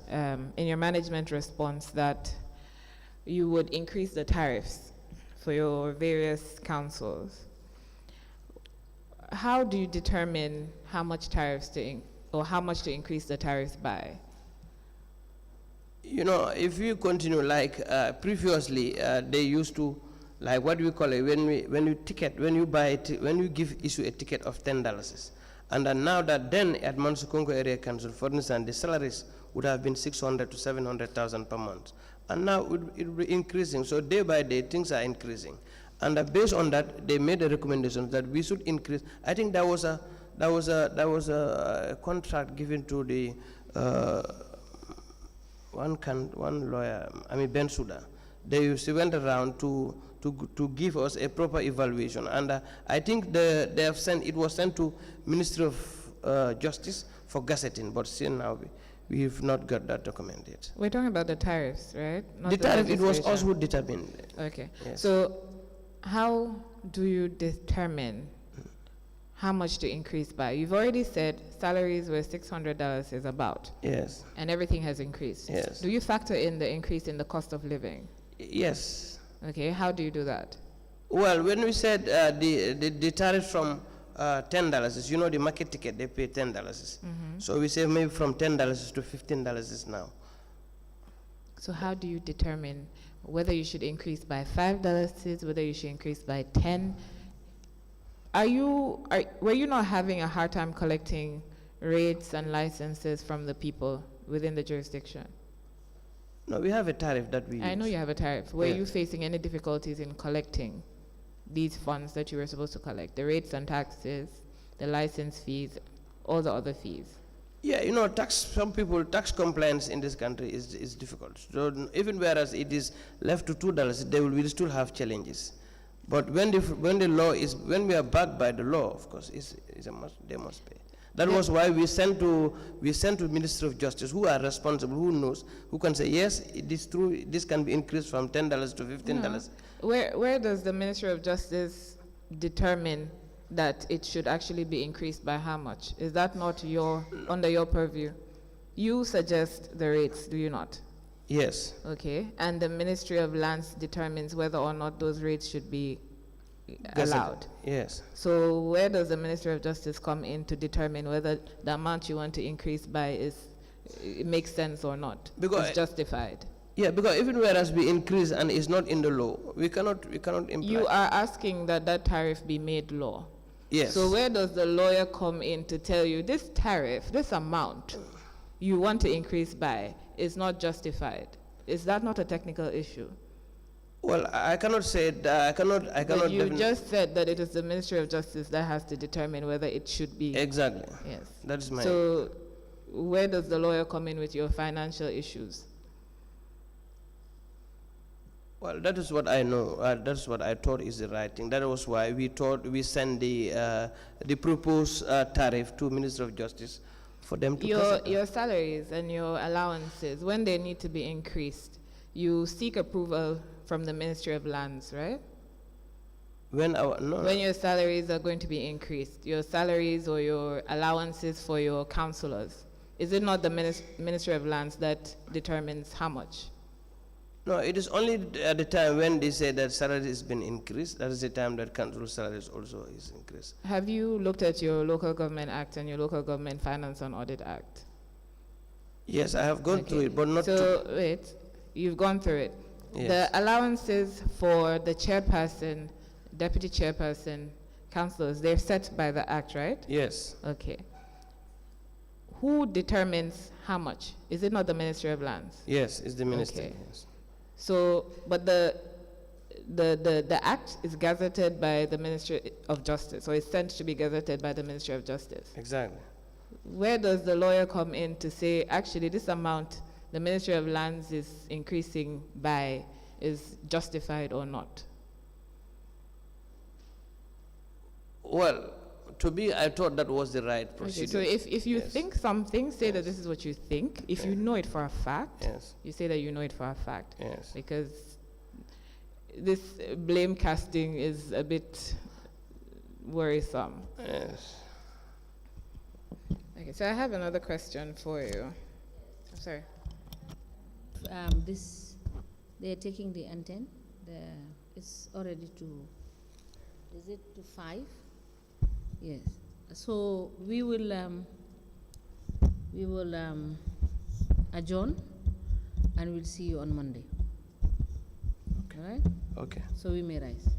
Speaker 8: in your management response that you would increase the tariffs for your various councils. How do you determine how much tariffs or how much to increase the tariffs by?
Speaker 4: If you continue like previously, they used to, like what we call it, when you issue a ticket of $10, and now that then at Mansako Area Council, for instance, the salaries would have been 600 to 700,000 per month, and now it will be increasing. So day by day, things are increasing, and based on that, they made a recommendation that we should increase. I think that was a contract given to the. One lawyer, Ben Suda, they went around to give us a proper evaluation, and I think it was sent to Ministry of Justice for gazetting, but still now we've not got that document yet.
Speaker 8: We're talking about the tariffs, right? Not
Speaker 4: the tariff, it was us who determined.
Speaker 8: Okay.
Speaker 4: Yes.
Speaker 8: So how do you determine how much to increase by? You've already said salaries were $600 is about.
Speaker 4: Yes.
Speaker 8: And everything has increased.
Speaker 4: Yes.
Speaker 8: Do you factor in the increase in the cost of living?
Speaker 4: Yes.
Speaker 8: Okay, how do you do that?
Speaker 4: Well, when we said the tariff from $10, the market ticket, they pay $10. Mm-hmm. So we say maybe from $10 to $15 is now.
Speaker 8: So how do you determine whether you should increase by $5, whether you should increase by 10? Were you not having a hard time collecting rates and licenses from the people within the jurisdiction?
Speaker 4: No, we have a tariff that we use.
Speaker 8: I know you have a tariff. Were
Speaker 4: Yes.
Speaker 8: you facing any difficulties in collecting these funds that you were supposed to collect, the rates and taxes, the license fees, all the other fees?
Speaker 4: Yeah, you know, tax compliance in this country is difficult. So even whereas it is left to $2, they will still have challenges. But when we are backed by the law, of course, it's a must, they must pay. That was why we sent to Ministry of Justice, who are responsible, who knows, who can say, yes, it is true, this can be increased from $10 to $15.
Speaker 8: No. Where does the Ministry of Justice determine that it should actually be increased by how much? Is that not under your purview? You suggest the rates, do you not?
Speaker 4: Yes.
Speaker 8: Okay, and the Ministry of Lands determines whether or not those rates should be allowed.
Speaker 4: Yes.
Speaker 8: So where does the Ministry of Justice come in to determine whether the amount you want to increase by it makes sense or not?
Speaker 4: Because
Speaker 8: it's justified.
Speaker 4: Yeah, because even whereas we increase and it's not in the law, we cannot imply.
Speaker 8: You are asking that tariff be made law.
Speaker 4: Yes.
Speaker 8: So where does the lawyer come in to tell you this tariff, this amount you want to increase by is not justified? Is that not a technical issue?
Speaker 4: Well, I cannot say that. I cannot.
Speaker 8: But you just said that it is the Ministry of Justice that has to determine whether it should be.
Speaker 4: Exactly.
Speaker 8: Yes.
Speaker 4: That is my.
Speaker 8: So where does the lawyer come in with your financial issues?
Speaker 4: Well, that is what I know. That's what I thought is the right thing. That was why we sent the proposed tariff to Minister of Justice for them to.
Speaker 8: Your salaries and your allowances, when they need to be increased, you seek approval from the Ministry of Lands, right?
Speaker 4: When
Speaker 8: your salaries are going to be increased, your salaries or your allowances for your councillors, is it not the Ministry of Lands that determines how much?
Speaker 4: No, it is only at the time when they say that salary has been increased, that is the time that council salaries also is increased.
Speaker 8: Have you looked at your Local Government Act and your Local Government Finance and Audit Act?
Speaker 4: Yes, I have gone through it, but not
Speaker 8: wait, you've gone through it.
Speaker 4: Yes.
Speaker 8: The allowances for the chairperson, deputy chairperson, councillors, they're set by the Act, right?
Speaker 4: Yes.
Speaker 8: Okay. Who determines how much? Is it not the Ministry of Lands?
Speaker 4: Yes, it's the minister.
Speaker 8: Okay.
Speaker 4: Yes.
Speaker 8: So, but the Act is gazetted by the Ministry of Justice, or it's sent to be gazetted by the Ministry of Justice.
Speaker 4: Exactly.
Speaker 8: Where does the lawyer come in to say, actually, this amount the Ministry of Lands is increasing by is justified or not?
Speaker 4: Well, to me, I thought that was the right procedure.
Speaker 8: Okay, so if you think something, say that this is what you think. If you know it for a fact, you say that you know it for a fact.
Speaker 4: Yes.
Speaker 8: Because this blame casting is a bit worrisome.
Speaker 4: Yes.
Speaker 8: Okay, so I have another question for you. I'm sorry.
Speaker 5: They're taking the antenna. It's already is it to 5? Yes. So we will adjourn, and we'll see you on Monday. Okay. All right?
Speaker 4: Okay.
Speaker 5: So we may rise.